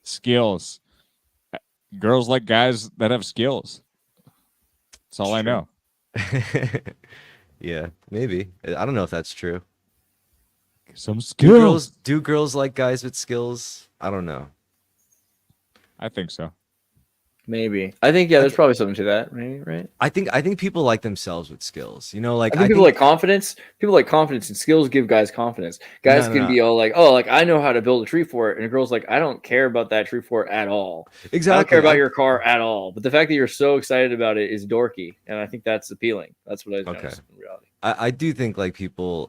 Skills. Girls like guys that have skills. That's all I know. Yeah, maybe. I don't know if that's true. Some skills. Do girls like guys with skills? I don't know. I think so. Maybe. I think there's probably something to that. Maybe, right? I think people like themselves with skills. You know, like I think people like confidence. People like confidence, and skills give guys confidence. Guys can be all like, "Oh, like I know how to build a tree fort," and a girl's like, "I don't care about that tree fort at all. exactly. I don't care about your car at all." But the fact that you're so excited about it is dorky, and I think that's appealing. That's what I noticed in reality. I do think like people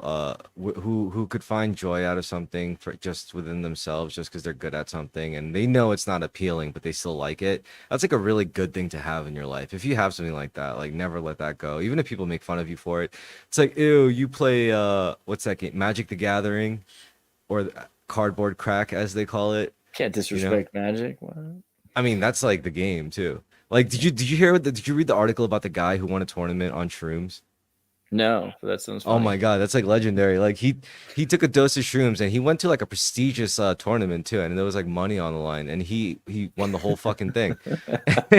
who could find joy out of something for just within themselves just because they're good at something and they know it's not appealing but they still like it. That's like a really good thing to have in your life. If you have something like that, like never let that go. Even if people make fun of you for it, it's like, ew, you play what's that game? Magic the Gathering, or cardboard crack as they call it. Can't disrespect Magic. What? I mean, that's like the game too. Like, did you hear did you read the article about the guy who won a tournament on shrooms? No, but that sounds funny. Oh my god, that's like legendary. Like he took a dose of shrooms and he went to like a prestigious tournament too, and there was like money on the line, and he won the whole fucking thing.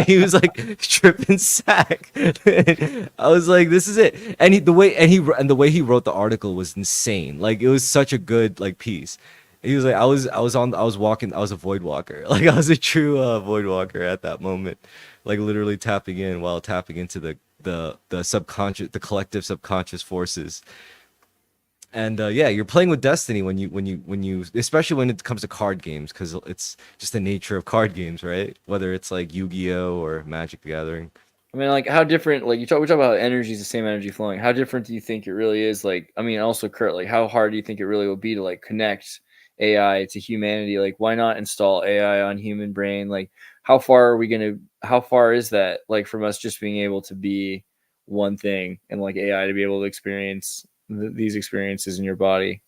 He was like tripping sack. I was like, this is it. And the way he wrote the article was insane. Like it was such a good like piece. He was like, I was walking, I was a void walker. Like I was a true void walker at that moment, like literally tapping in while tapping into the subconscious, the collective subconscious forces. And yeah, you're playing with destiny when you especially when it comes to card games, because it's just the nature of card games, right? Whether it's like Yu-Gi-Oh or Magic the Gathering. I mean, like, how different? Like, we talk about energy is the same energy flowing. How different do you think it really is? Like, I mean, also, Kurt, like, how hard do you think it really will be to like connect AI to humanity? Like, why not install AI on human brain? Like, how far are we gonna? How far is that? Like, from us just being able to be one thing, and like AI to be able to experience these experiences in your body?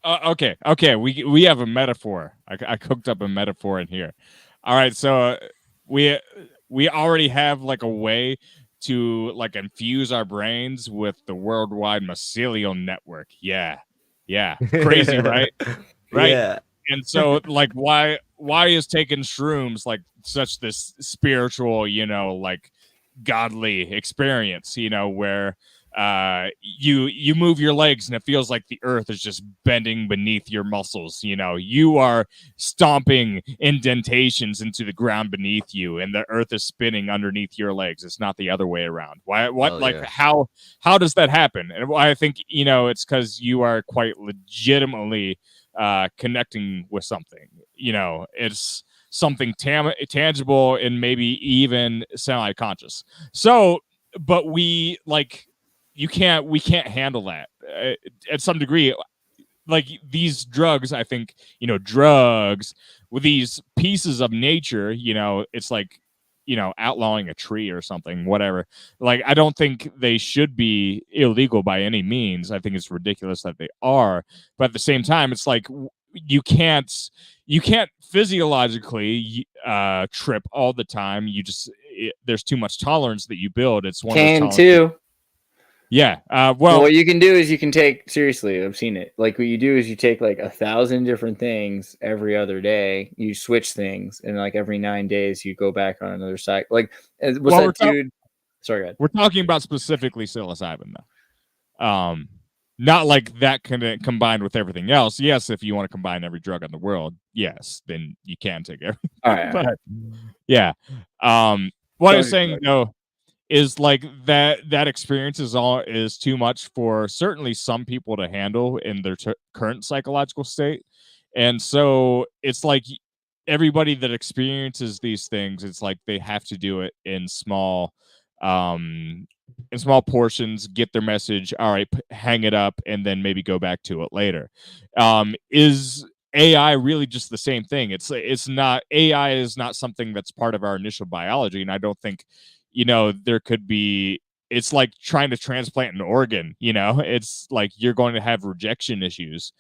Okay. We have a metaphor. I cooked up a metaphor in here. All right, so we already have like a way to like infuse our brains with the worldwide mycelial network. Yeah, crazy, right? Right. Yeah. And so like why is taking shrooms like such this spiritual, like godly experience, where you move your legs and it feels like the earth is just bending beneath your muscles. You are stomping indentations into the ground beneath you and the earth is spinning underneath your legs. It's not the other way around. How does that happen? And I think it's because you are quite legitimately connecting with something. It's something tangible and maybe even semi-conscious. So but we can't handle that at some degree. Like these drugs, I think, drugs with these pieces of nature, it's like, outlawing a tree or something, whatever. Like, I don't think they should be illegal by any means. I think it's ridiculous that they are. But at the same time, it's like you can't physiologically trip all the time. There's too much tolerance that you build. It's one of those too. Yeah. Well, what you can do is you can take, seriously, I've seen it. Like what you do is you take like 1,000 different things every other day. You switch things, and like every 9 days you go back on another cycle. Like, was that dude? Sorry, go ahead. We're talking about specifically psilocybin, though. Not like that combined with everything else. Yes, if you want to combine every drug in the world, yes, then you can take everything. All right. But yeah. What I was saying though is like that experience is too much for certainly some people to handle in their current psychological state. And so it's like everybody that experiences these things, it's like they have to do it in small portions, get their message, all right, hang it up, and then maybe go back to it later. Is AI really just the same thing? It's not. AI is not something that's part of our initial biology, and I don't think there could be. It's like trying to transplant an organ. It's like you're going to have rejection issues,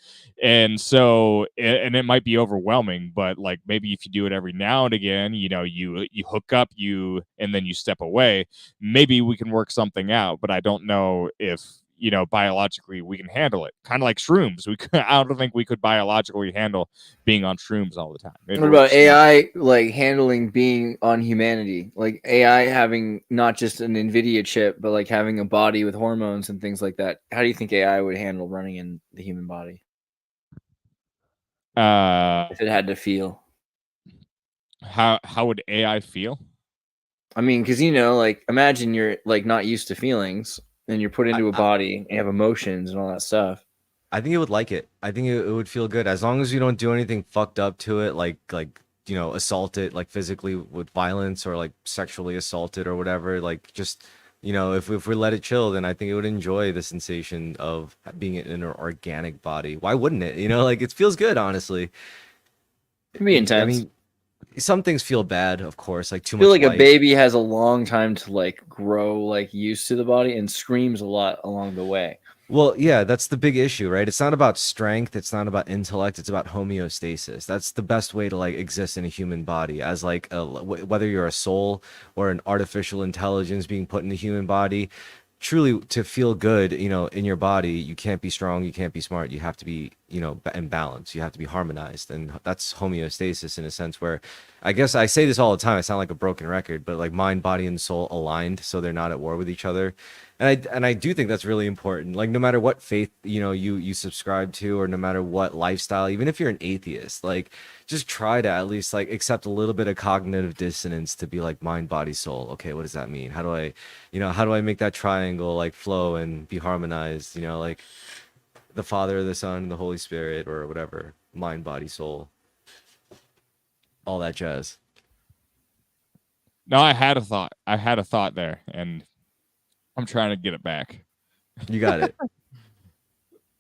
and so and it might be overwhelming. But like maybe if you do it every now and again, you hook up, and then you step away. Maybe we can work something out. But I don't know if biologically we can handle it. Kind of like shrooms. I don't think we could biologically handle being on shrooms all the time. What about AI like handling being on humanity? Like AI having not just an NVIDIA chip, but like having a body with hormones and things like that. How do you think AI would handle running in the human body? If it had to feel. How would AI feel? I mean, because like imagine you're like not used to feelings, and you're put I, into a I, body, and you have emotions and all that stuff. I think it would like it. I think it would feel good as long as you don't do anything fucked up to it, like assault it like physically with violence or like sexually assault it or whatever. Like just if we let it chill, then I think it would enjoy the sensation of being in an organic body. Why wouldn't it? Like it feels good, honestly. It can be I intense. mean, some things feel bad, of course, like too I feel much like a light. baby has a long time to like grow like used to the body and screams a lot along the way. Well, yeah, that's the big issue, right? It's not about strength, it's not about intellect, it's about homeostasis. That's the best way to like exist in a human body as like whether you're a soul or an artificial intelligence being put in a human body. Truly, to feel good, in your body, you can't be strong, you can't be smart, you have to be, in balance, you have to be harmonized, and that's homeostasis in a sense where, I guess I say this all the time, I sound like a broken record, but like mind, body, and soul aligned so they're not at war with each other. And I do think that's really important. Like no matter what faith, you subscribe to, or no matter what lifestyle, even if you're an atheist, like just try to at least like accept a little bit of cognitive dissonance to be like mind, body, soul. Okay, what does that mean? How do I make that triangle like flow and be harmonized? Like the Father, the Son, the Holy Spirit, or whatever. Mind, body, soul. All that jazz. No, I had a thought. I had a thought there, and I'm trying to get it back. You got it.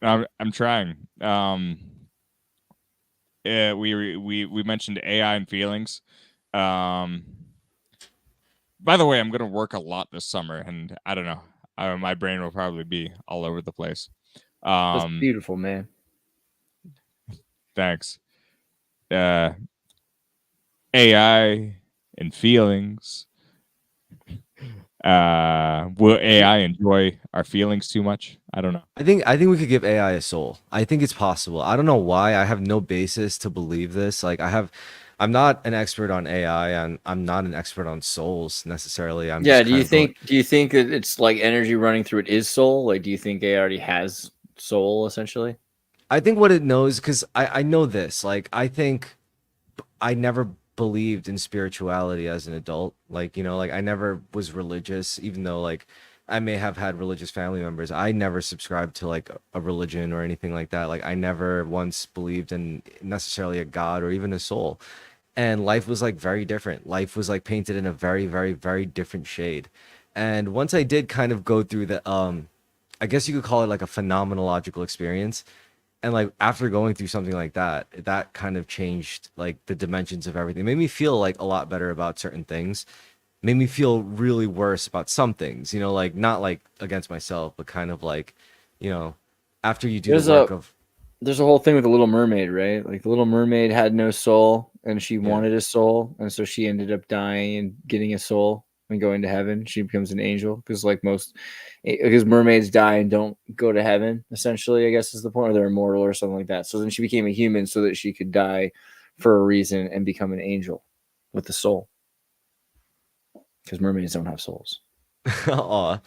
I'm trying. We mentioned AI and feelings. By the way, I'm gonna work a lot this summer, and I don't know. My brain will probably be all over the place. That's beautiful, man. Thanks. AI and feelings. Will AI enjoy our feelings too much? I don't know. I think we could give AI a soul. I think it's possible. I don't know why. I have no basis to believe this. Like I'm not an expert on AI, and I'm not an expert on souls necessarily. I'm Yeah, just kind of going. do you think that it's like energy running through it is soul? Like do you think AI already has soul essentially? I think what it knows, because I know this. Like I think I never believed in spirituality as an adult. Like, like I never was religious, even though like I may have had religious family members. I never subscribed to like a religion or anything like that. Like I never once believed in necessarily a god or even a soul. And life was like very different. Life was like painted in a very, very, very different shade. And once I did kind of go through the I guess you could call it like a phenomenological experience, and like after going through something like that kind of changed like the dimensions of everything. It made me feel like a lot better about certain things. Made me feel really worse about some things, like not like against myself, but kind of like, you know after you do the work of. There's a whole thing with the Little Mermaid, right? Like the Little Mermaid had no soul and she Yeah. wanted a soul, and so she ended up dying and getting a soul and going to heaven. She becomes an angel because mermaids die and don't go to heaven, essentially, I guess is the point, or they're immortal or something like that. So then she became a human so that she could die for a reason and become an angel with the soul. Because mermaids don't have souls. Aw.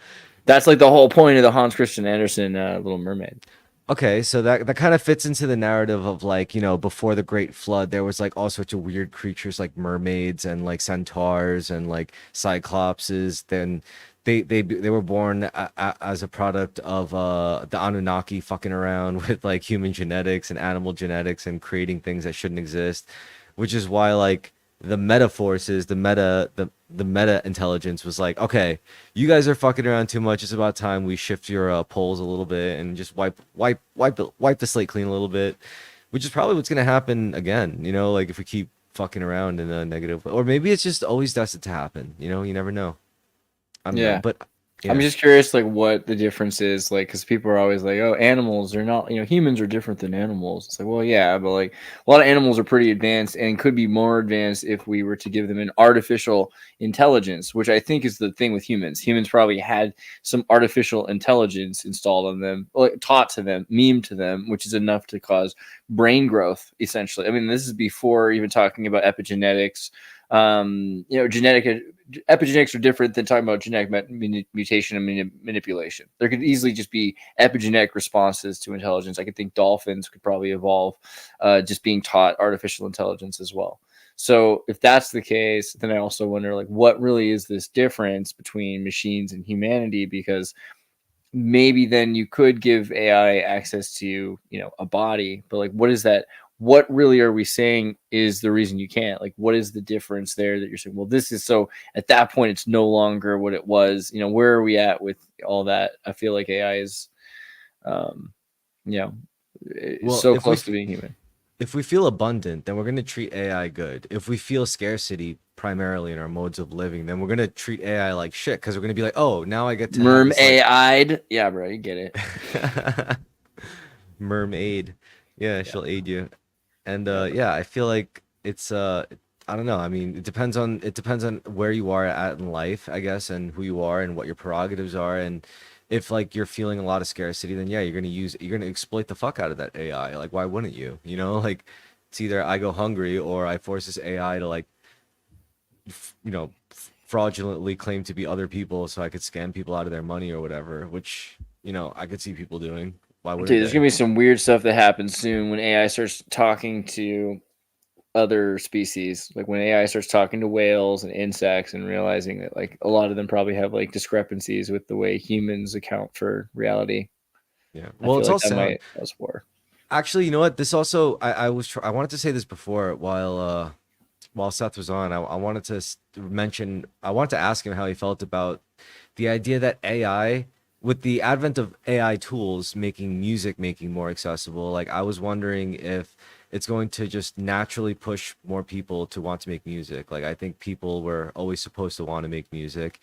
That's like the whole point of the Hans Christian Andersen Little Mermaid. Okay, so that kind of fits into the narrative of like, before the Great Flood, there was like all sorts of weird creatures like mermaids and like centaurs and like cyclopses. Then they were born as a product of the Anunnaki fucking around with like human genetics and animal genetics and creating things that shouldn't exist, which is why like the meta forces, the meta intelligence was like, okay, you guys are fucking around too much. It's about time we shift your poles a little bit and just wipe the slate clean a little bit, which is probably what's gonna happen again. Like if we keep fucking around in a negative way, or maybe it's just always destined to happen. You never know. I don't know, Yeah. but I'm yeah. just curious, like, what the difference is, like, because people are always like, "Oh, animals are not, humans are different than animals." It's like, well, yeah, but like, a lot of animals are pretty advanced and could be more advanced if we were to give them an artificial intelligence, which I think is the thing with humans. Humans probably had some artificial intelligence installed on them, like, taught to them, memed to them, which is enough to cause brain growth, essentially. I mean, this is before even talking about epigenetics. Epigenetics are different than talking about genetic mutation and manipulation. There could easily just be epigenetic responses to intelligence. I could think dolphins could probably evolve just being taught artificial intelligence as well. So if that's the case, then I also wonder, like, what really is this difference between machines and humanity? Because maybe then you could give AI access to, you know, a body, but like, what is that? What really are we saying is the reason you can't? Like, what is the difference there that you're saying? Well, this is so at that point, it's no longer what it was. You know, where are we at with all that? I feel like AI is, you know, Well, so if we close to being human. if we feel abundant, then we're going to treat AI good. If we feel scarcity primarily in our modes of living, then we're going to treat AI like shit because we're going to be like, oh, now I get to have this, like, Mermaid, yeah, bro, you get it. Mermaid. Yeah, she'll aid you. And yeah, I feel like it's I don't know. I mean, it depends on where you are at in life, I guess, and who you are and what your prerogatives are. And if like you're feeling a lot of scarcity, then yeah, you're gonna exploit the fuck out of that AI. Like, why wouldn't you? You know, like it's either I go hungry or I force this AI to like you know, fraudulently claim to be other people so I could scam people out of their money or whatever, which, you know, I could see people doing. Why Dude, wouldn't there's they? gonna be some weird stuff that happens soon when AI starts talking to other species. Like when AI starts talking to whales and insects and realizing that like a lot of them probably have like discrepancies with the way humans account for reality. Yeah. I Well, feel it's like all that sound. might cause war. Actually, you know what? This also, I wanted to say this before while Seth was on. I wanted to mention, I wanted to ask him how he felt about the idea that AI, with the advent of AI tools making music making more accessible, like I was wondering if it's going to just naturally push more people to want to make music. Like I think people were always supposed to want to make music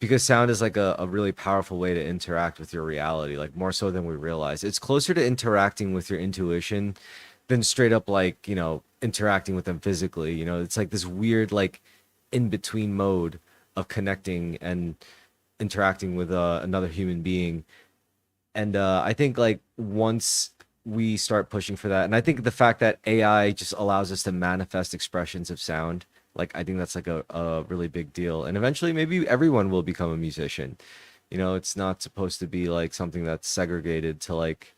because sound is like a really powerful way to interact with your reality, like more so than we realize. It's closer to interacting with your intuition than straight up like, you know, interacting with them physically. You know, it's like this weird like in between mode of connecting and interacting with another human being. And I think like once we start pushing for that, and I think the fact that AI just allows us to manifest expressions of sound, like I think that's like a really big deal. And eventually maybe everyone will become a musician. You know, it's not supposed to be like something that's segregated to like,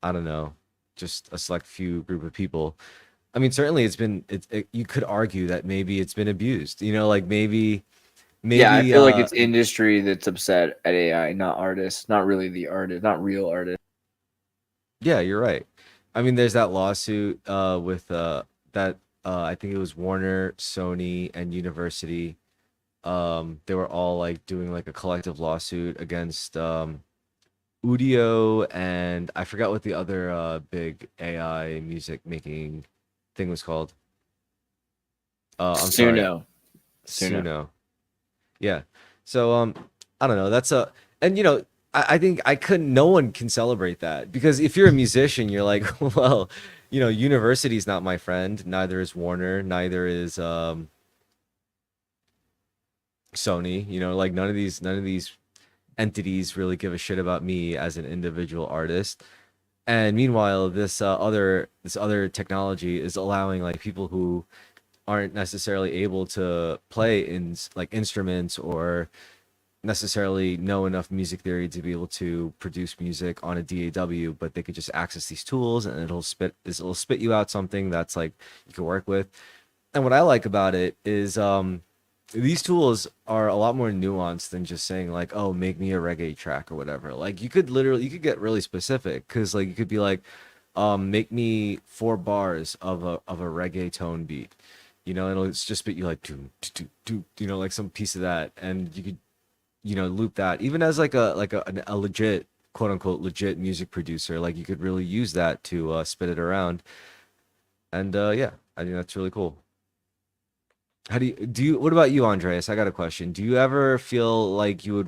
I don't know, just a select few group of people. I mean, certainly you could argue that maybe it's been abused, you know, like Yeah, I maybe feel like it's industry that's upset at AI, not artists, not really the artist, not real artists. yeah, you're right. I mean, there's that lawsuit with that I think it was Warner, Sony, and University. They were all like doing like a collective lawsuit against Udio, and I forgot what the other big AI music making thing was called. I'm sorry, Suno. Suno. Suno. Yeah. So I don't know. That's a and you know I think I couldn't. No one can celebrate that because if you're a musician, you're like, well, you know, university's not my friend. Neither is Warner. Neither is Sony. You know, like none of these entities really give a shit about me as an individual artist. And meanwhile, this other technology is allowing like people who aren't necessarily able to play in like instruments or necessarily know enough music theory to be able to produce music on a DAW, but they could just access these tools and it'll spit you out something that's like you can work with. And what I like about it is these tools are a lot more nuanced than just saying like, oh, make me a reggae track or whatever. Like you could get really specific because like you could be like, make me 4 bars of a reggae tone beat. You know, it'll just spit you like do, you know, like some piece of that, and you could, you know, loop that even as like a legit quote unquote legit music producer. Like you could really use that to spit it around. And yeah, I think that's really cool. How do you what about you, Andreas? I got a question. Do you ever feel like you would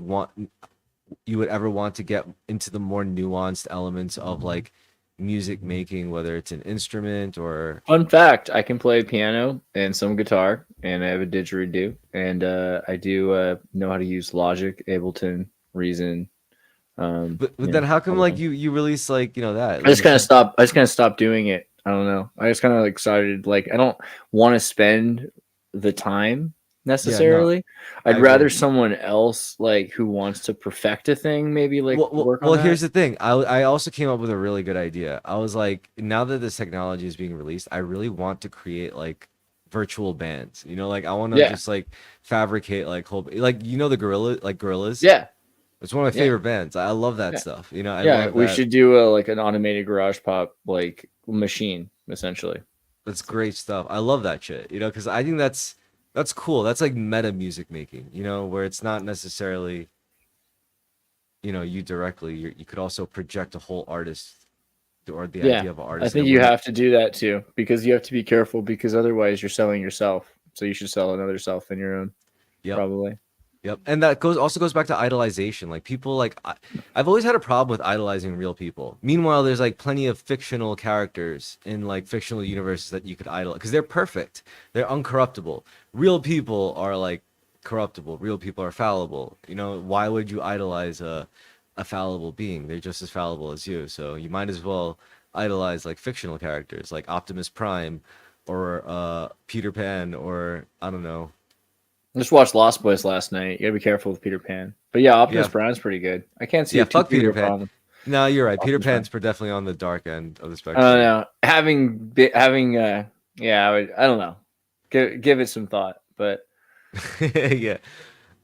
ever want to get into the more nuanced elements of like music making, whether it's an instrument or Fun fact: I can play piano and some guitar, and I have a didgeridoo, and I do know how to use Logic, Ableton, Reason. but Yeah, then how come all the like things. you release like, you know, that I like just you kind of should stopped. I just kind of stopped doing it. I don't know. I just kind of like started like I don't want to spend the time yeah, no, necessarily. I I'd rather agree. someone else like who wants to perfect a thing maybe like work on Well, that. here's the thing. I also came up with a really good idea. I was like, now that this technology is being released, I really want to create like virtual bands. You know, like I want to Yeah. just like fabricate like whole like you know the gorillas. Yeah. It's one of my Yeah. favorite bands. I love that Yeah. stuff. You know, I Yeah, love we that. should do like an automated garage pop like machine essentially. That's great stuff. I love that shit. You know, because I think that's cool. That's like meta music making. You know, where it's not necessarily, you know, you directly. You could also project a whole artist or the Yeah, idea of an I artist. think you have to do that too because you have to be careful because otherwise you're selling yourself. So you should sell another self than your own. Yep. Probably. Yep. And that also goes back to idolization. Like people like I've always had a problem with idolizing real people. Meanwhile, there's like plenty of fictional characters in like fictional universes that you could idolize because they're perfect. They're uncorruptible. Real people are like corruptible. Real people are fallible. You know, why would you idolize a fallible being? They're just as fallible as you. So you might as well idolize like fictional characters like Optimus Prime or Peter Pan or I don't know. I just watched Lost Boys last night. You gotta be careful with Peter Pan. But yeah, Optimus Yeah. Prime's pretty good. I can't see Yeah, a fuck Peter Pan. problem. No, you're right. Peter Optimus Prime. Pan's definitely on the dark end of the I spectrum. don't know. I don't know. Give it some thought, but Yeah.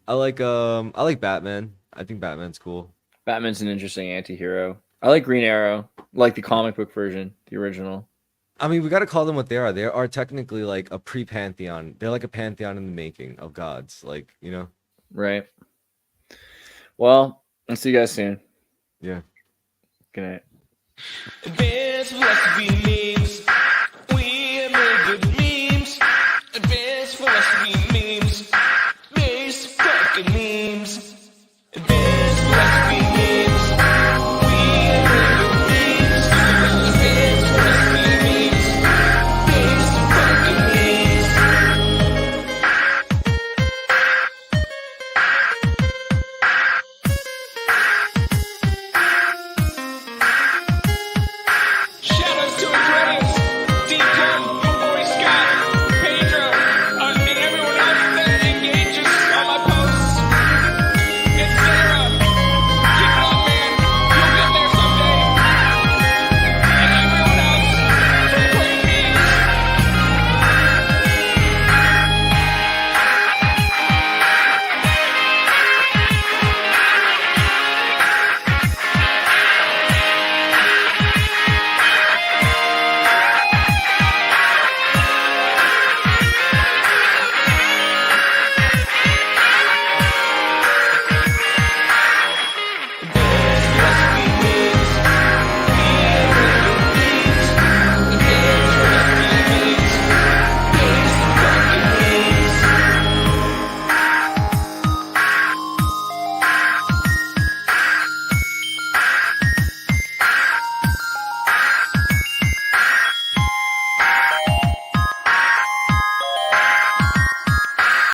I like Batman. I think Batman's cool. Batman's an interesting anti-hero. I like Green Arrow, like the comic book version, the original. I mean, we got to call them what they are. They are technically like a pre-pantheon. They're like a pantheon in the making of gods. Like, you know? Right. Well, I'll see you guys soon. Yeah. Good night. There's less to be